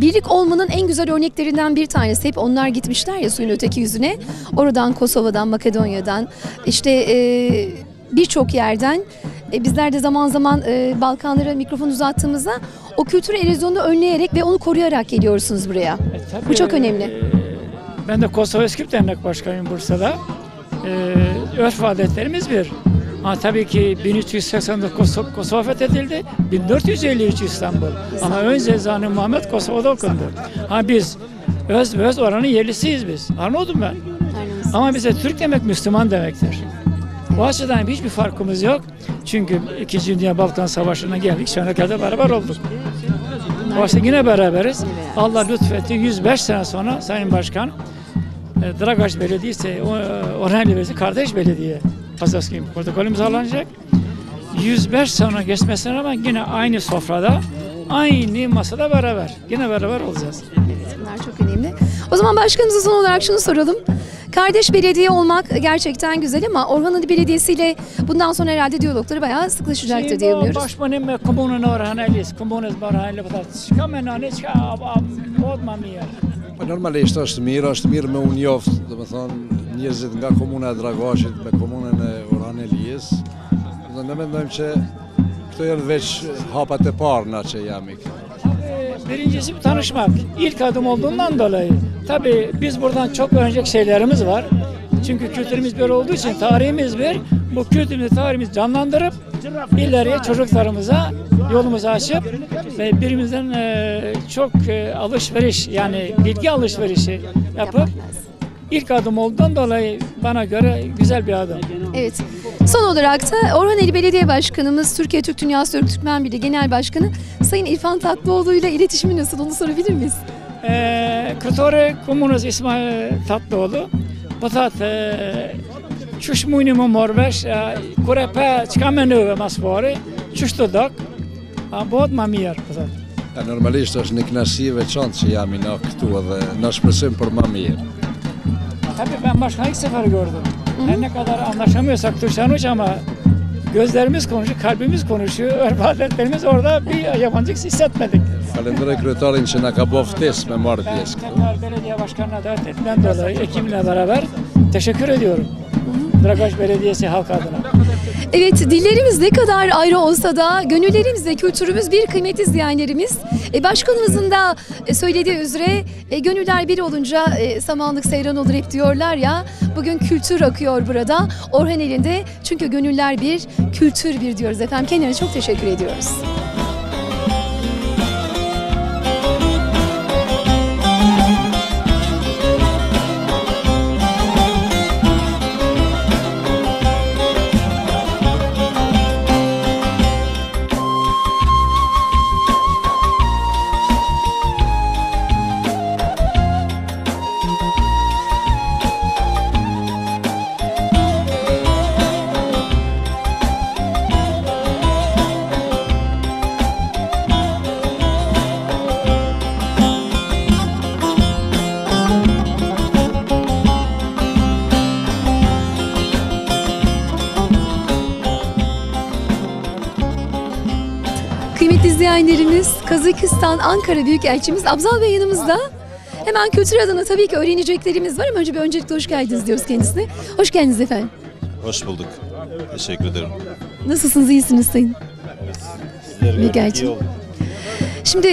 birlik olmanın en güzel örneklerinden bir tanesi. Hep onlar gitmişler ya suyun öteki yüzüne. Oradan, Kosova'dan, Makedonya'dan, işte birçok yerden. Bizler de zaman zaman Balkanlara mikrofon uzattığımızda o kültür erozyonunu önleyerek ve onu koruyarak geliyorsunuz buraya. Tabii, bu çok önemli. Ben de Kosova Eskip Dernek Başkanıyım Bursa'da. Örf adetlerimiz bir. Tabii ki 1380'de Kosova fethedildi, 1453 İstanbul. Ama önce Zani Muhammed Kosova'da okundu. Biz öz oranın yerlisiyiz biz. Arnavut'um ben. Ama bize Türk demek Müslüman demektir. Bu açıdan hiçbir farkımız yok. Çünkü 2. Dünya Balkan Savaşı'na geldik, Çanakkale'de beraber olduk. Başta yine beraberiz. Allah lütfetti 105 sene sonra Sayın Başkan, Dragaç Belediyesi, Orhan Belediyesi kardeş belediye. Kazaskim protokolü imzalanacak. 105 sene geçmesine rağmen yine aynı sofrada, aynı masada beraber. Yine beraber olacağız. Evet, bunlar çok önemli. O zaman başkanımıza son olarak şunu soralım. Kardeş belediye olmak gerçekten güzel ama Orhaneli Belediyesi ile bundan sonra herhalde diyalogları bayağı sıklaşacaktır diye umuyoruz. Başkanım kommunen Orhanelis, kommunen Orhaneli patat. Kamenane odmamia. Normalisht është mirë me unë njoftë, domethënë njerëzit nga komuna e Dragaçit me komunën e Orhanelijes. Ne mendojmë që këto janë veç hapat e parë na që jam këtu. Birincisi tanışmak. İlk adım olduğundan dolayı. Tabii biz buradan çok öğrenecek şeylerimiz var. Çünkü kültürümüz bir olduğu için tarihimiz bir. Bu kültürümüzü, tarihimizi canlandırıp ileriye çocuklarımıza yolumuzu açıp ve birimizden çok alışveriş yani bilgi alışverişi yapıp ilk adım olduğundan dolayı bana göre güzel bir adım. Evet. Son olarak da Orhaneli Belediye Başkanımız, Türkiye Türk Dünyası Türkmen Birliği Genel Başkanı Sayın İrfan Tatlıoğlu ile iletişimi nasıl onu sorabilir miyiz? Который Komunuz İsmail Tatlıoğlu. Potat çuş minimum morveş kurepe çıkamenu masfori çuştudok. Bod mamir potat. Ja, normalisht është një kënaqësi e veçantë që jam i na këtu dhe na shpresojmë për më mirë. Tabii ben başka ilk sefer gördüm. Her ne kadar anlaşamıyorsak Türkçenuç ama gözlerimiz konuşuyor, kalbimiz konuşuyor. Örf adetlerimiz orada bir yabancılık hissetmedik. Falenderoj kryetarin që na ka bë ftesë me marrë pjesë. Tekrar belediye başkanına davet ettiğinden dolayı ekibimle beraber teşekkür ediyorum. Dragaş Belediyesi halk adına. Evet, dillerimiz ne kadar ayrı olsa da gönüllerimiz ve kültürümüz bir, kıymetli izleyenlerimiz. Başkanımızın da söylediği üzere gönüller bir olunca samanlık seyran olur hep diyorlar ya. Bugün kültür akıyor burada Orhaneli'nde, çünkü gönüller bir, kültür bir diyoruz efendim. Kendilerine çok teşekkür ediyoruz. Kıymetli izleyenlerimiz, Kazakistan Ankara Büyükelçimiz Abzal Bey yanımızda. Hemen kültür adına tabii ki öğreneceklerimiz var ama öncelikle hoş geldiniz diyoruz kendisine. Hoş geldiniz efendim. Hoş bulduk. Teşekkür ederim. Nasılsınız, iyisiniz sayın? Büyükelçim. Şimdi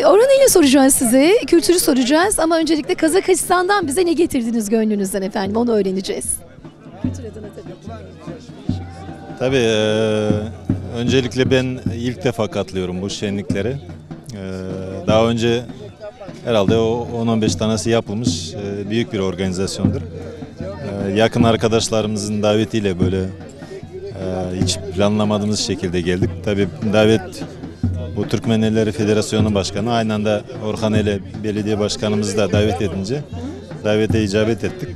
Orhaneli soracağız size, kültürü soracağız ama öncelikle Kazakistan'dan bize ne getirdiniz gönlünüzden efendim, onu öğreneceğiz. Kültür adına tabii. Tabii öncelikle ben ilk defa katılıyorum bu şenliklere. Daha önce herhalde o 10-15 tanesi yapılmış büyük bir organizasyondur. Yakın arkadaşlarımızın davetiyle böyle hiç planlamadığımız şekilde geldik. Tabii davet bu Türkmenleri Federasyonu Başkanı, aynı anda Orhaneli Belediye Başkanımızı da davet edince davete icabet ettik.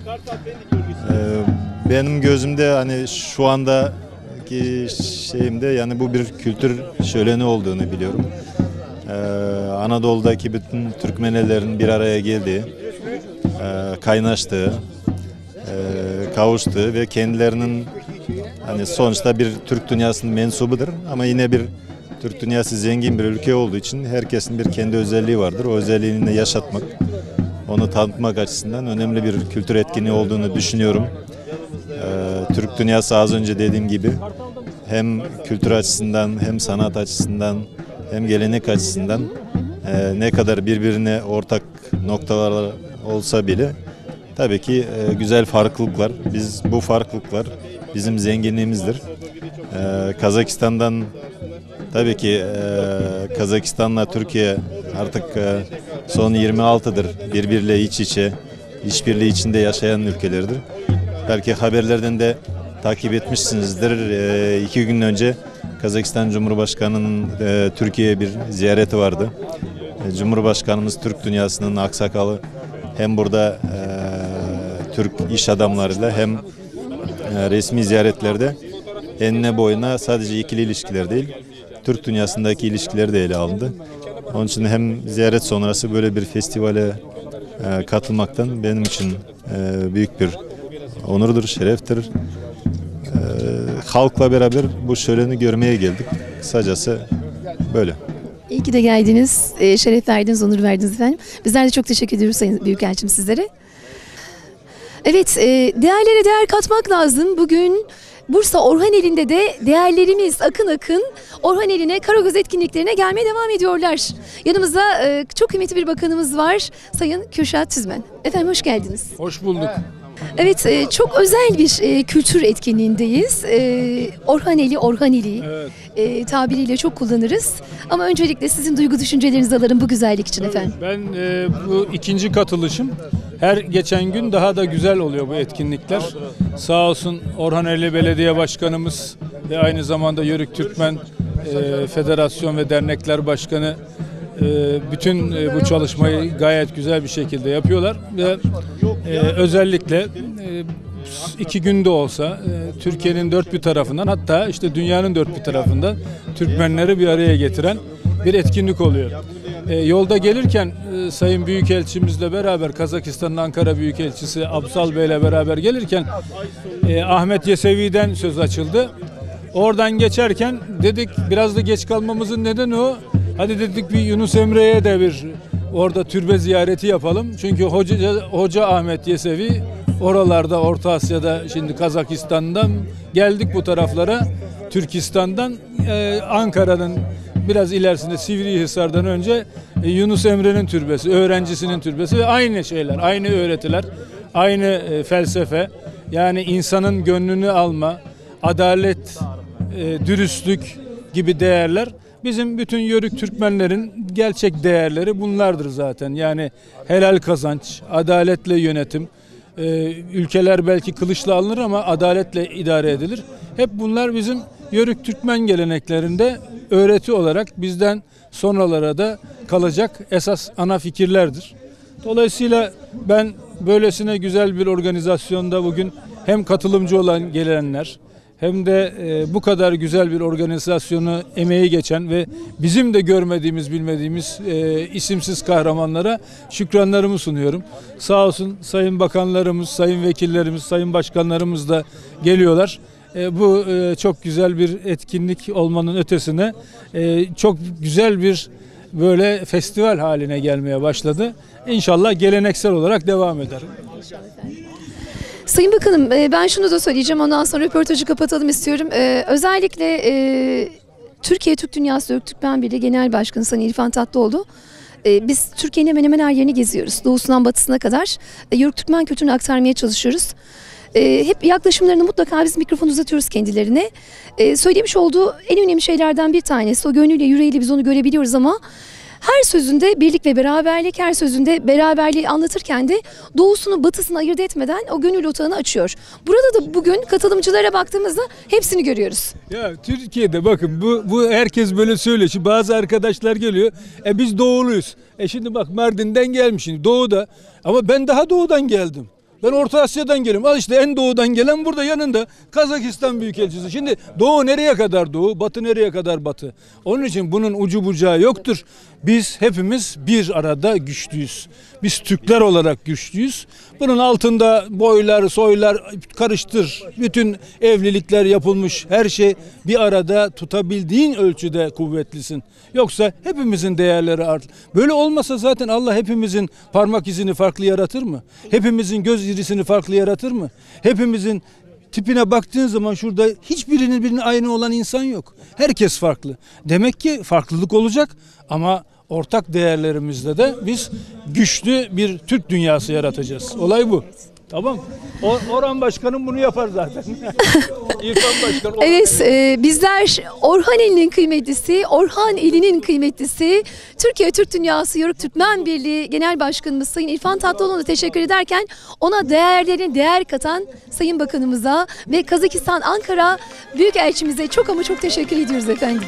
Benim gözümde hani şu andaki şeyimde yani bu bir kültür şöleni olduğunu biliyorum. Anadolu'daki bütün Türkmenlerin bir araya geldiği, kaynaştığı, kavuştuğu ve kendilerinin hani sonuçta bir Türk dünyasının mensubudur ama yine bir Türk dünyası zengin bir ülke olduğu için herkesin bir kendi özelliği vardır. O özelliğini de yaşatmak, onu tanıtmak açısından önemli bir kültür etkinliği olduğunu düşünüyorum. Türk dünyası az önce dediğim gibi hem kültür açısından hem sanat açısından hem gelenek açısından ne kadar birbirine ortak noktalar olsa bile tabii ki güzel farklılıklar. Bu farklılıklar bizim zenginliğimizdir. Kazakistan'dan tabii ki Kazakistan'la Türkiye artık son 26'dır birbiriyle iç içe, işbirliği içinde yaşayan ülkelerdir. Belki haberlerden de takip etmişsinizdir. 2 gün önce Kazakistan Cumhurbaşkanı'nın Türkiye'ye bir ziyareti vardı. Cumhurbaşkanımız Türk dünyasının aksakalı, hem burada Türk iş adamlarıyla hem resmi ziyaretlerde enine boyuna sadece ikili ilişkiler değil, Türk dünyasındaki ilişkiler de ele alındı. Onun için hem ziyaret sonrası böyle bir festivale katılmaktan benim için büyük bir onurdur, şereftir. Halkla beraber bu şöleni görmeye geldik. Kısacası böyle. İyi ki de geldiniz, şeref verdiniz, onur verdiniz efendim. Bizler de çok teşekkür ediyoruz Sayın Büyükelçim sizlere. Evet, değerlere değer katmak lazım. Bugün Bursa Orhaneli'nde de değerlerimiz akın akın Orhaneli'ne, Karagöz etkinliklerine gelmeye devam ediyorlar. Yanımızda çok kıymetli bir bakanımız var, Sayın Kürşat Tüzmen. Efendim hoş geldiniz. Hoş bulduk. Evet, çok özel bir kültür etkinliğindeyiz. Orhaneli, Orhaneli tabiriyle çok kullanırız. Ama öncelikle sizin duygu düşüncelerinizi alırım bu güzellik için efendim. Ben bu ikinci katılışım. Her geçen gün daha da güzel oluyor bu etkinlikler. Sağ olsun Orhaneli Belediye Başkanımız ve aynı zamanda Yörük Türkmen Federasyon ve Dernekler Başkanı bütün bu çalışmayı gayet güzel bir şekilde yapıyorlar ve özellikle 2 günde olsa Türkiye'nin dört bir tarafından, hatta işte dünyanın dört bir tarafından Türkmenleri bir araya getiren bir etkinlik oluyor. Yolda gelirken Sayın Büyükelçimizle beraber, Kazakistan'ın Ankara Büyükelçisi Absal Bey'le beraber gelirken Ahmet Yesevi'den söz açıldı. Oradan geçerken dedik biraz da geç kalmamızın nedeni o. Hadi dedik bir Yunus Emre'ye de bir orada türbe ziyareti yapalım. Çünkü Hoca Ahmet Yesevi oralarda, Orta Asya'da, şimdi Kazakistan'dan geldik bu taraflara. Türkistan'dan, Ankara'nın biraz ilerisinde Sivrihisar'dan önce Yunus Emre'nin türbesi, öğrencisinin türbesi ve aynı şeyler, aynı öğretiler, aynı felsefe. Yani insanın gönlünü alma, adalet, dürüstlük gibi değerler. Bizim bütün Yörük Türkmenlerin gerçek değerleri bunlardır zaten. Yani helal kazanç, adaletle yönetim, ülkeler belki kılıçla alınır ama adaletle idare edilir. Hep bunlar bizim Yörük Türkmen geleneklerinde öğreti olarak bizden sonralara da kalacak esas ana fikirlerdir. Dolayısıyla ben böylesine güzel bir organizasyonda bugün hem katılımcı olan gelenler hem de bu kadar güzel bir organizasyonu emeği geçen ve bizim de görmediğimiz, bilmediğimiz isimsiz kahramanlara şükranlarımı sunuyorum. Sağ olsun Sayın Bakanlarımız, Sayın Vekillerimiz, Sayın Başkanlarımız da geliyorlar. Bu çok güzel bir etkinlik olmanın ötesine çok güzel bir böyle festival haline gelmeye başladı. İnşallah geleneksel olarak devam eder. Sayın Bakanım, ben şunu da söyleyeceğim, ondan sonra röportajı kapatalım istiyorum. Özellikle Türkiye Türk Dünyası Yörük Türkmen Birliği Genel Başkanı Sayın İrfan Tatlıoğlu, biz Türkiye'nin hemen hemen her yerini geziyoruz. Doğusundan batısına kadar Yörük Türkmen kültürünü aktarmaya çalışıyoruz. Hep yaklaşımlarını mutlaka biz mikrofon uzatıyoruz kendilerine. Söylemiş olduğu en önemli şeylerden bir tanesi, o gönlüyle yüreğiyle biz onu görebiliyoruz ama her sözünde birlik ve beraberlik, her sözünde beraberliği anlatırken de doğusunu batısını ayırt etmeden o gönül otağını açıyor. Burada da bugün katılımcılara baktığımızda hepsini görüyoruz. Ya Türkiye'de bakın bu herkes böyle söylüyor. Şimdi bazı arkadaşlar geliyor. Biz doğuluyuz. Şimdi bak Mardin'den gelmişim, doğuda. Ama ben daha doğudan geldim. Ben Orta Asya'dan geliyorum. Al işte en doğudan gelen burada yanında Kazakistan Büyükelçisi. Şimdi doğu nereye kadar doğu, batı nereye kadar batı. Onun için bunun ucu bucağı yoktur. Biz hepimiz bir arada güçlüyüz. Biz Türkler olarak güçlüyüz. Bunun altında boylar, soylar karıştır. Bütün evlilikler yapılmış. Her şey bir arada tutabildiğin ölçüde kuvvetlisin. Yoksa hepimizin değerleri art. Böyle olmasa zaten Allah hepimizin parmak izini farklı yaratır mı? Hepimizin göz irisini farklı yaratır mı? Hepimizin tipine baktığın zaman şurada hiçbirinin aynı olan insan yok. Herkes farklı. Demek ki farklılık olacak ama ortak değerlerimizde de biz güçlü bir Türk dünyası yaratacağız. Olay bu. Tamam. Orhan Başkanım bunu yapar zaten. İrfan Başkan. Evet, bizler Orhan Eli'nin kıymetlisi, Orhan Eli'nin kıymetlisi, Türkiye Türk Dünyası Yörük Türkmen Birliği Genel Başkanımız Sayın İrfan Tatlıoğlu'na teşekkür ederken ona değerlerini değer katan Sayın Bakanımıza ve Kazakistan Ankara Büyükelçimize çok ama çok teşekkür ediyoruz efendim.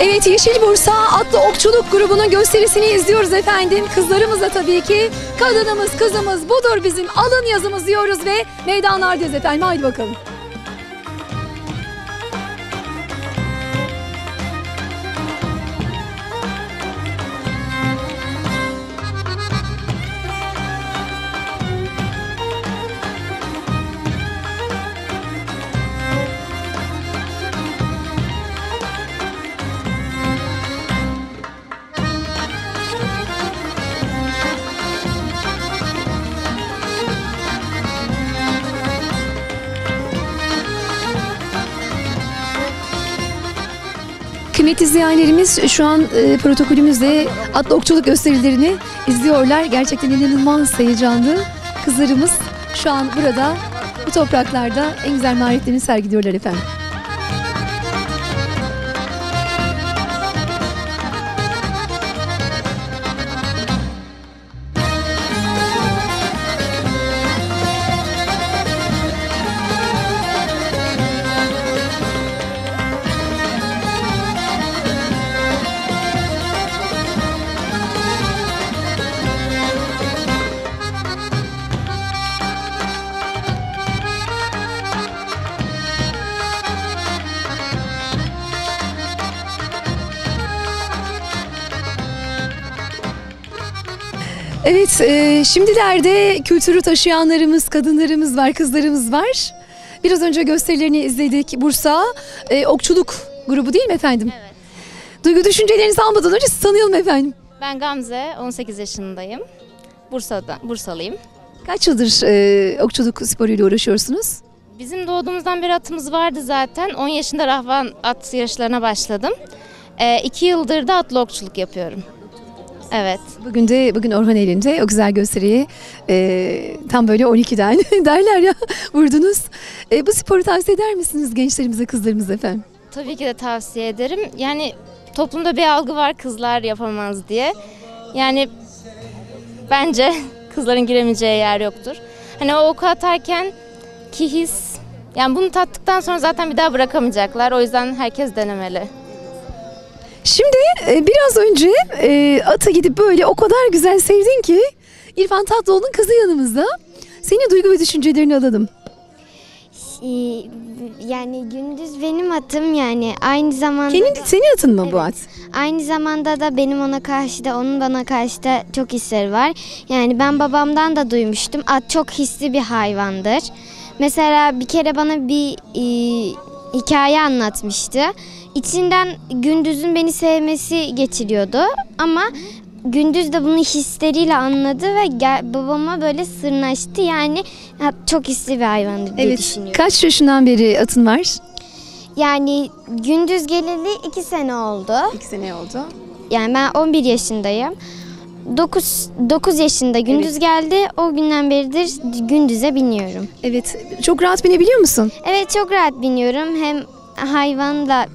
Evet, Yeşil Bursa adlı okçuluk grubunun gösterisini izliyoruz efendim. Kızlarımızla tabii ki kadınımız, kızımız budur bizim alın yazımız diyoruz ve meydanlardayız efendim. Haydi bakalım. Kıymetli izleyenlerimiz şu an protokolümüzde atlı okçuluk gösterilerini izliyorlar. Gerçekten inanılmaz heyecanlı. Kızlarımız şu an burada, bu topraklarda en güzel maharetlerini sergiliyorlar efendim. Evet, şimdilerde kültürü taşıyanlarımız, kadınlarımız var, kızlarımız var. Biraz önce gösterilerini izledik. Bursa Okçuluk grubu değil mi efendim? Evet. Duygu düşüncelerinizi almadan önce sizi tanıyalım efendim. Ben Gamze, 18 yaşındayım. Bursalıyım. Kaç yıldır okçuluk sporuyla uğraşıyorsunuz? Bizim doğduğumuzdan beri atımız vardı zaten. 10 yaşında rahvan at yarışlarına başladım. 2 yıldır da atlı okçuluk yapıyorum. Evet. Bugün Orhan elinde o güzel gösteriyi tam böyle 12'den derler ya vurdunuz. Bu sporu tavsiye eder misiniz gençlerimize, kızlarımıza efendim? Tabii ki de tavsiye ederim. Yani toplumda bir algı var kızlar yapamaz diye. Yani bence kızların giremeyeceği yer yoktur. Hani o oku atarken ki his, yani bunu tattıktan sonra zaten bir daha bırakamayacaklar. O yüzden herkes denemeli. Şimdi biraz önce ata gidip böyle o kadar güzel sevdin ki İrfan Tatlıoğlu'nun kızı yanımızda. Senin duygu ve düşüncelerini alalım. Yani Gündüz benim atım, yani aynı zamanda... Senin atın mı bu at? Aynı zamanda da benim ona karşı da onun bana karşı da çok hisleri var. Yani ben babamdan da duymuştum. At çok hisli bir hayvandır. Mesela bir kere bana bir hikaye anlatmıştı. İçinden Gündüz'ün beni sevmesi geçiriyordu ama Gündüz de bunu hisleriyle anladı ve babama böyle sırnaştı. Yani çok hisli bir hayvandır diye düşünüyorum. Kaç yaşından beri atın var? Yani Gündüz geleli 2 sene oldu. 2 sene oldu. Yani ben 11 yaşındayım. 9 yaşında Gündüz geldi. O günden beridir Gündüz'e biniyorum. Evet. Çok rahat binebiliyor musun? Evet, çok rahat biniyorum. Hem hayvanla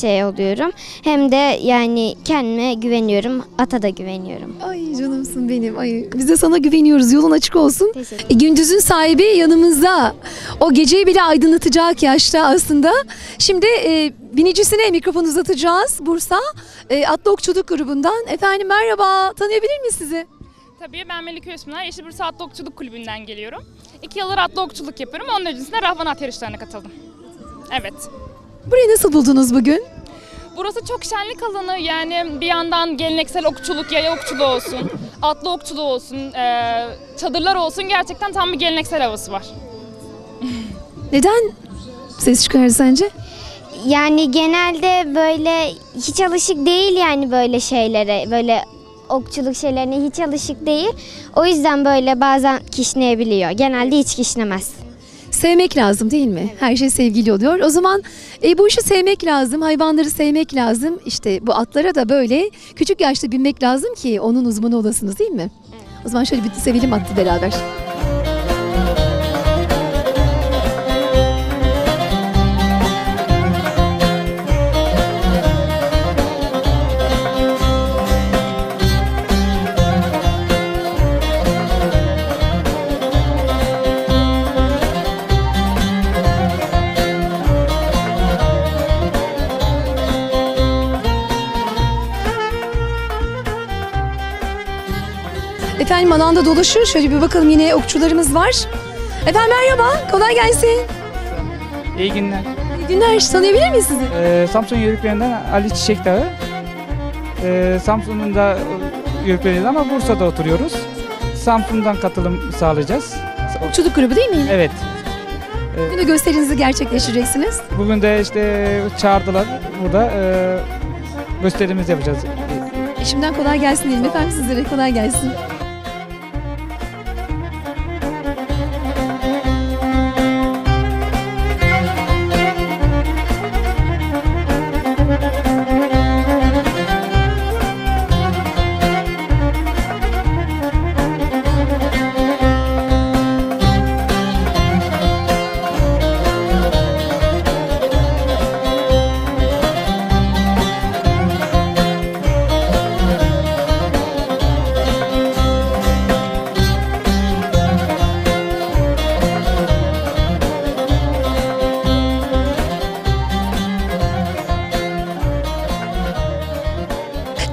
oluyorum. Hem de yani kendime güveniyorum. Ata da güveniyorum. Ay canımsın benim. Ay, biz de sana güveniyoruz. Yolun açık olsun. Gündüz'ün sahibi yanımızda. O geceyi bile aydınlatacak yaşta aslında. Şimdi binicisine mikrofon uzatacağız. Bursa Atlı Okçuluk grubundan. Efendim merhaba. Tanıyabilir miyiz sizi? Tabii, ben Melike Özpınar. Yeşil Bursa Atlı Okçuluk Kulübü'nden geliyorum. 2 yıldır atlı okçuluk yapıyorum. Onun öncesinde rahvan at yarışlarına katıldım. Evet. Burayı nasıl buldunuz bugün? Burası çok şenlik alanı, yani bir yandan geleneksel okçuluk, yaya okçuluğu olsun, atlı okçuluğu olsun, çadırlar olsun, gerçekten tam bir geleneksel havası var. Neden ses çıkardı sence? Yani genelde böyle hiç alışık değil, yani böyle şeylere, böyle okçuluk şeylerine hiç alışık değil. O yüzden böyle bazen kişneyebiliyor. Genelde hiç kişnemez. Sevmek lazım değil mi? Her şey sevgili oluyor. O zaman bu işi sevmek lazım, hayvanları sevmek lazım. İşte bu atlara da böyle küçük yaşta binmek lazım ki onun uzmanı olasınız değil mi? Evet. O zaman şöyle bir sevelim atı beraber. Efendim alanda dolaşıyor. Şöyle bir bakalım, yine okçularımız var. Efendim merhaba, kolay gelsin. İyi günler. İyi günler, tanıyabilir miyiz sizi? Samsun Yörüklerinden Ali Çiçek Dağı. Samsun'un da Yörükleriyiz ama Bursa'da oturuyoruz. Samsun'dan katılım sağlayacağız. Okçuluk grubu değil mi yine? Evet. Bugün de gösterinizi gerçekleştireceksiniz. Bugün de işte çağırdılar burada. Gösterimizi yapacağız. Şimdiden kolay gelsin diyelim efendim, sizlere kolay gelsin.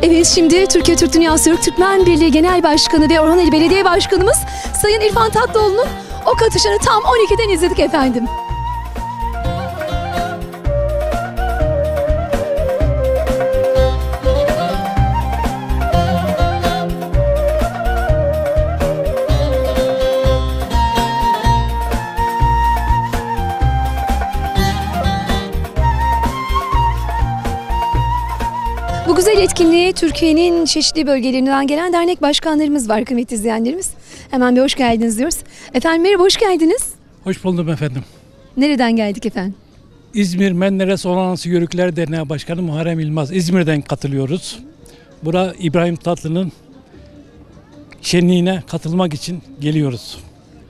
Evet, şimdi Türkiye Türk Dünyası Yörük Türkmen Birliği Genel Başkanı ve Orhaneli Belediye Başkanımız Sayın İrfan Tatlıoğlu'nun ok atışını tam 12'den izledik efendim. etkinliğe Türkiye'nin çeşitli bölgelerinden gelen dernek başkanlarımız var kıymetli izleyenlerimiz. Hemen bir hoş geldiniz diyoruz. Efendim merhaba, hoş geldiniz. Hoş buldum efendim. Nereden geldik efendim? İzmir Menderes Olağanüstü Yörükler Derneği Başkanı Muharrem İlmaz. İzmir'den katılıyoruz. Bura İbrahim Tatlı'nın şenliğine katılmak için geliyoruz.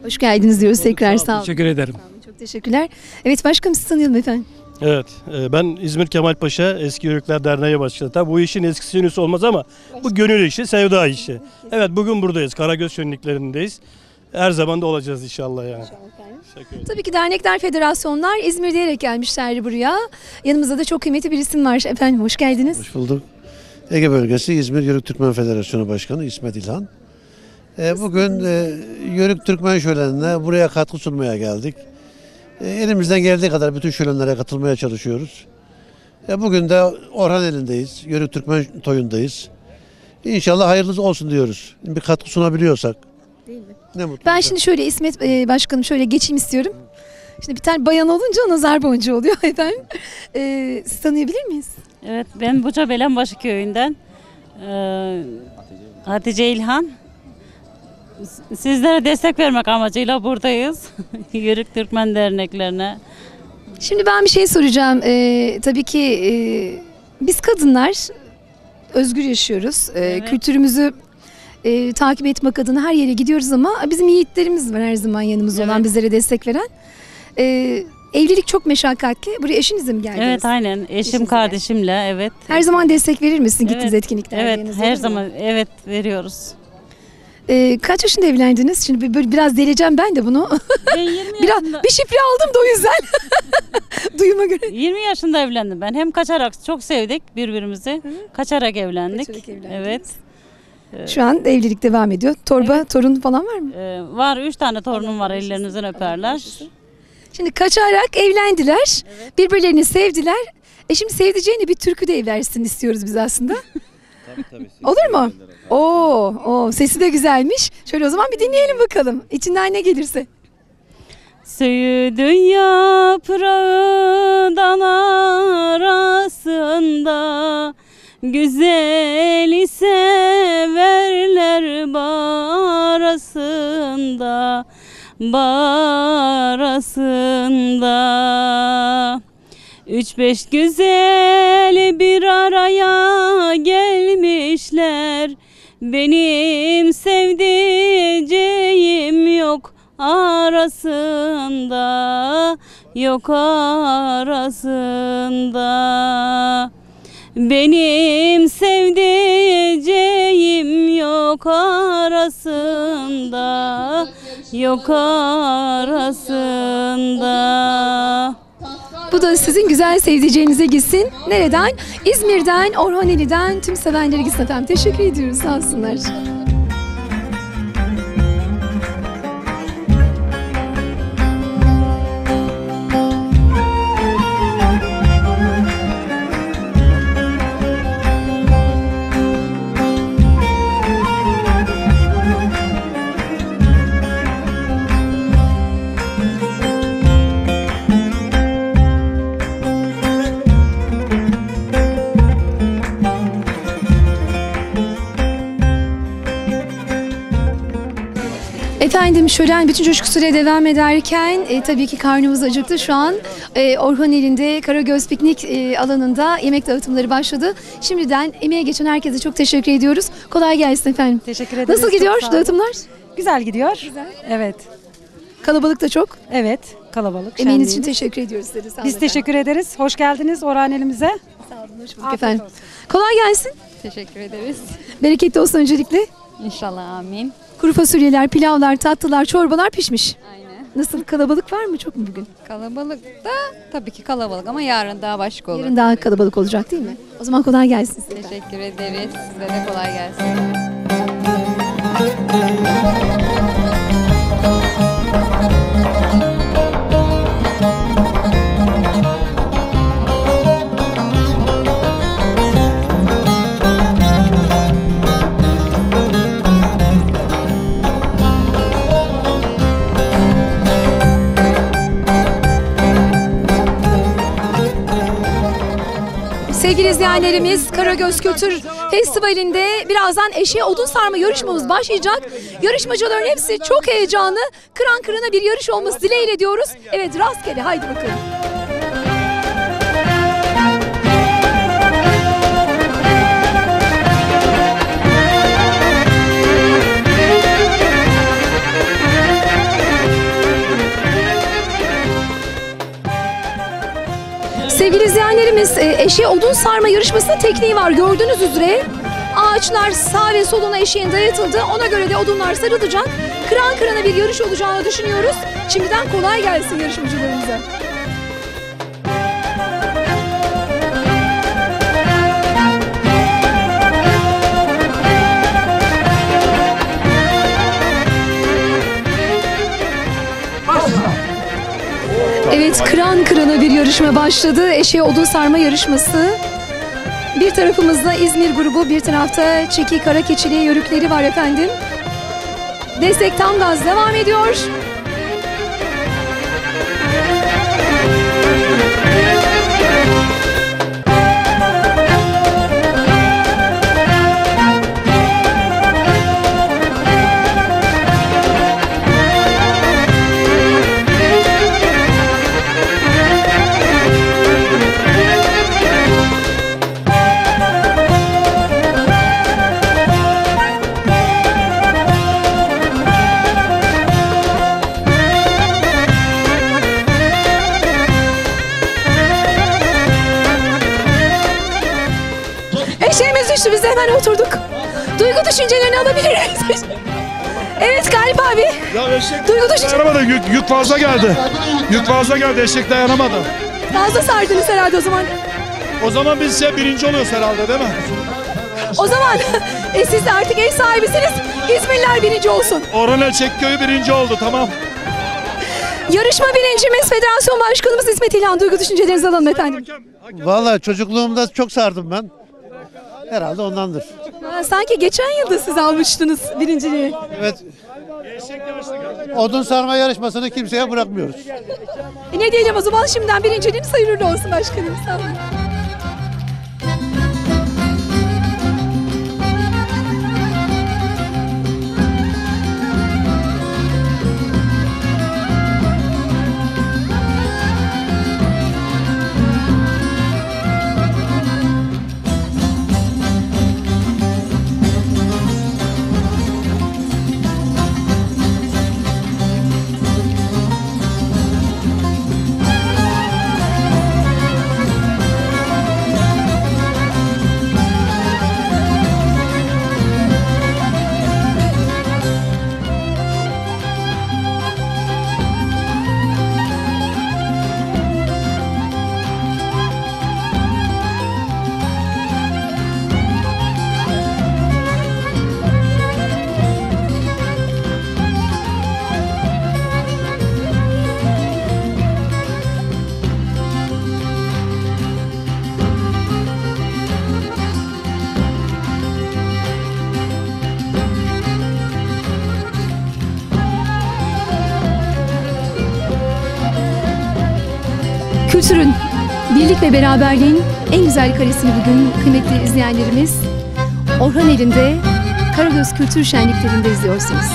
Hoş geldiniz diyoruz tekrar, sağ olun. Teşekkür ederim. Çok teşekkürler. Evet başkanım, sizi tanıyalım efendim. Evet, ben İzmir Kemalpaşa Eski Yörükler Derneği Başkanı. Tabii bu işin eskisi yenisi olmaz ama bu gönül işi, sevda işi. Evet, bugün buradayız, Karagöz şenliklerindeyiz. Her zaman da olacağız inşallah yani. Tabii ki dernekler, federasyonlar İzmir diyerek gelmişlerdi buraya. Yanımızda da çok kıymetli bir isim var. Efendim hoş geldiniz. Hoş bulduk. Ege Bölgesi İzmir Yörük Türkmen Federasyonu Başkanı İsmet İlhan. Bugün Yörük Türkmen şölenine buraya katkı sunmaya geldik. Elimizden geldiği kadar bütün şölenlere katılmaya çalışıyoruz. Bugün de Orhaneli'ndeyiz, Yörük Türkmen toyundayız. İnşallah hayırlısı olsun diyoruz. Bir katkı sunabiliyorsak. Değil mi? Ne mutlu. Ben şimdi şöyle İsmet Başkanım şöyle geçeyim istiyorum. Şimdi bir tane bayan olunca nazar boncuğu oluyor efendim. Siz tanıyabilir miyiz? Evet, ben Buca Belenbaşı köyünden Hatice İlhan. Sizlere destek vermek amacıyla buradayız. Yörük Türkmen derneklerine. Şimdi ben bir şey soracağım. Tabii ki biz kadınlar özgür yaşıyoruz. Kültürümüzü takip etmek adına her yere gidiyoruz ama bizim yiğitlerimiz var her zaman yanımızda olan, bizlere destek veren. Evlilik çok meşakkatli. Buraya eşinizle mi geldiniz? Evet, aynen. Eşim, kardeşimle, evet. Her zaman destek verir misin gittiğiniz etkinliklerde? Evet, her zaman evet veriyoruz. Kaç yaşında evlendiniz? Şimdi böyle biraz deleceğim ben de bunu. Ben 20 biraz bir şifre aldım da o yüzden. Duyuma göre. 20 yaşında evlendim ben. Hem kaçarak çok sevdik birbirimizi. Kaçarak evlendik. Evet. Şu an evlilik devam ediyor. Torba, torun falan var mı? Var, 3 tane torunum var, ellerinizden öperler. Şimdi kaçarak evlendiler. Birbirlerini sevdiler. Şimdi sevdiceğine bir türkü de evlensin istiyoruz biz aslında. Tabii. Olur mu? Oo, sesi de güzelmiş. Şöyle o zaman bir dinleyelim bakalım. İçinden ne gelirse. Söğüdün yaprağı dal arasında, güzeli severler barasında, barasında. 3-5 güzel bir araya gelmişler. Benim sevdiceğim yok arasında, yok arasında. Benim sevdiceğim yok arasında, yok arasında. Bu da sizin güzel sevdiceğinize gitsin. Nereden? İzmir'den, Orhaneli'den tüm sevenlere gitsin efendim. Teşekkür ediyoruz. Sağ olsunlar. Efendim şölen bütün coşkusuyla devam ederken tabii ki karnımız acıktı. Şu an Orhaneli'nde Karagöz Piknik alanında yemek dağıtımları başladı. Şimdiden emeğe geçen herkese çok teşekkür ediyoruz. Kolay gelsin efendim. Teşekkür ederiz. Nasıl gidiyor dağıtımlar? Güzel gidiyor. Güzel. Evet. Kalabalık da çok. Evet, kalabalık. Emeğiniz için teşekkür ediyoruz size. Sağ olun Biz teşekkür ederiz. Hoş geldiniz Orhaneli'mize. Sağ olun, hoş bulduk efendim. Kolay gelsin. Teşekkür ederiz. Bereketli olsun öncelikle. İnşallah, amin. Kuru fasulyeler, pilavlar, tatlılar, çorbalar pişmiş. Aynen. Nasıl, kalabalık var mı, çok mu bugün? Kalabalık da tabii ki kalabalık ama yarın daha başka olur. Yarın daha kalabalık olacak değil mi? O zaman kolay gelsin size. Teşekkür ederiz. Size de kolay gelsin. Sevgili izleyenlerimiz, Karagöz Kültür Festivali'nde birazdan eşeğe odun sarma yarışmamız başlayacak. Yarışmacıların hepsi çok heyecanlı. Kıran kırana bir yarış olması dileğiyle diyoruz. Evet, rastgele, haydi bakalım. Sevgili izleyenlerimiz, eşeğe odun sarma yarışmasının tekniği var. Gördüğünüz üzere ağaçlar sağ ve soluna eşeğin dayatıldı. Ona göre de odunlar sarılacak. Kıran kırana bir yarış olacağını düşünüyoruz. Şimdiden kolay gelsin yarışmacılarımıza. Evet, kıran kırana bir yarışma başladı. Eşeğe odun sarma yarışması. Bir tarafımızda İzmir grubu, bir tarafta Çeki Karakeçili yörükleri var efendim. Destek tam gaz devam ediyor. Eşeğimiz düştü, biz de hemen oturduk. Duygu düşüncelerini alabilir miyiz? Evet Galip abi. Ya eşek Duygu düşünce... dayanamadı, yük fazla geldi. Yük fazla geldi, eşek dayanamadı. Fazla sardınız herhalde o zaman. O zaman biz birinci oluyoruz herhalde, değil mi? O zaman siz de artık ev sahibisiniz. İzmirliler birinci olsun. Orhanel Çekköy'ü birinci oldu, tamam. Yarışma birincimiz Federasyon Başkanımız İsmet İlhan. Duygu düşüncelerinizi alalım efendim. Vallahi çocukluğumda çok sardım ben. Herhalde ondandır. Sanki geçen yılda siz almıştınız birinciliği. Evet. Odun sarma yarışmasını kimseye bırakmıyoruz. Ne diyelim o zaman, şimdiden birinciliğiniz hayırlı olsun başkanım. Sağ olun. Kültürün, birlik ve beraberliğin en güzel karesini bugün kıymetli izleyenlerimiz Orhaneli'nde Karagöz Kültür Şenliklerinde izliyorsunuz.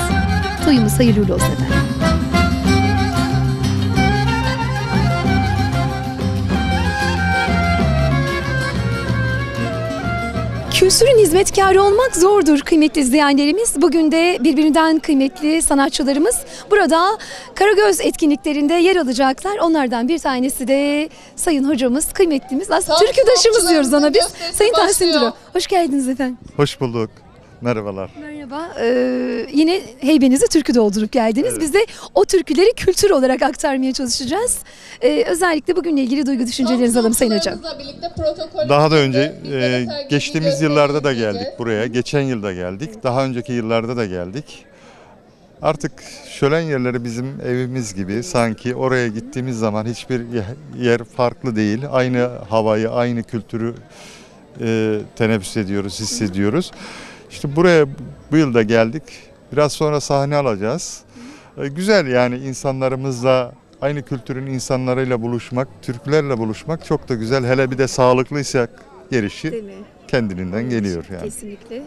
Toyumuz hayırlı olsun efendim. Kültürün hizmetkarı olmak zordur kıymetli izleyenlerimiz. Bugün de birbirinden kıymetli sanatçılarımız burada Karagöz etkinliklerinde yer alacaklar. Onlardan bir tanesi de Sayın Hocamız, kıymetlimiz. Aslında türküdaşımız diyoruz ona biz. Sayın Tahsin Duru. Hoş geldiniz efendim. Hoş bulduk. Merhabalar. Merhaba. Yine heybenizi türkü doldurup geldiniz. Evet. Biz de o türküleri kültür olarak aktarmaya çalışacağız. Özellikle bugünle ilgili duygu düşüncelerinizi alalım Sayın Hocam. Daha da önce geçtiğimiz yıllarda da geldik buraya. Geçen yılda geldik. Daha önceki yıllarda da geldik. Artık şölen yerleri bizim evimiz gibi. Sanki oraya gittiğimiz zaman hiçbir yer farklı değil. Aynı havayı, aynı kültürü teneffüs ediyoruz, hissediyoruz. İşte buraya bu yılda geldik. Biraz sonra sahne alacağız. Güzel yani, insanlarımızla, aynı kültürün insanlarıyla buluşmak, türkülerle buluşmak çok da güzel. Hele bir de sağlıklıysak Gerisi Değil mi? kendiliğinden geliyor yani. Kesinlikle.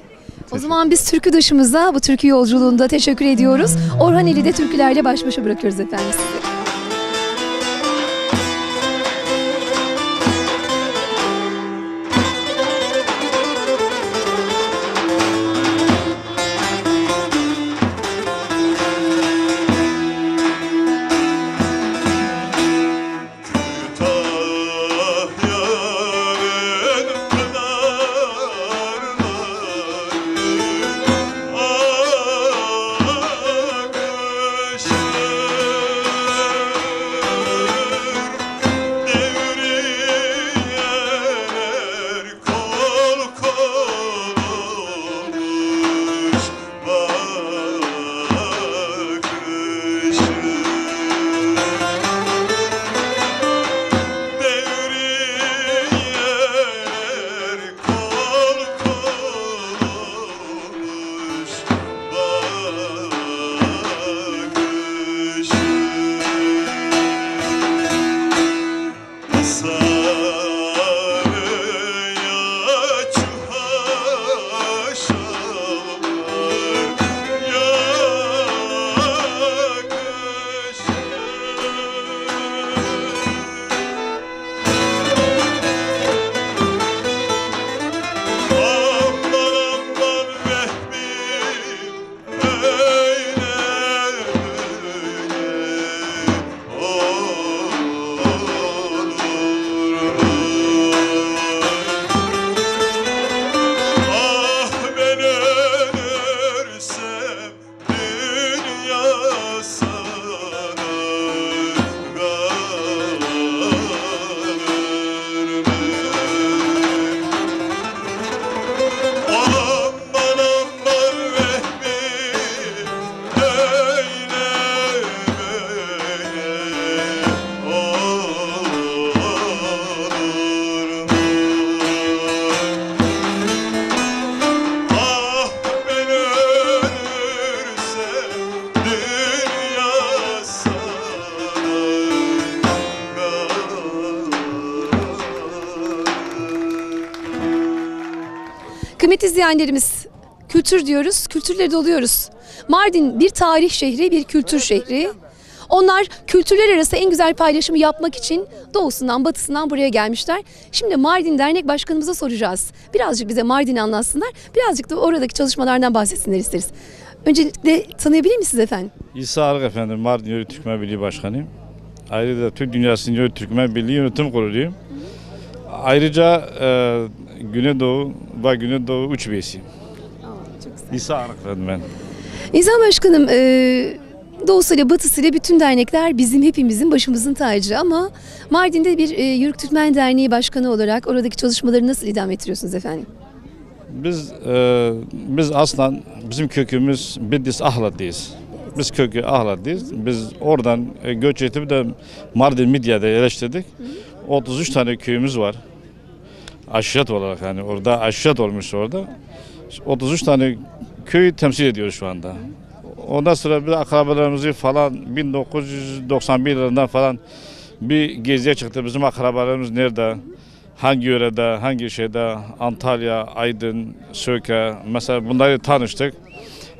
O zaman biz türküdaşımıza bu türkü yolculuğunda teşekkür ediyoruz. Orhaneli'de türkülerle baş başa bırakıyoruz efendim sizi. Kıymetli izleyenlerimiz, kültür diyoruz, kültürle doluyoruz. Mardin bir tarih şehri, bir kültür şehri. Onlar kültürler arası en güzel paylaşımı yapmak için doğusundan batısından buraya gelmişler. Şimdi Mardin Dernek Başkanımıza soracağız. Birazcık bize Mardin'i anlatsınlar, birazcık da oradaki çalışmalardan bahsetsinler isteriz. Öncelikle tanıyabilir misiniz efendim? İsa Arık efendim, Mardin Yörük Türkmen Birliği Başkanıyım. Ayrıca da Türk Dünyası Yörük Türkmen Birliği Yönetim Kurulu'yum. Ayrıca Güneydoğu ve Güneydoğu 3 üyesiyim. İsa Arık efendim ben. İsa Başkanım, doğusuyla batısıyla bütün dernekler bizim hepimizin başımızın tacı ama Mardin'de bir Yörük Türkmen Derneği Başkanı olarak oradaki çalışmaları nasıl idame ettiriyorsunuz efendim? Biz aslında bizim kökümüz Bitlis Ahlat'tayız. Biz kökü Ahlat'tayız. Biz oradan göç edip de Mardin Midya'da yerleştirdik. 33 tane köyümüz var. Aşiret olarak yani orada aşiret olmuş orada. 33 tane köyü temsil ediyoruz şu anda. Ondan sonra bir akrabalarımızı falan 1991 yılından falan bir geziye çıktı. Bizim akrabalarımız nerede? Hangi yörede, hangi şeyde? Antalya, Aydın, Söke mesela bunları tanıştık.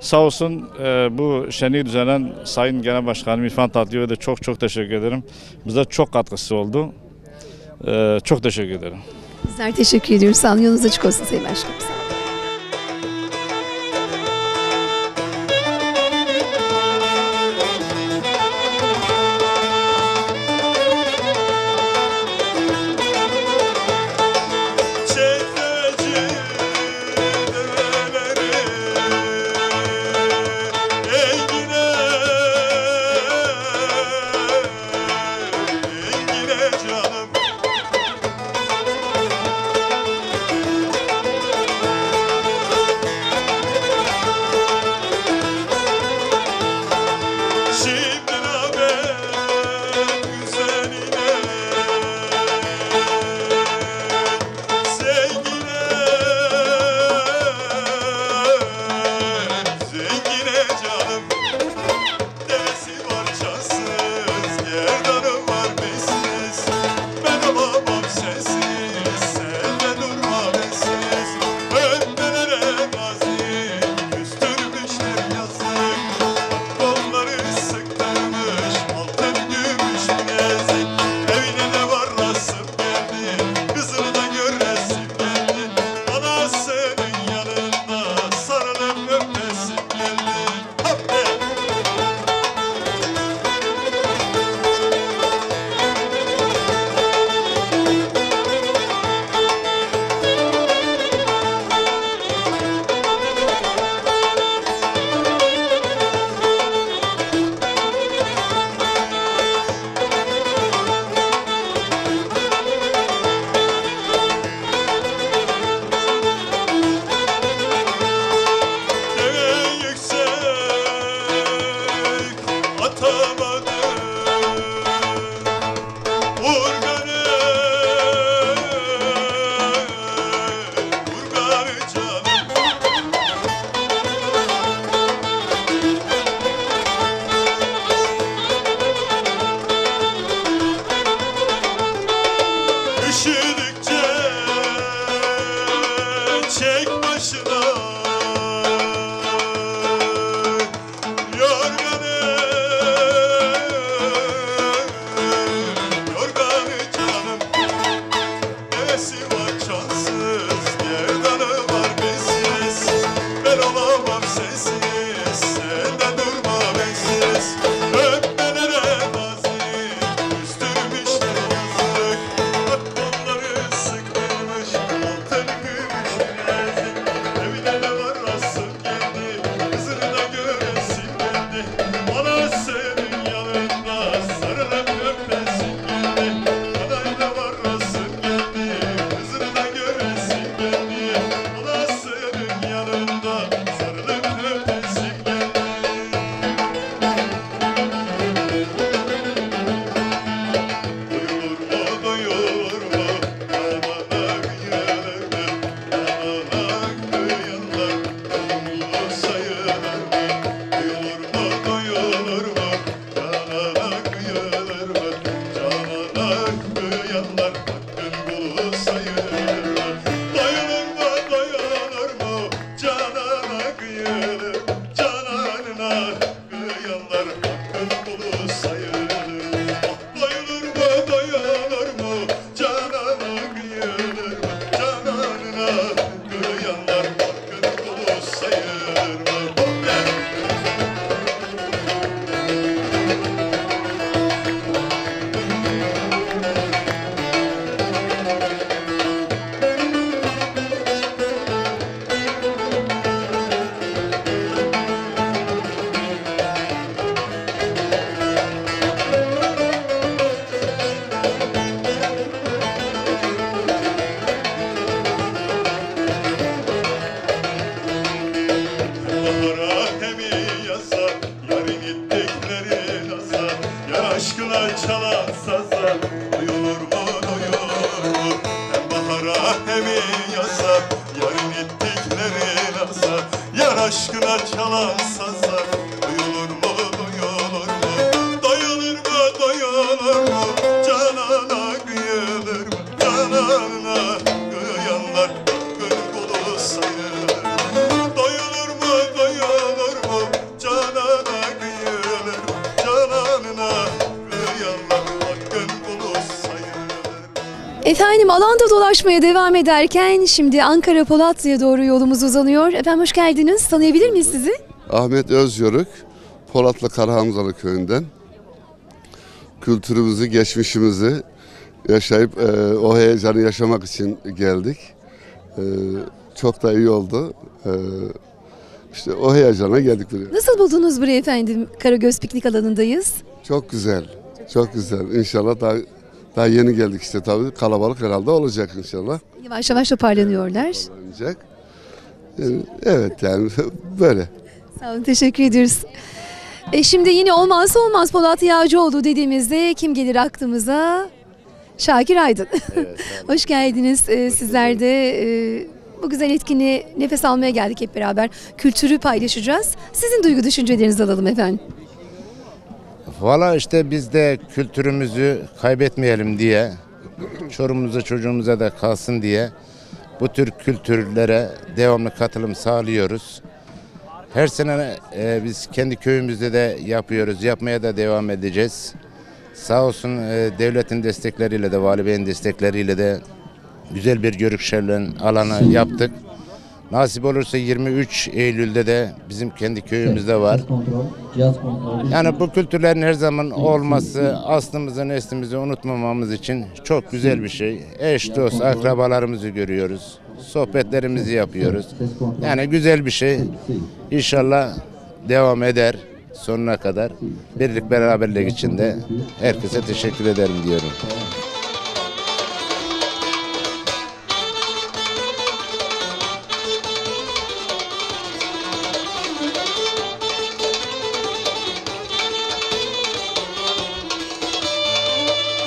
Sağ olsun bu şenliği düzenlen Sayın Genel Başkanım İrfan Tatlıoğlu'ya da çok teşekkür ederim. Bize çok katkısı oldu. Çok teşekkür ederim. Bizler teşekkür ediyoruz. Sağ olun. Yolunuz açık olsun Sayın Başkanım. duyulur mu duyulur mu? Hem bahara hem yaza, yarın ettikleri naza, yar aşkına çalan saza, duyulur mu duyulur mu? Doyulur mu doyulur mu? Canana kıyılır mı? Canana kıyanlar hakkın kulu sayılır mı? Doyulur mu doyulur mu? Canana kıyılır mı? Cananına kıyanlar hakkın kulu sayılır. Efendim alanda dolaşmaya devam ederken şimdi Ankara Polatlı'ya doğru yolumuz uzanıyor. Efendim hoş geldiniz. Tanıyabilir miyiz sizi? Ahmet Özyörük, Polatlı Karahamzalı köyünden. Kültürümüzü, geçmişimizi yaşayıp o heyecanı yaşamak için geldik. Çok da iyi oldu. İşte o heyecana geldik buraya. Nasıl buldunuz burayı efendim? Karagöz piknik alanındayız. Çok güzel, çok güzel. İnşallah daha yeni geldik işte tabii. Kalabalık herhalde olacak inşallah. Yavaş yavaş toparlanıyorlar. Olacak. Evet yani böyle. Sağ olun, teşekkür ediyoruz. Şimdi yine olmazsa olmaz Polat Yağcıoğlu dediğimizde kim gelir aklımıza? Şakir Aydın. Evet, hoş geldiniz. Sizler de bu güzel etkinliğe nefes almaya geldik hep beraber. Kültürü paylaşacağız. Sizin duygu düşüncelerinizi alalım efendim. Valla işte biz de kültürümüzü kaybetmeyelim diye, çorumuza çocuğumuza da kalsın diye bu tür kültürlere devamlı katılım sağlıyoruz. Her sene biz kendi köyümüzde de yapıyoruz, yapmaya da devam edeceğiz. Sağ olsun devletin destekleriyle de, vali beyin destekleriyle de güzel bir yörük şenliği alanı yaptık. Nasip olursa 23 Eylül'de de bizim kendi köyümüzde var. Yani bu kültürlerin her zaman olması, aslımızı, neslimizi unutmamamız için çok güzel bir şey. Eş, dost, akrabalarımızı görüyoruz. Sohbetlerimizi yapıyoruz. Yani güzel bir şey. İnşallah devam eder sonuna kadar. Birlik beraberlik içinde herkese teşekkür ederim diyorum.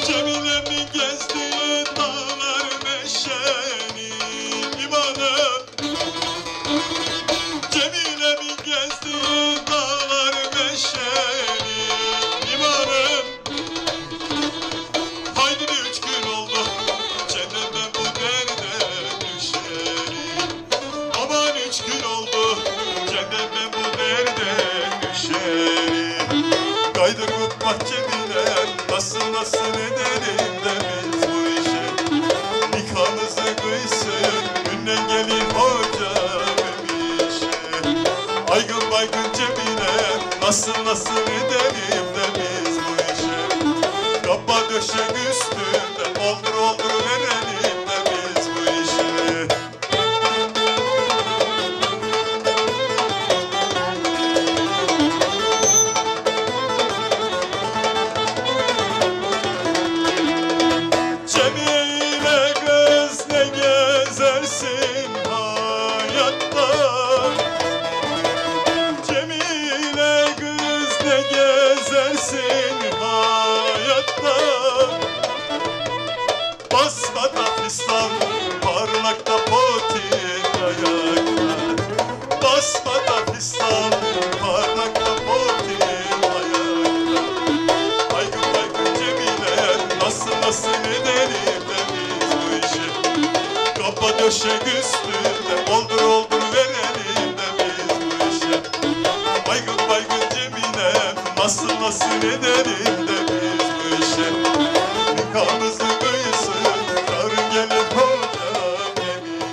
Cemile'min gezdiği dağlar meşeni limanı, Cemile'min gezdiği dağlar meşeni limanım. Haydi 3 gün oldu cenneme bu derde düşeri. Aman 3 gün oldu cenneme bu derde düşeri. Kaydır kutmak Cemile, nasıl edelim de biz bu işi. Nikahımızı kıysın, günden gelin hoca memişe. Aygın baygın Cemile, nasıl edelim de biz bu işi. Kapa döşek üstünde, oldur verelim de biz bu işi. Cemile kız ne gezersin hayatta, Cemile kız ne gezersin hayatta. Basmada fistan, parlakta potin ayakta. Basmada fistan, parlakta potin ayakta. Aygın baygın Cemile, nasıl edelim de biz bu işi. Kapa döşek üstünde, oldur verelim de biz bu işi. Baygın baygın Cemile, nasıl edelim de biz bu işi. Nikahımızı kıysın, yarın gelin hoca demiş.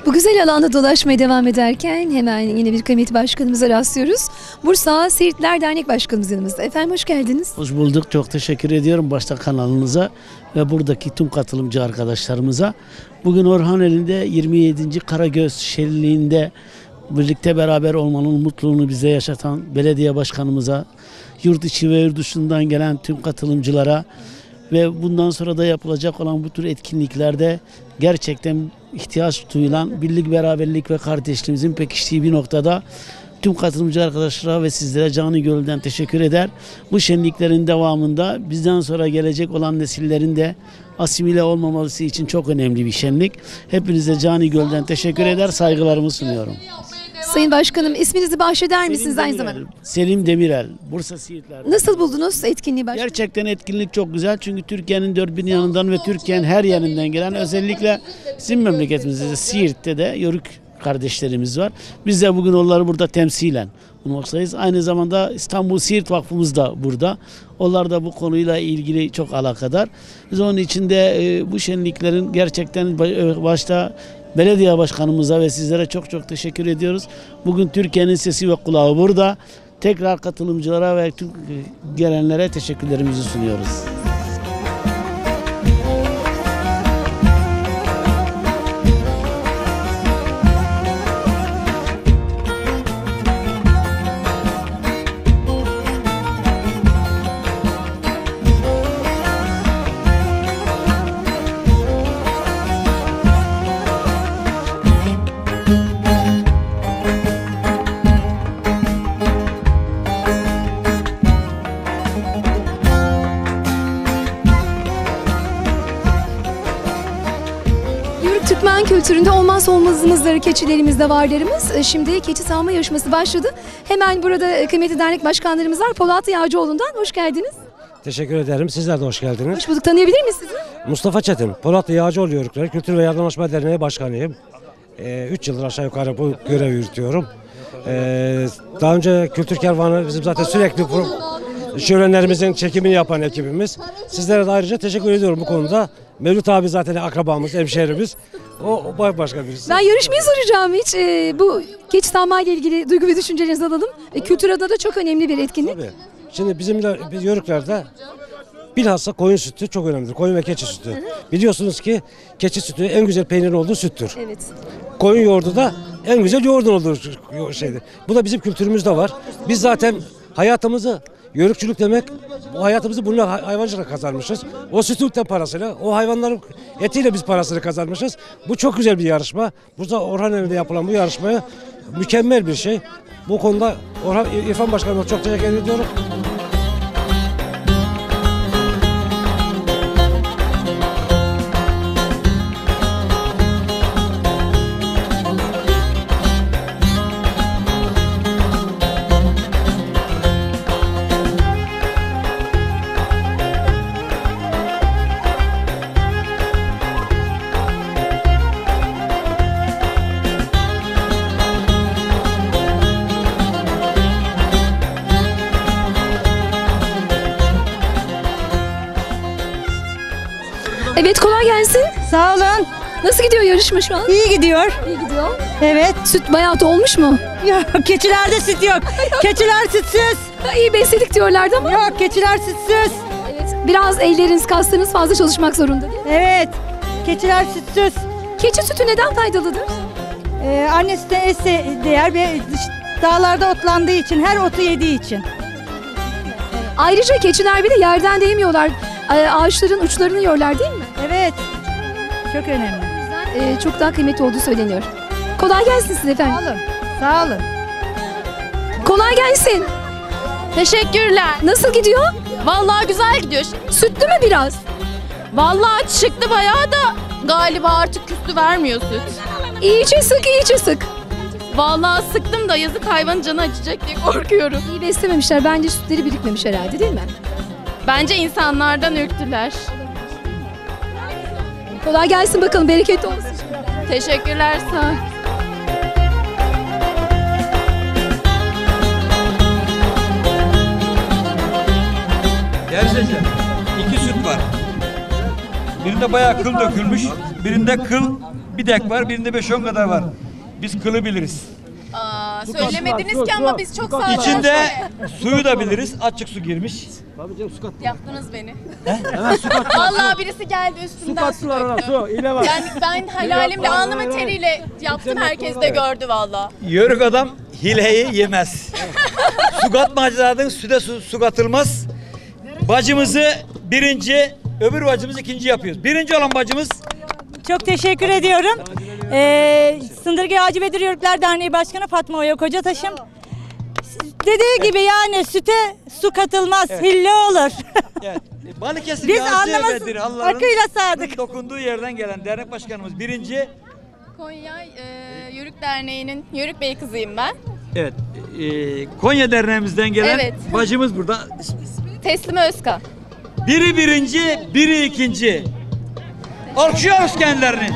Bu güzel alanda dolaşmaya devam ederken hemen yine bir kıymetli başkanımıza rastlıyoruz. Bursa Siirtliler Dernek Başkanımız yanımızda. Efendim hoş geldiniz. Hoş bulduk. Çok teşekkür ediyorum başta kanalınıza ve buradaki tüm katılımcı arkadaşlarımıza. Bugün Orhaneli'nde 27. Karagöz Şenliği'nde birlikte beraber olmanın mutluluğunu bize yaşatan belediye başkanımıza, yurt içi ve yurt dışından gelen tüm katılımcılara ve bundan sonra da yapılacak olan bu tür etkinliklerde gerçekten ihtiyaç duyulan birlik, beraberlik ve kardeşliğimizin pekiştiği bir noktada tüm katılımcı arkadaşlara ve sizlere canı gönülden teşekkür eder. Bu şenliklerin devamında bizden sonra gelecek olan nesillerin de asimile olmaması için çok önemli bir şenlik. Hepinize canı gönülden teşekkür eder, saygılarımı sunuyorum. Sayın Başkanım, isminizi bahşeder misiniz aynı zamanda? Selim Demirel, Bursa Siirtler'den. Nasıl buldunuz etkinliği başkanım? Gerçekten etkinlik çok güzel çünkü Türkiye'nin dört bir yanından ve Türkiye'nin her yerinden gelen, özellikle bizim memleketimizde de Siirt'te de Yörük kardeşlerimiz var. Biz de bugün onları burada temsilen bulmaktayız. Aynı zamanda İstanbul Siirt Vakfımız da burada. Onlar da bu konuyla ilgili çok alakadar. Biz onun için de bu şenliklerin gerçekten başta belediye başkanımıza ve sizlere çok çok teşekkür ediyoruz. Bugün Türkiye'nin sesi ve kulağı burada. Tekrar katılımcılara ve tüm gelenlere teşekkürlerimizi sunuyoruz. Türkmen kültüründe olmazsa olmazımızdır keçilerimiz, davarlarımız. Şimdi keçi sağma yarışması başladı. Hemen burada kıymetli dernek başkanlarımız var. Polat Yağcıoğlu'ndan hoş geldiniz. Teşekkür ederim. Sizler de hoş geldiniz. Hoş bulduk. Tanıyabilir miyiz sizi? Mustafa Çetin, Polat Yağcıoğlu Yörükleri Kültür ve Yardımlaşma Derneği Başkanıyım. 3 yıldır aşağı yukarı bu görevi yürütüyorum. Daha önce Kültür Kervanı bizim zaten sürekli şölenlerimizin çekimini yapan ekibimiz. Sizlere de ayrıca teşekkür ediyorum bu konuda. Mevlüt abi zaten akrabamız, hemşehrimiz. O başka birisi. Ben yarışmayı soracağım hiç. Bu keçi sağma ile ilgili duygu ve düşüncelerinizi alalım. Kültür adına da çok önemli bir etkinlik. Tabii. Şimdi bizim Yörüklerde bilhassa koyun sütü çok önemlidir. Koyun ve keçi sütü. Biliyorsunuz ki keçi sütü en güzel peynirin olduğu süttür. Evet. Koyun yoğurdu da en güzel yoğurdun olduğu şeydir. Bu da bizim kültürümüzde var. Biz zaten hayatımızı, yörükçülük demek, bu hayatımızı bununla hayvancılıkla kazanmışız. O sütün parasıyla, o hayvanların etiyle biz parasını kazanmışız. Bu çok güzel bir yarışma. Burada Orhaneli'de yapılan bu yarışmaya mükemmel bir şey. Bu konuda İrfan Başkanıma çok teşekkür ediyorum. Evet, kolay gelsin. Sağ olun. Nasıl gidiyor yarışma şu an? İyi gidiyor. İyi gidiyor. Evet. Süt bayağı olmuş mu? Yok, keçilerde süt yok. Keçiler sütsüz. İyi besledik diyorlardı ama. Yok, keçiler sütsüz. Evet. Biraz elleriniz, kaslarınız fazla çalışmak zorunda değil mi? Evet. Keçiler sütsüz. Keçi sütü neden faydalıdır? Anne sütüne eş değer ve dağlarda otlandığı için, her otu yediği için. Ayrıca keçiler bir de yerden de yemiyorlar. Ağaçların uçlarını yiyorlar değil mi? Evet. Çok önemli. Çok daha kıymetli olduğu söyleniyor. Kolay gelsin size efendim. Sağ olun. Sağ olun. Kolay gelsin. Teşekkürler. Nasıl gidiyor? Vallahi güzel gidiyor. Sütlü mü biraz? Vallahi çıktı bayağı da galiba artık küstü vermiyor süt. İyice sık, iyice sık. Vallahi sıktım da yazık hayvanın canı acıyacak diye korkuyorum. İyi beslememişler. Bence sütleri birikmemiş herhalde değil mi? Bence insanlardan ürktüler. Kolay gelsin bakalım. Bereketli olsun. Teşekkürler sağ ol. Gerçekten 2 süt var. Birinde bayağı kıl dökülmüş. Birinde kıl bir dek var. Birinde 5-10 kadar var. Biz kılı biliriz. Söylemediniz ki ama biz çok sağ İçinde suyu da biliriz. Açık su girmiş. Yaptınız beni. Hemen su kattılar. Vallahi birisi geldi üstümden su döktü. Ben helalimle alnımın teriyle yaptım. Herkes de gördü vallahi. Yörük adam hileyi yemez. Su katmacılardan su katılmaz. Bacımızı birinci, öbür bacımızı ikinci yapıyoruz. Birinci olan bacımız. Çok teşekkür ediyorum. Sındırgı Ağacı Bedir Yörükler Derneği Başkanı Fatma Oya Kocataş'ım. dediği gibi yani süte su katılmaz, hille olur. Evet. Balıkesir Biz Gazi anlamaz, ve Dirhalların akıyla sadık. dokunduğu yerden gelen dernek başkanımız birinci. Konya Yörük Derneği'nin Yörük Bey kızıyım ben. Evet. Konya Derneğimizden gelen Evet. bacımız burada. Teslime Özkan. Biri birinci, biri ikinci. Alkışlıyoruz kendilerini.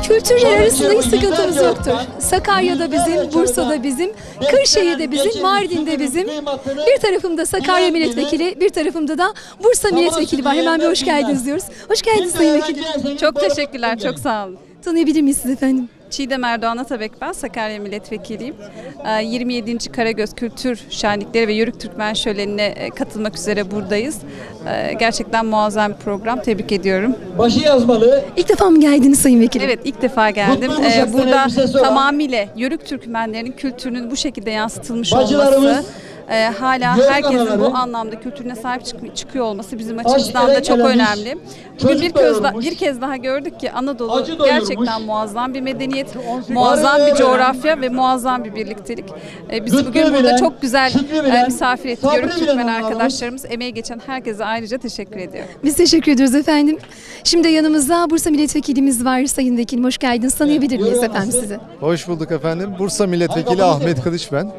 Kültürler arasında hiç sıkıntımız yoktur. Sakarya'da bizim, Bursa'da bizim, Kırşehir'de bizim, Mardin'de bizim. Bir tarafımda Sakarya Milletvekili, bir tarafımda da Bursa Milletvekili var. Hemen bir hoş geldiniz diyoruz. Hoş geldiniz Sayın Vekilim. Çok teşekkürler, çok sağ olun. Tanıyabilir miyiz siz efendim? Çiğdem Erdoğan Atabek ben, Sakarya Milletvekiliyim. 27. Karagöz Kültür Şenlikleri ve Yörük Türkmen Şöleni'ne katılmak üzere buradayız. Gerçekten muazzam bir program, tebrik ediyorum. Başı yazmalı. İlk defa mı geldiniz Sayın Vekilim? Evet, ilk defa geldim. Burada tamamıyla Yörük Türkmenlerinin kültürünün bu şekilde yansıtılmış olması, hala herkesin bu anlamda kültürüne sahip çıkıyor olması bizim açımızdan da çok önemli. Bugün bir kez daha gördük ki Anadolu gerçekten muazzam bir medeniyet, muazzam bir coğrafya ve muazzam bir birliktelik. Bizi bugün burada çok güzel misafir etti. Yörük Türkmen arkadaşlarımız, emeği geçen herkese ayrıca teşekkür ediyorum. Biz teşekkür ediyoruz efendim. Şimdi yanımızda Bursa Milletvekilimiz var Sayın Vekilim. Hoş geldiniz. Tanıyabilir miyiz efendim sizi? Hoş bulduk efendim. Bursa Milletvekili Ahmet Kılıç ben.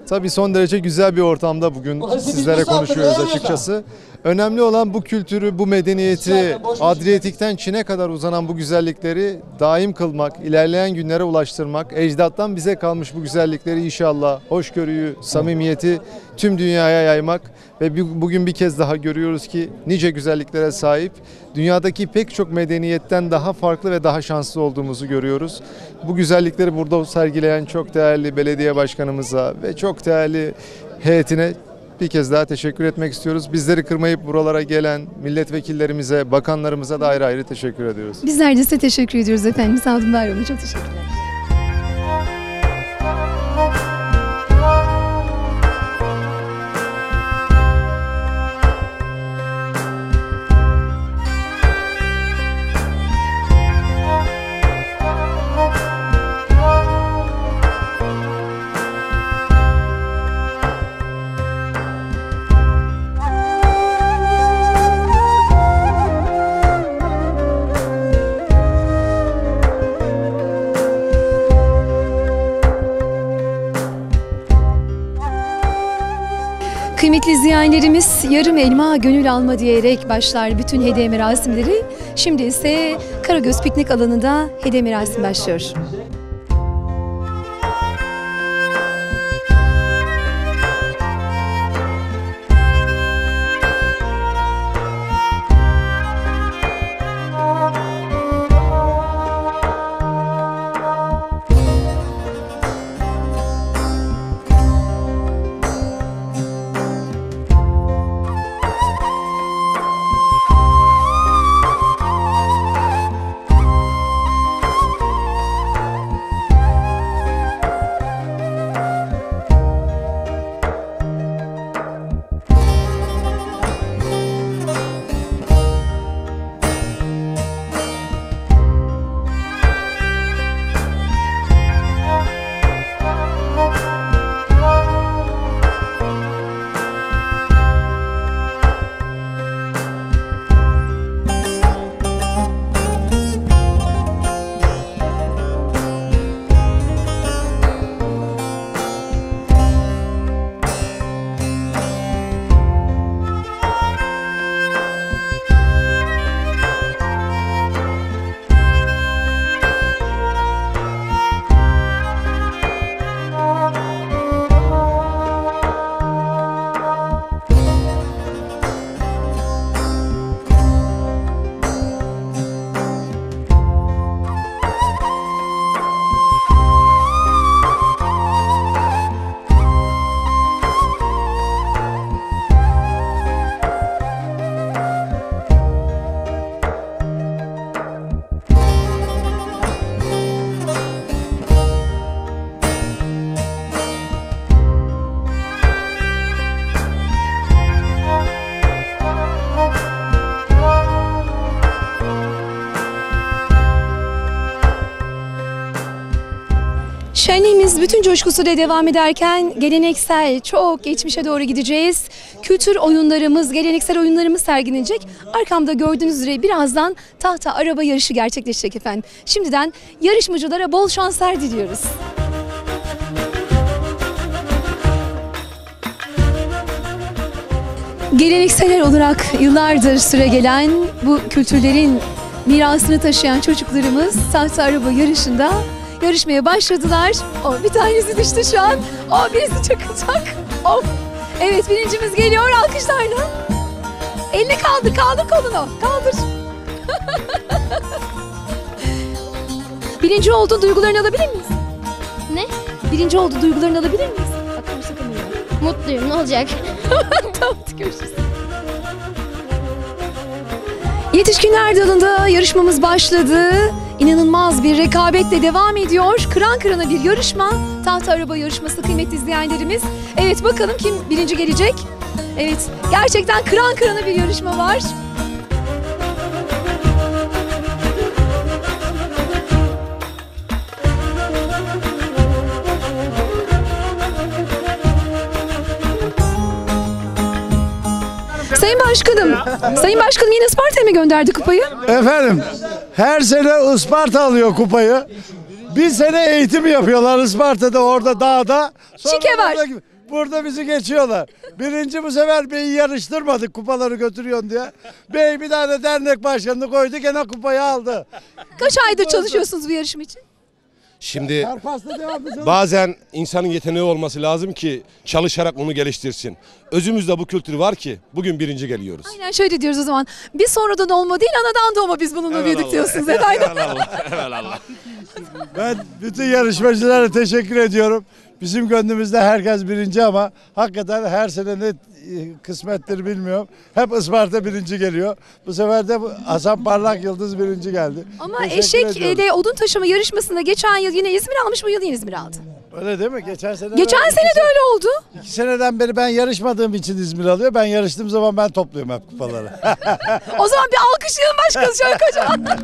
Tabii son derece güzel bir ortamda bugün sizlere konuşuyoruz açıkçası. Önemli olan bu kültürü, bu medeniyeti, Adriyatik'ten Çin'e kadar uzanan bu güzellikleri daim kılmak, ilerleyen günlere ulaştırmak, ecdattan bize kalmış bu güzellikleri inşallah, hoşgörüyü, samimiyeti tüm dünyaya yaymak ve bugün bir kez daha görüyoruz ki nice güzelliklere sahip, dünyadaki pek çok medeniyetten daha farklı ve daha şanslı olduğumuzu görüyoruz. Bu güzellikleri burada sergileyen çok değerli belediye başkanımıza ve çok değerli heyetine bir kez daha teşekkür etmek istiyoruz. Bizleri kırmayıp buralara gelen milletvekillerimize, bakanlarımıza da ayrı ayrı teşekkür ediyoruz. Bizler de size teşekkür ediyoruz efendim. Sağ olun, var olun. Çok teşekkürler. Kıymetli izleyenlerimiz, yarım elma gönül alma diyerek başlar bütün hediye merasimleri. Şimdi ise Karagöz Piknik Alanı'nda hediye merasimi başlıyor. bütün coşkusuyla devam ederken geleneksel, çok geçmişe doğru gideceğiz. Kültür oyunlarımız, geleneksel oyunlarımız sergilenecek. Arkamda gördüğünüz üzere birazdan tahta araba yarışı gerçekleşecek efendim. Şimdiden yarışmacılara bol şanslar diliyoruz. Geleneksel olarak yıllardır süregelen bu kültürlerin mirasını taşıyan çocuklarımız tahta araba yarışında yarışmaya başladılar. Bir tanesi düştü şu an. Birisi çakılacak. Of. Evet, birincimiz geliyor alkışlarla. Elini kaldır kolunu. Kaldır. Birinci olduğu duygularını alabilir miyiz? Ne? Birinci olduğu duygularını alabilir miyiz? Bakarsa kameraya. Mutluyum, ne olacak? Tamam, görüşürüz. Yetişkinler dalında yarışmamız başladı. İnanılmaz bir rekabetle devam ediyor. Kıran kırana bir yarışma. Tahta araba yarışması kıymetli izleyenlerimiz. Evet, bakalım kim birinci gelecek? Evet, gerçekten kıran kırana bir yarışma var. Sayın Başkanım yine Isparta'ya mı gönderdi kupayı? Efendim, her sene Isparta alıyor kupayı. Bir sene eğitim yapıyorlar Isparta'da, orada dağda. Sonra Şike var. Burada bizi geçiyorlar. Birinci bu sefer beyi yarıştırmadık kupaları götürüyorsun diye. Bey bir tane dernek başkanını koydu, gene kupayı aldı. Kaç aydır çalışıyorsunuz bu yarışım için? Şimdi bazen insanın yeteneği olması lazım ki çalışarak onu geliştirsin. Özümüzde bu kültür var ki bugün birinci geliyoruz. Aynen, şöyle diyoruz o zaman. Bir sonradan olma değil, anadan doğma biz bununla büyüdük diyorsunuz efendim. Eyvallah. Ben bütün yarışmacılara teşekkür ediyorum. Bizim gönlümüzde herkes birinci ama hakikaten her sene ne kısmettir bilmiyorum. Hep Isparta birinci geliyor. Bu sefer de Hasan Parlak Yıldız birinci geldi. Ama Teşekkür eşek ediyorum. ile odun taşıma yarışmasında geçen yıl yine İzmir almış, bu yıl yine İzmir aldı. Öyle değil mi? Geçen sene de öyle oldu. 2 seneden beri ben yarışmadığım için İzmir alıyor. Ben yarıştığım zaman ben topluyorum hep kupaları. O zaman bir alkışlayalım başkanı şöyle kocaman.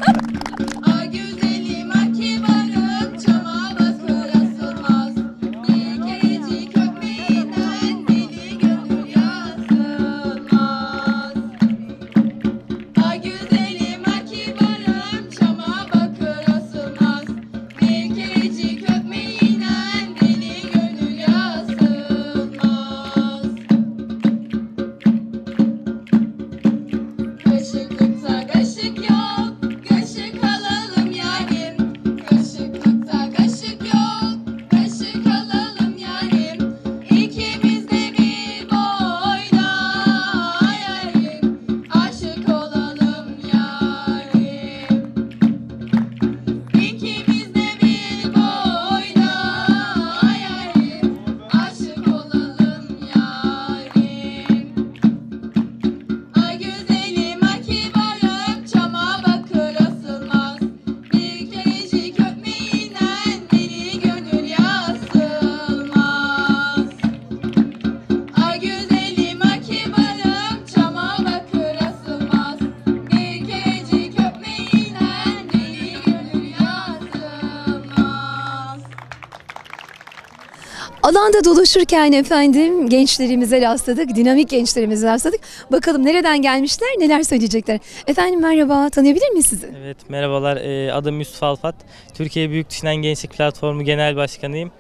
Alanda dolaşırken efendim gençlerimize rastladık, dinamik gençlerimize rastladık. Bakalım nereden gelmişler, neler söyleyecekler. Efendim merhaba, tanıyabilir miyiz sizi? Evet, merhabalar. Adım Yusuf Alfat. Türkiye Büyük Düşünen Gençlik Platformu Genel Başkanıyım.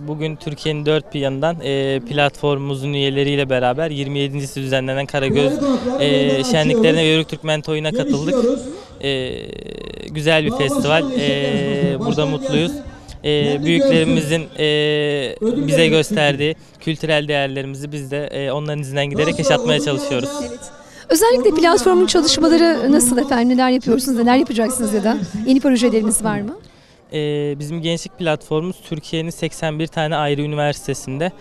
Bugün Türkiye'nin dört bir yanından platformumuzun üyeleriyle beraber 27.si düzenlenen Karagöz şenliklerine ve Yörük Türkmen Toyu'na katıldık. Güzel bir festival. Burada mutluyuz. Büyüklerimizin bize gösterdiği kültürel değerlerimizi biz de onların izinden giderek yaşatmaya çalışıyoruz. Evet. Özellikle platformun çalışmaları nasıl efendim? Neler yapıyorsunuz, neler yapacaksınız ya da yeni projeleriniz var mı? Bizim gençlik platformumuz Türkiye'nin 81 tane ayrı üniversitesinde,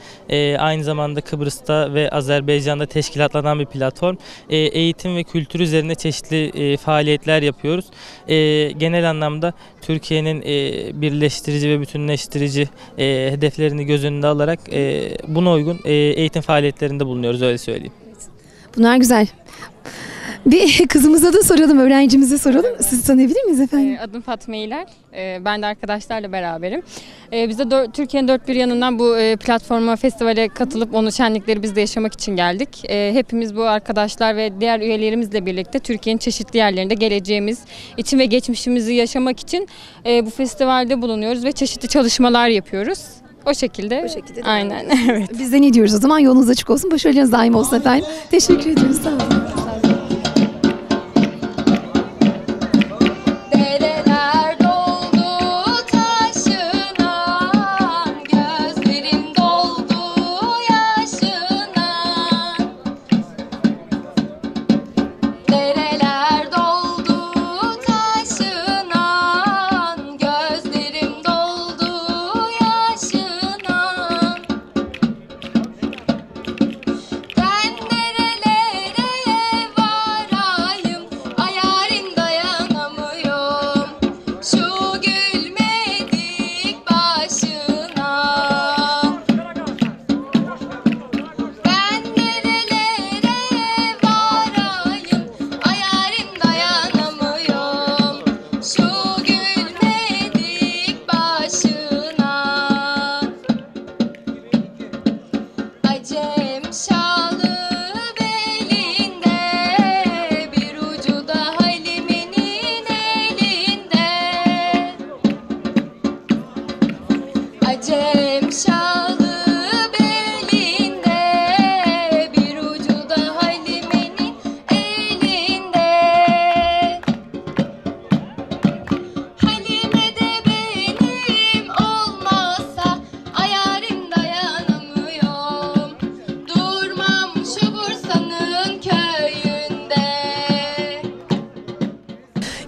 aynı zamanda Kıbrıs'ta ve Azerbaycan'da teşkilatlanan bir platform. Eğitim ve kültür üzerine çeşitli faaliyetler yapıyoruz. Genel anlamda Türkiye'nin birleştirici ve bütünleştirici hedeflerini göz önünde alarak buna uygun eğitim faaliyetlerinde bulunuyoruz, öyle söyleyeyim. Bunlar güzel. Bir kızımıza da soralım, öğrencimize soralım. Sizi tanıyabilir miyiz efendim? Adım Fatma İler. Ben de arkadaşlarla beraberim. Biz de Türkiye'nin dört bir yanından bu platforma, festivale katılıp onu şenlikleri biz de yaşamak için geldik. Hepimiz bu arkadaşlar ve diğer üyelerimizle birlikte Türkiye'nin çeşitli yerlerinde geleceğimiz için ve geçmişimizi yaşamak için bu festivalde bulunuyoruz ve çeşitli çalışmalar yapıyoruz. O şekilde. Aynen. Evet. Biz de ne diyoruz o zaman? Yolunuz açık olsun, başarılarınız daim olsun efendim. Teşekkür ediyoruz. Sağ olun.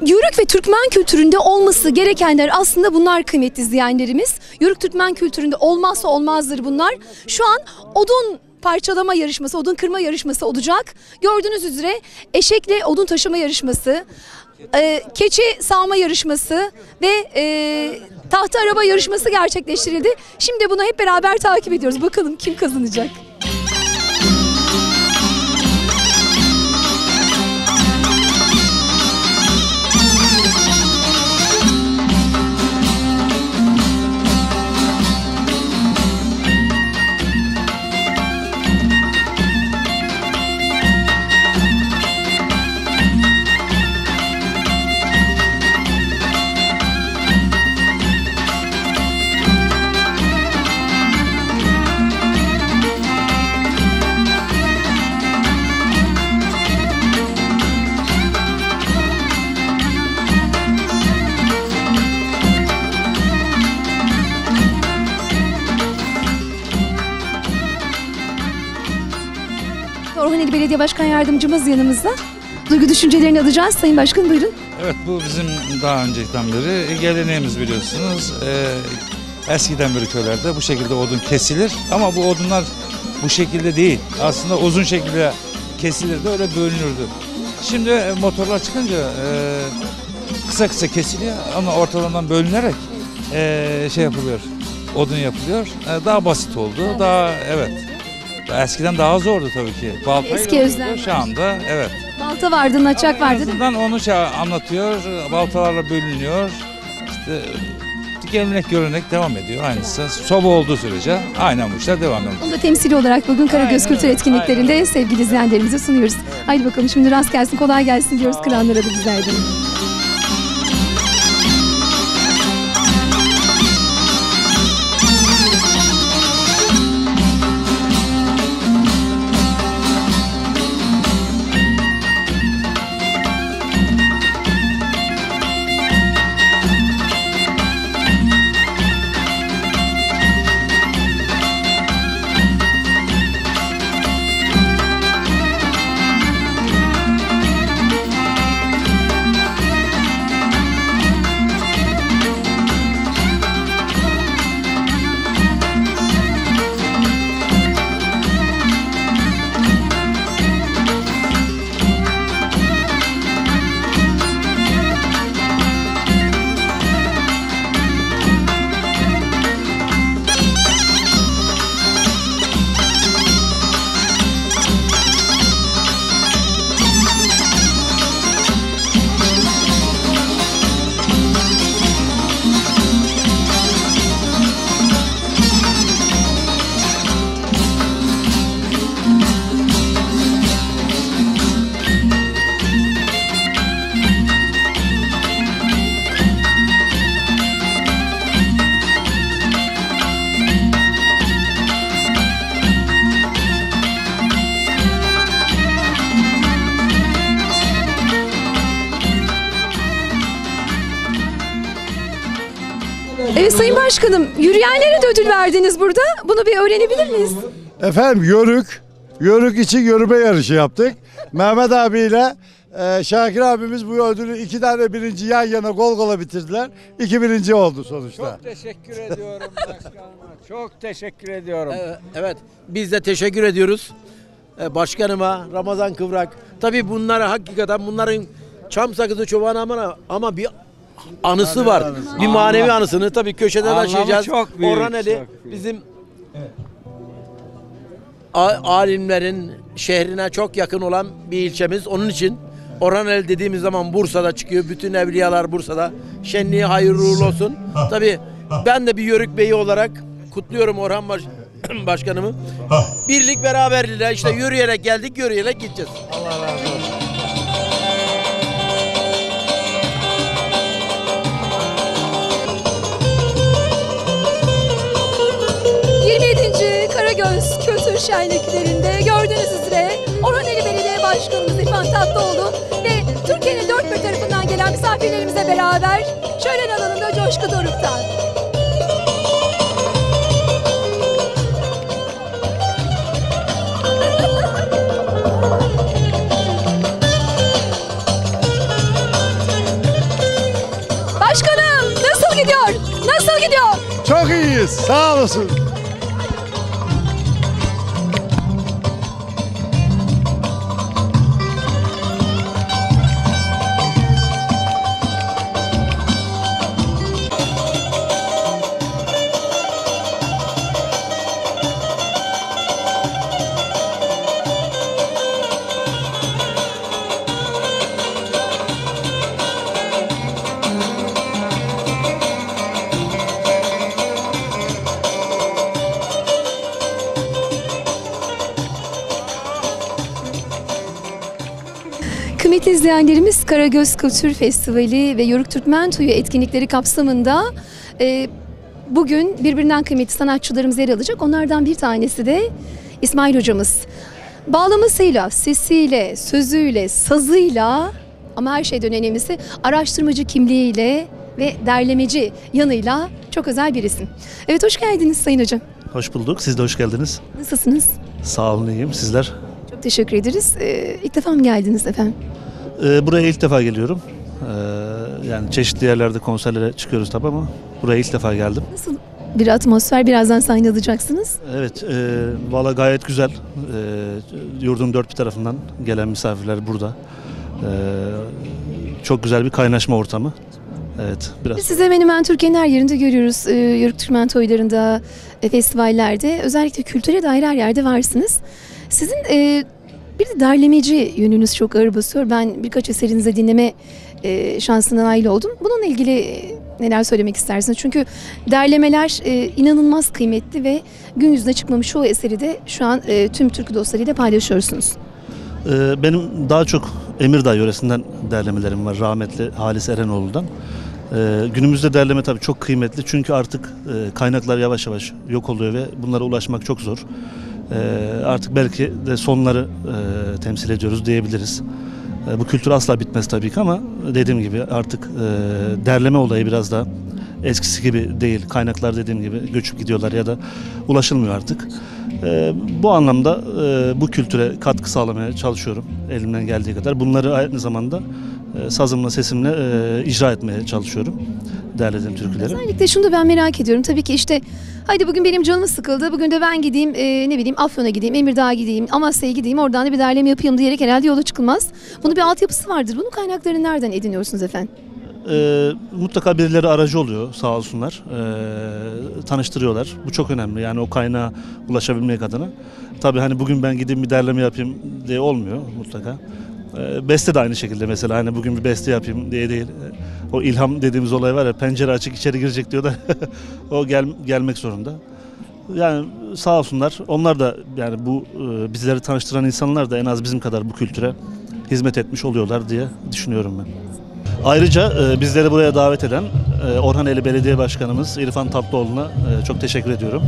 Yörük ve Türkmen kültüründe olması gerekenler aslında bunlar kıymetli izleyenlerimiz. Yörük Türkmen kültüründe olmazsa olmazdır bunlar. Şu an odun parçalama yarışması, odun kırma yarışması olacak. Gördüğünüz üzere eşekle odun taşıma yarışması, keçi sağma yarışması ve tahta araba yarışması gerçekleştirildi. Şimdi bunu hep beraber takip ediyoruz. Bakalım kim kazanacak? Orhaneli Belediye Başkan Yardımcımız yanımızda. Duygu düşüncelerini alacağız. Sayın Başkan buyurun. Evet, bu bizim daha önceden beri geleneğimiz biliyorsunuz. Eskiden beri köylerde bu şekilde odun kesilir ama bu odunlar bu şekilde değil. Aslında uzun şekilde kesilirdi, öyle bölünürdü. Şimdi motorlar çıkınca kısa kısa kesiliyor ama ortalarından bölünerek şey yapılıyor, odun yapılıyor. Daha basit oldu, daha evet. Eskiden daha zordu tabii ki. Baltayla eski özlem. Şu anda evet. Balta vardı, naçak vardı. En azından onu anlatıyor, baltalarla bölünüyor. İşte gelenek görenek devam ediyor aynısı. Soba olduğu sürece aynen bu işler devam ediyor. Onu da temsili olarak bugün Karagöz Kültür Etkinliklerinde sevgili izleyenlerimize sunuyoruz. Haydi bakalım şimdi rast gelsin, kolay gelsin diyoruz kıranlara da bizlerden. Evet Sayın Başkanım, yürüyenlere de ödül verdiniz burada. Bunu bir öğrenebilir miyiz? Efendim Yörük için yürüme yarışı yaptık. Mehmet abiyle Şakir abimiz bu ödülü 2 tane birinci yan yana gol gola bitirdiler. 2 birinci oldu sonuçta. Çok teşekkür ediyorum başkanıma. Çok teşekkür ediyorum. Evet, biz de teşekkür ediyoruz. Başkanıma, Ramazan Kıvrak. Tabii bunlara hakikaten bunların çam sakızı çoban ama bir anısı var. Bir manevi anısını tabii köşede taşıyacağız. Çok büyük. Orhaneli bizim alimlerin şehrine çok yakın olan bir ilçemiz. Onun için Orhaneli dediğimiz zaman Bursa'da çıkıyor. Bütün evliyalar Bursa'da. Şenliği hayırlı uğurlu olsun. Tabii ben de bir Yörük Beyi olarak kutluyorum Orhan Başkanımı. Birlik beraberliğiyle işte yürüyerek geldik, yürüyerek gideceğiz. Allah razı olsun. 27. Karagöz Kültür Şenliklerinde gördüğünüz üzere Orhaneli Belediye Başkanımız İrfan Tatlıoğlu ve Türkiye'nin dört bir tarafından gelen misafirlerimizle beraber şölen alanında coşku dorukta. Başkanım nasıl gidiyor? Nasıl gidiyor? Çok iyiyiz. Sağ olasın. Kıymetli izleyenlerimiz, Karagöz Kültür Festivali ve Yörük Türkmen Toyu etkinlikleri kapsamında bugün birbirinden kıymetli sanatçılarımız yer alacak. Onlardan bir tanesi de İsmail hocamız. Bağlamasıyla, sesiyle, sözüyle, sazıyla ama her şeyden önemlisi araştırmacı kimliğiyle ve derlemeci yanıyla çok özel bir isim. Evet, hoş geldiniz Sayın Hocam. Hoş bulduk. Siz de hoş geldiniz. Nasılsınız? Sağ olun, iyiyim. Sizler? Çok teşekkür ederiz. İlk defa mı geldiniz efendim? Buraya ilk defa geliyorum. Yani çeşitli yerlerde konserlere çıkıyoruz tabii ama buraya ilk defa geldim. Nasıl bir atmosfer? Birazdan sahne alacaksınız. Evet, valla gayet güzel. Yurdun dört bir tarafından gelen misafirler burada. Çok güzel bir kaynaşma ortamı. Evet, biraz. Biz sizi hemen hemen Türkiye'nin her yerinde görüyoruz. Yörük Türkmen toylarında, festivallerde, özellikle kültüre dair her yerde varsınız. Sizin bir de derlemeci yönünüz çok ağır basıyor. Ben birkaç eserinizi dinleme şansına nail oldum. Bununla ilgili neler söylemek istersiniz? Çünkü derlemeler inanılmaz kıymetli ve gün yüzüne çıkmamış çoğu eseri de şu an tüm türkü dostlarıyla paylaşıyorsunuz. Benim daha çok Emirdağ yöresinden derlemelerim var, rahmetli Halis Erenoğlu'dan. Günümüzde derleme tabii çok kıymetli çünkü artık kaynaklar yavaş yavaş yok oluyor ve bunlara ulaşmak çok zor. Artık belki de sonları temsil ediyoruz diyebiliriz. Bu kültür asla bitmez tabii ki ama dediğim gibi artık derleme olayı biraz daha eskisi gibi değil. Kaynaklar dediğim gibi göçüp gidiyorlar ya da ulaşılmıyor artık. Bu anlamda bu kültüre katkı sağlamaya çalışıyorum elimden geldiği kadar. Bunları aynı zamanda sazımla, sesimle icra etmeye çalışıyorum derlediğim türküleri. Özellikle şunu da ben merak ediyorum. Tabii ki işte haydi bugün benim canım sıkıldı. Bugün de ben gideyim ne bileyim Afyon'a gideyim, Emirdağ'a gideyim, Amasya'ya gideyim. Oradan da bir derleme yapayım diyerek herhalde yola çıkılmaz. Bunun bir altyapısı vardır. Bunun kaynaklarını nereden ediniyorsunuz efendim? Mutlaka birileri aracı oluyor sağ olsunlar. Tanıştırıyorlar. Bu çok önemli. Yani o kaynağa ulaşabilmek adına. Tabii hani bugün ben gideyim bir derleme yapayım diye olmuyor mutlaka. Beste de aynı şekilde mesela hani bugün bir beste yapayım diye değil. O ilham dediğimiz olay var ya, pencere açık içeri girecek diyor da o gelmek zorunda. Yani sağ olsunlar. Onlar da yani bu bizleri tanıştıran insanlar da en az bizim kadar bu kültüre hizmet etmiş oluyorlar diye düşünüyorum ben. Ayrıca bizleri buraya davet eden Orhaneli Belediye Başkanımız İrfan Tatlıoğlu'na çok teşekkür ediyorum.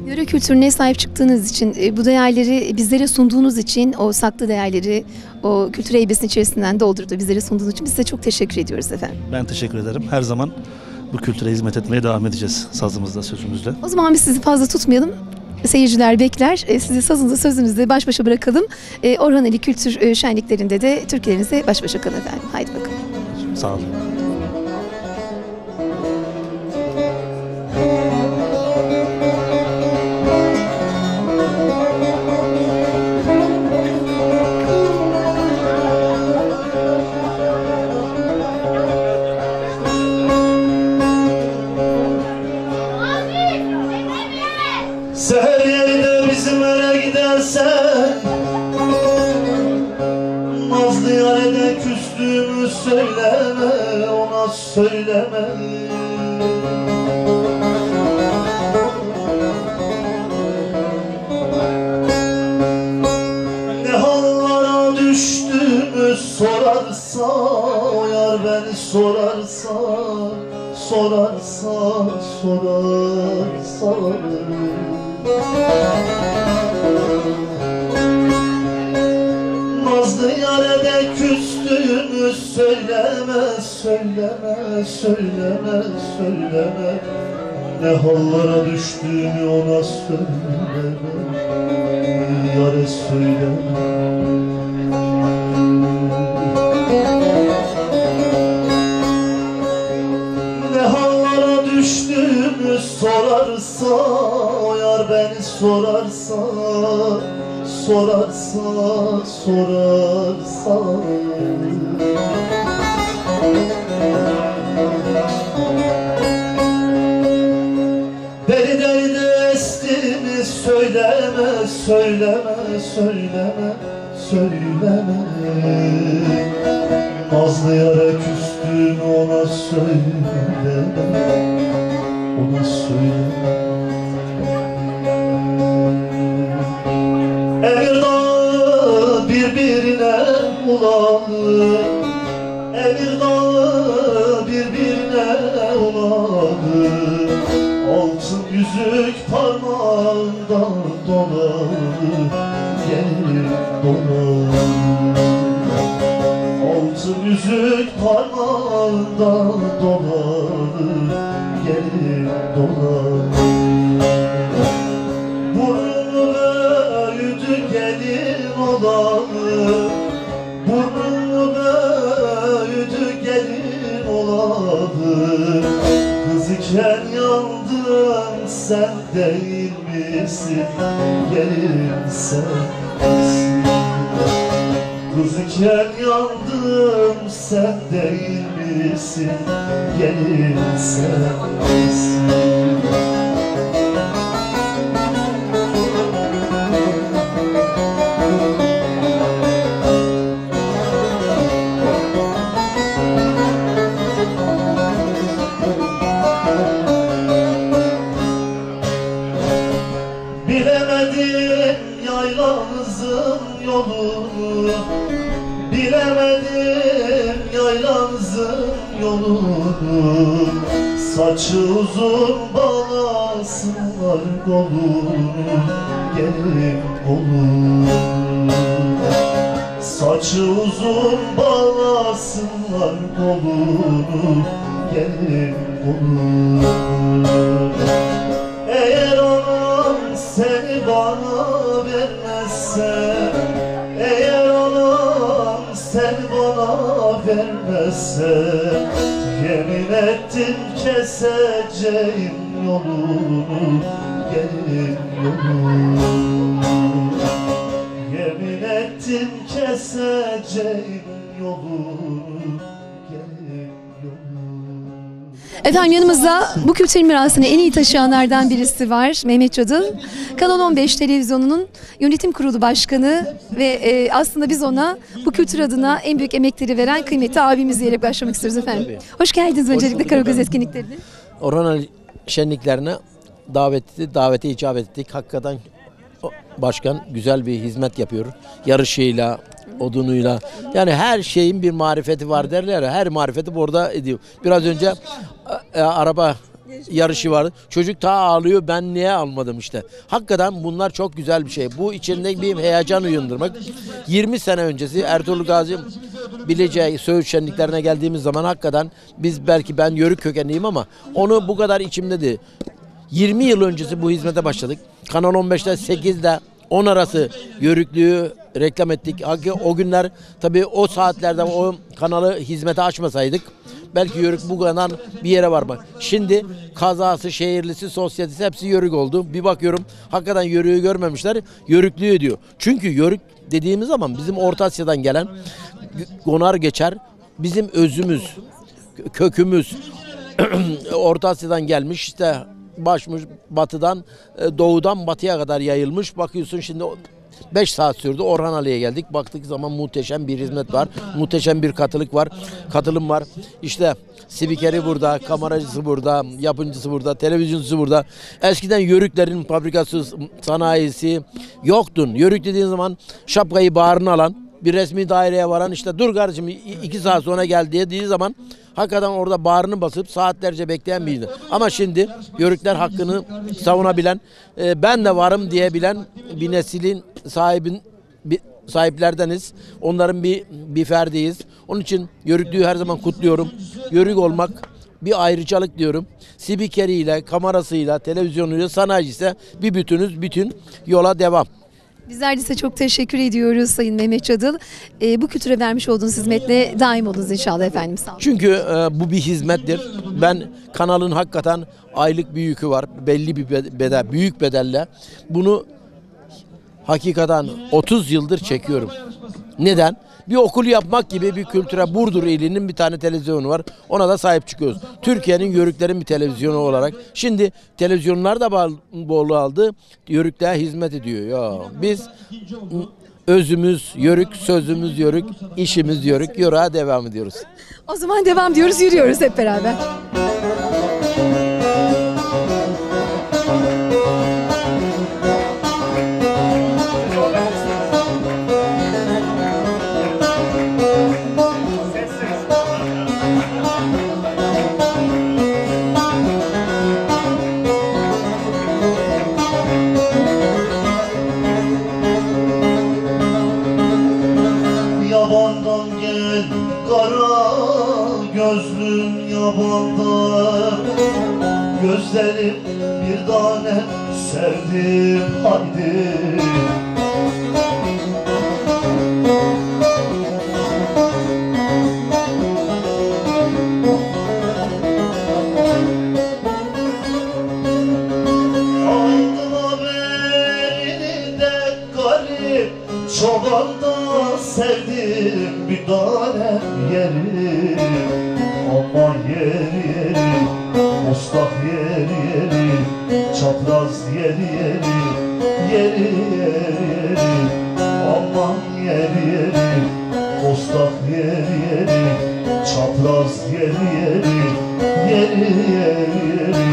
Yörük kültürüne sahip çıktığınız için, bu değerleri bizlere sunduğunuz için, o saklı değerleri o kültür heybesinin içerisinden doldurdu bizlere sunduğunuz için biz size çok teşekkür ediyoruz efendim. Ben teşekkür ederim. Her zaman bu kültüre hizmet etmeye devam edeceğiz sazımızla, sözümüzle. O zaman biz sizi fazla tutmayalım. Seyirciler bekler. Sizi sazınızla sözünüzle baş başa bırakalım. Orhaneli Kültür Şenliklerinde de Türklerinizle baş başa kalın efendim. Haydi bakalım. Sağ olun. Seher yerde bizim eve gidersen Nazlı yarede küstüğümü söyleme, ona söyleme. Ne hallara düştüğümü sorarsa, o yar beni sorarsa, sorarsa. Nazlı yarede küstüğümü söyleme. Ne hallara düştüğümü ona söyleme, yare söyleme. Ne hallara düştüğümü sorarsa, o yar beni sorarsa. Deli de estiğimi söyleme. Nazlı yara küstüğümü ona söyleme. Emir dağı birbirine uladı, Emir dağı birbirine uladı. Altın yüzük parmağında dolanı, gelir dolanı. Altın yüzük parmağında dolanı, gelir dolanı. Burnu büyüdü gelin olalı, burnu büyüdü gelin olalı. Kız iken yandın sen değil misin, gelin sen misin? Kız iken yandım sen değil misin, gelin sen misin? Bilemedim yaylanızın yolunu, bilemedim yaylanızın yolunu. Saçı uzun bağlasınlar kolunu, gelin kolunu. Saçı uzun bağlasınlar kolunu, gelin kolunu. Eğer anam seni bana vermezse, eğer anam seni bana vermezse, yemin ettim keseceğim yolunu, gelin yolunu. Yemin ettim keseceğim yolunu, gelin yolunu. Efendim yanımızda bu kültür mirasını en iyi taşıyanlardan birisi var. Mehmet Çadıl. Kanal 15 televizyonunun yönetim kurulu başkanı ve aslında biz ona bu kültür adına en büyük emekleri veren kıymetli abimiz diyerek başlamak istiyoruz efendim. Tabii. Hoş geldiniz öncelikle Karagöz etkinliklerine. Orhaneli şenliklerine davete icabet ettik. Hakikaten başkan güzel bir hizmet yapıyor. Yarışıyla, odunuyla. Yani her şeyin bir marifeti var derler ya. Her marifeti burada ediyor. Biraz önce araba yarışı vardı. Çocuk ta ağlıyor, ben niye almadım işte. Hakikaten bunlar çok güzel bir şey. Bu içinde bir heyecan uyandırmak. 20 sene öncesi Ertuğrul Gazi Bilecik Söğüt şenliklerine geldiğimiz zaman hakikaten biz, belki ben Yörük kökenliyim ama onu bu kadar içimdedir. 20 yıl öncesi bu hizmete başladık. Kanal 15'te 8'de 10 arası Yörüklüğü reklam ettik. O günler tabii o saatlerde o kanalı hizmete açmasaydık belki Yörük bu kadar bir yere varmak. Şimdi kazası, şehirlisi, sosyetesi hepsi Yörük oldu. Bir bakıyorum hakikaten Yörük'ü görmemişler, Yörüklüğü diyor. Çünkü Yörük dediğimiz zaman bizim Orta Asya'dan gelen konar geçer, bizim özümüz, kökümüz Orta Asya'dan gelmiş işte, başmış batıdan, doğudan batıya kadar yayılmış. Bakıyorsun şimdi 5 saat sürdü. Orhan Ali'ye geldik. Baktık zaman muhteşem bir hizmet var. Muhteşem bir katılım var. İşte spikeri burada, kameracısı burada, yapımcısı burada, televizyoncusu burada. Eskiden Yörüklerin fabrikası, sanayisi yoktun. Yörük dediğin zaman şapkayı bağrına alan, bir resmi daireye varan, işte dur kardeşim 2 saat sonra gel dediği zaman hakikaten orada bağrını basıp saatlerce bekleyen biriydi. Ama şimdi Yörükler hakkını savunabilen, ben de varım diyebilen bir neslin sahiplerdeniz. Onların bir ferdiyiz. Onun için Yörüklüğü her zaman kutluyorum. Yörük olmak bir ayrıcalık diyorum. Spikeriyle, kamerasıyla, televizyonuyla, sanayicisi bir bütünüz, bütün yola devam. Bizler de size çok teşekkür ediyoruz Sayın Mehmet Çadıl. Bu kültüre vermiş olduğunuz hizmetle daim olunuz inşallah efendim. Sağ olun. Çünkü bu bir hizmettir. Ben kanalın hakikaten aylık bir yükü var. Belli bir bedel, büyük bedelle. Bunu hakikaten 30 yıldır çekiyorum. Neden? Bir okul yapmak gibi bir kültüre, Burdur ilinin bir tane televizyonu var. Ona da sahip çıkıyoruz. Türkiye'nin Yörüklerin bir televizyonu olarak. Şimdi televizyonlar da bol aldı. Yörüklere hizmet ediyor. Ya biz özümüz Yörük, sözümüz Yörük, işimiz Yörük. Yörük'e devam ediyoruz. O zaman devam diyoruz, yürüyoruz hep beraber. Yabandan gel kara gözlüm yabandan, gözlerim bir tane sevdim haydi. Aldım haberini de garip çobanda sevdim bir tane yeri. Aman yeri yeri, Mustafa yeri yeri, çapraz yeri yeri, yeri yeri yeri. Aman yeri yeri, Mustafa yeri yeri, çapraz yeri yeri, yeri yeri yeri.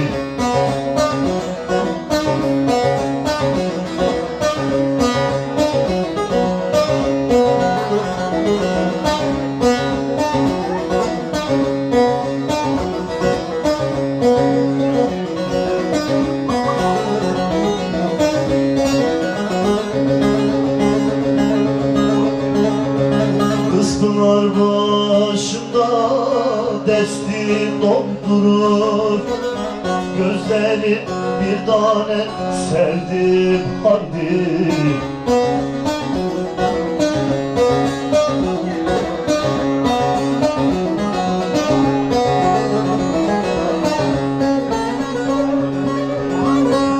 Kızpınar başında destin dondurur, gözleri bir tane sevdim haydi.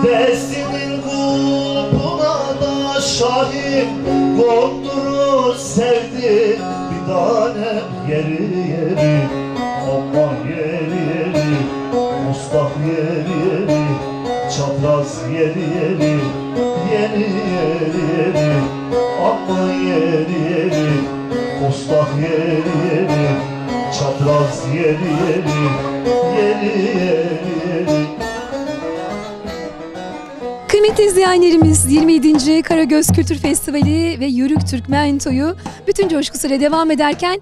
Destinin kulpuna da şahit kondurur sevdim bir tane yeri yeri. Aman yeri yeri, Mustafa yeri yeri, çapraz yeri yeri, yeri yeri yeri. Aman yeri yeri, Mustafa yeri yeri, çapraz yeri yeri, yeri yeri yeri. Kıymetli izleyenlerimiz 27. Karagöz Kültür Festivali ve Yörük Türkmen Toyu bütün coşkusuyla devam ederken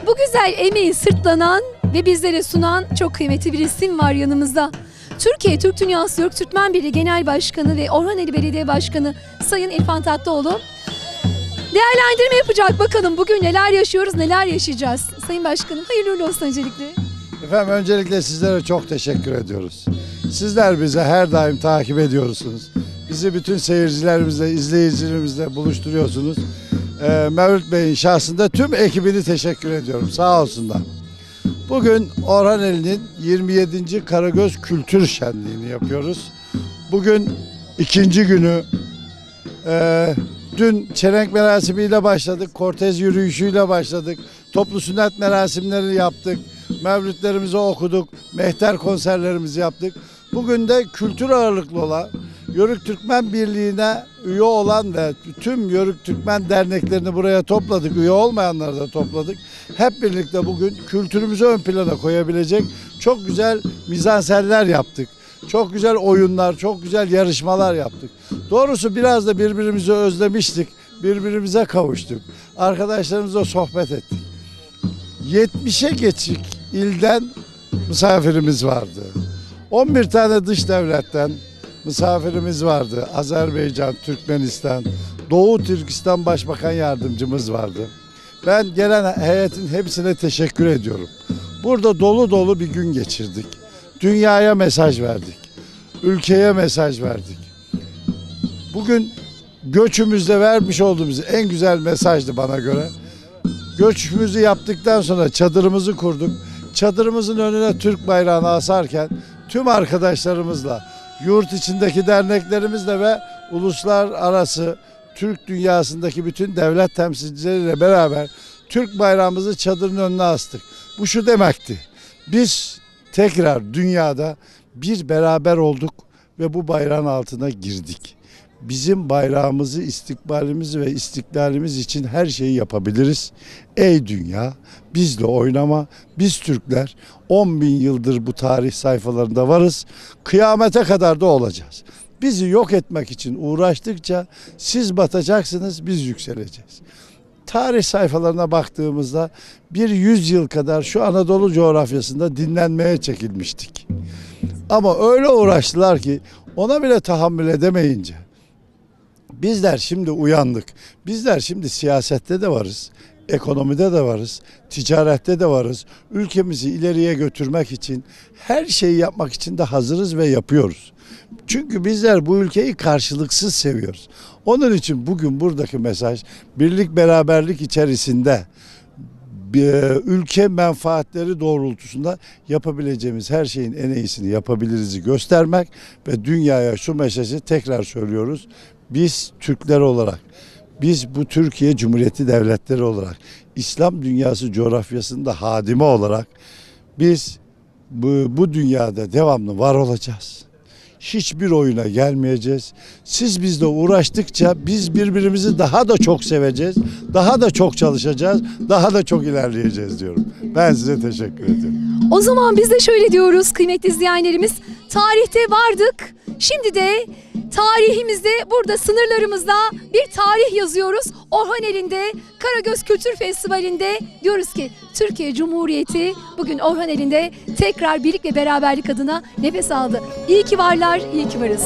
bu güzel emeği sırtlanan ve bizlere sunan çok kıymetli bir isim var yanımızda. Türkiye Türk Dünyası Yörük Türkmen Birliği Genel Başkanı ve Orhaneli Belediye Başkanı Sayın İrfan Tatlıoğlu değerlendirme yapacak. Bakalım bugün neler yaşıyoruz, neler yaşayacağız. Sayın Başkanım hayırlı uğurlu olsun öncelikle. Efendim öncelikle sizlere çok teşekkür ediyoruz. Sizler bize her daim takip ediyorsunuz. Bizi bütün seyircilerimizle, izleyicilerimizle buluşturuyorsunuz. Mevlüt Bey'in şahsında tüm ekibini teşekkür ediyorum. Sağ olsunlar. Bugün Orhaneli'nin 27. Karagöz Kültür Şenliği'ni yapıyoruz. Bugün ikinci günü. Dün çelenk merasimiyle başladık, kortez yürüyüşüyle başladık, toplu sünnet merasimleri yaptık, mevlütlerimizi okuduk, mehter konserlerimizi yaptık. Bugün de kültür ağırlıklı olan, Yörük Türkmen Birliği'ne üye olan ve tüm Yörük Türkmen derneklerini buraya topladık, üye olmayanları da topladık. Hep birlikte bugün kültürümüzü ön plana koyabilecek çok güzel mizansenler yaptık. Çok güzel oyunlar, çok güzel yarışmalar yaptık. Doğrusu biraz da birbirimizi özlemiştik, birbirimize kavuştuk. Arkadaşlarımızla sohbet ettik. 70'e geçik ilden misafirimiz vardı. 11 tane dış devletten misafirimiz vardı. Azerbaycan, Türkmenistan, Doğu Türkistan Başbakan Yardımcımız vardı. Ben gelen heyetin hepsine teşekkür ediyorum. Burada dolu dolu bir gün geçirdik. Dünyaya mesaj verdik. Ülkeye mesaj verdik. Bugün göçümüzde vermiş olduğumuz en güzel mesajdı bana göre. Göçümüzü yaptıktan sonra çadırımızı kurduk. Çadırımızın önüne Türk bayrağını asarken tüm arkadaşlarımızla, yurt içindeki derneklerimizle ve uluslararası Türk dünyasındaki bütün devlet temsilcileriyle beraber Türk bayrağımızı çadırın önüne astık. Bu şu demekti. Biz tekrar dünyada bir beraber olduk ve bu bayrağın altına girdik. Bizim bayrağımızı, istikbalimizi ve istiklalimiz için her şeyi yapabiliriz. Ey dünya, bizle oynama. Biz Türkler 10 bin yıldır bu tarih sayfalarında varız. Kıyamete kadar da olacağız. Bizi yok etmek için uğraştıkça siz batacaksınız, biz yükseleceğiz. Tarih sayfalarına baktığımızda bir 100 yıl kadar şu Anadolu coğrafyasında dinlenmeye çekilmiştik. Ama öyle uğraştılar ki ona bile tahammül edemeyince bizler şimdi uyandık. Bizler şimdi siyasette de varız, ekonomide de varız, ticarette de varız. Ülkemizi ileriye götürmek için her şeyi yapmak için de hazırız ve yapıyoruz. Çünkü bizler bu ülkeyi karşılıksız seviyoruz. Onun için bugün buradaki mesaj birlik beraberlik içerisinde ülke menfaatleri doğrultusunda yapabileceğimiz her şeyin en iyisini yapabiliriz göstermek ve dünyaya şu mesajı tekrar söylüyoruz. Biz Türkler olarak, biz bu Türkiye Cumhuriyeti Devletleri olarak, İslam dünyası coğrafyasında hadime olarak biz bu dünyada devamlı var olacağız. Hiçbir oyuna gelmeyeceğiz. Siz bizle uğraştıkça biz birbirimizi daha da çok seveceğiz, daha da çok çalışacağız, daha da çok ilerleyeceğiz diyorum. Ben size teşekkür ediyorum. O zaman biz de şöyle diyoruz kıymetli izleyenlerimiz. Tarihte vardık. Şimdi de tarihimizde burada sınırlarımızda bir tarih yazıyoruz. Orhaneli'nde Karagöz Kültür Festivali'nde diyoruz ki Türkiye Cumhuriyeti bugün Orhaneli'nde tekrar birlik ve beraberlik adına nefes aldı. İyi ki varlar, iyi ki varız.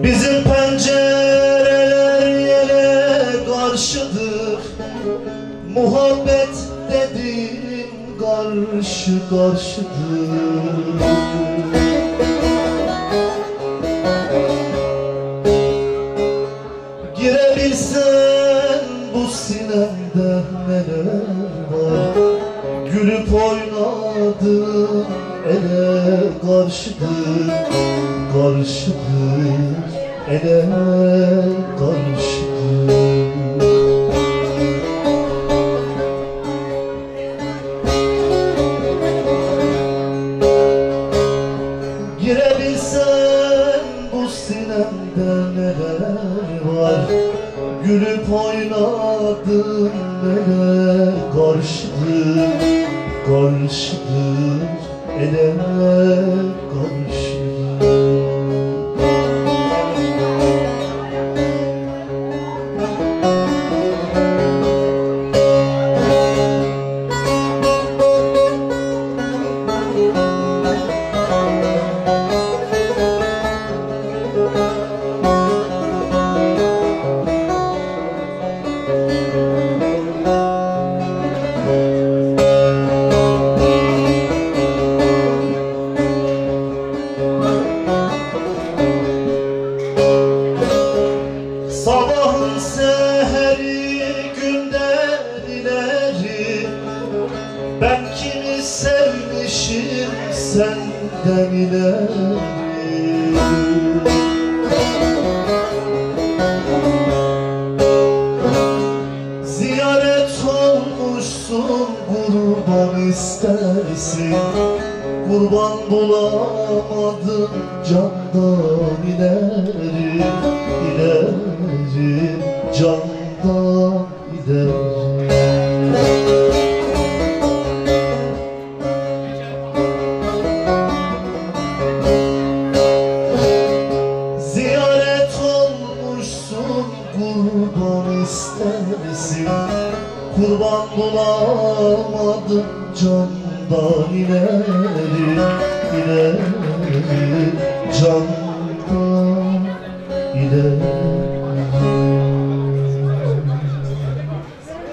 Bizim pencereler yele karşıdır. Muhabbet dediğin karşı karşıdır. Girebilsen bu sinemde neler var. Gülüp oynadığın ele karşıdır. Karşıdır, ele karşıdır. Girebilsen bu sine Gülüp oynadın ele karşıdır, karşıdır, ele karşıdır. Sabahın seheri günden ileri, ben kimi sevmişim senden ileri. Ziyaret olmuşsun, kurban istersin, kurban bulamadım candan ileri, ileri, candan ileri. Ziyaret olmuşsun, kurban istersin, kurban bulamadım candan ileri, ileri, candan ileri.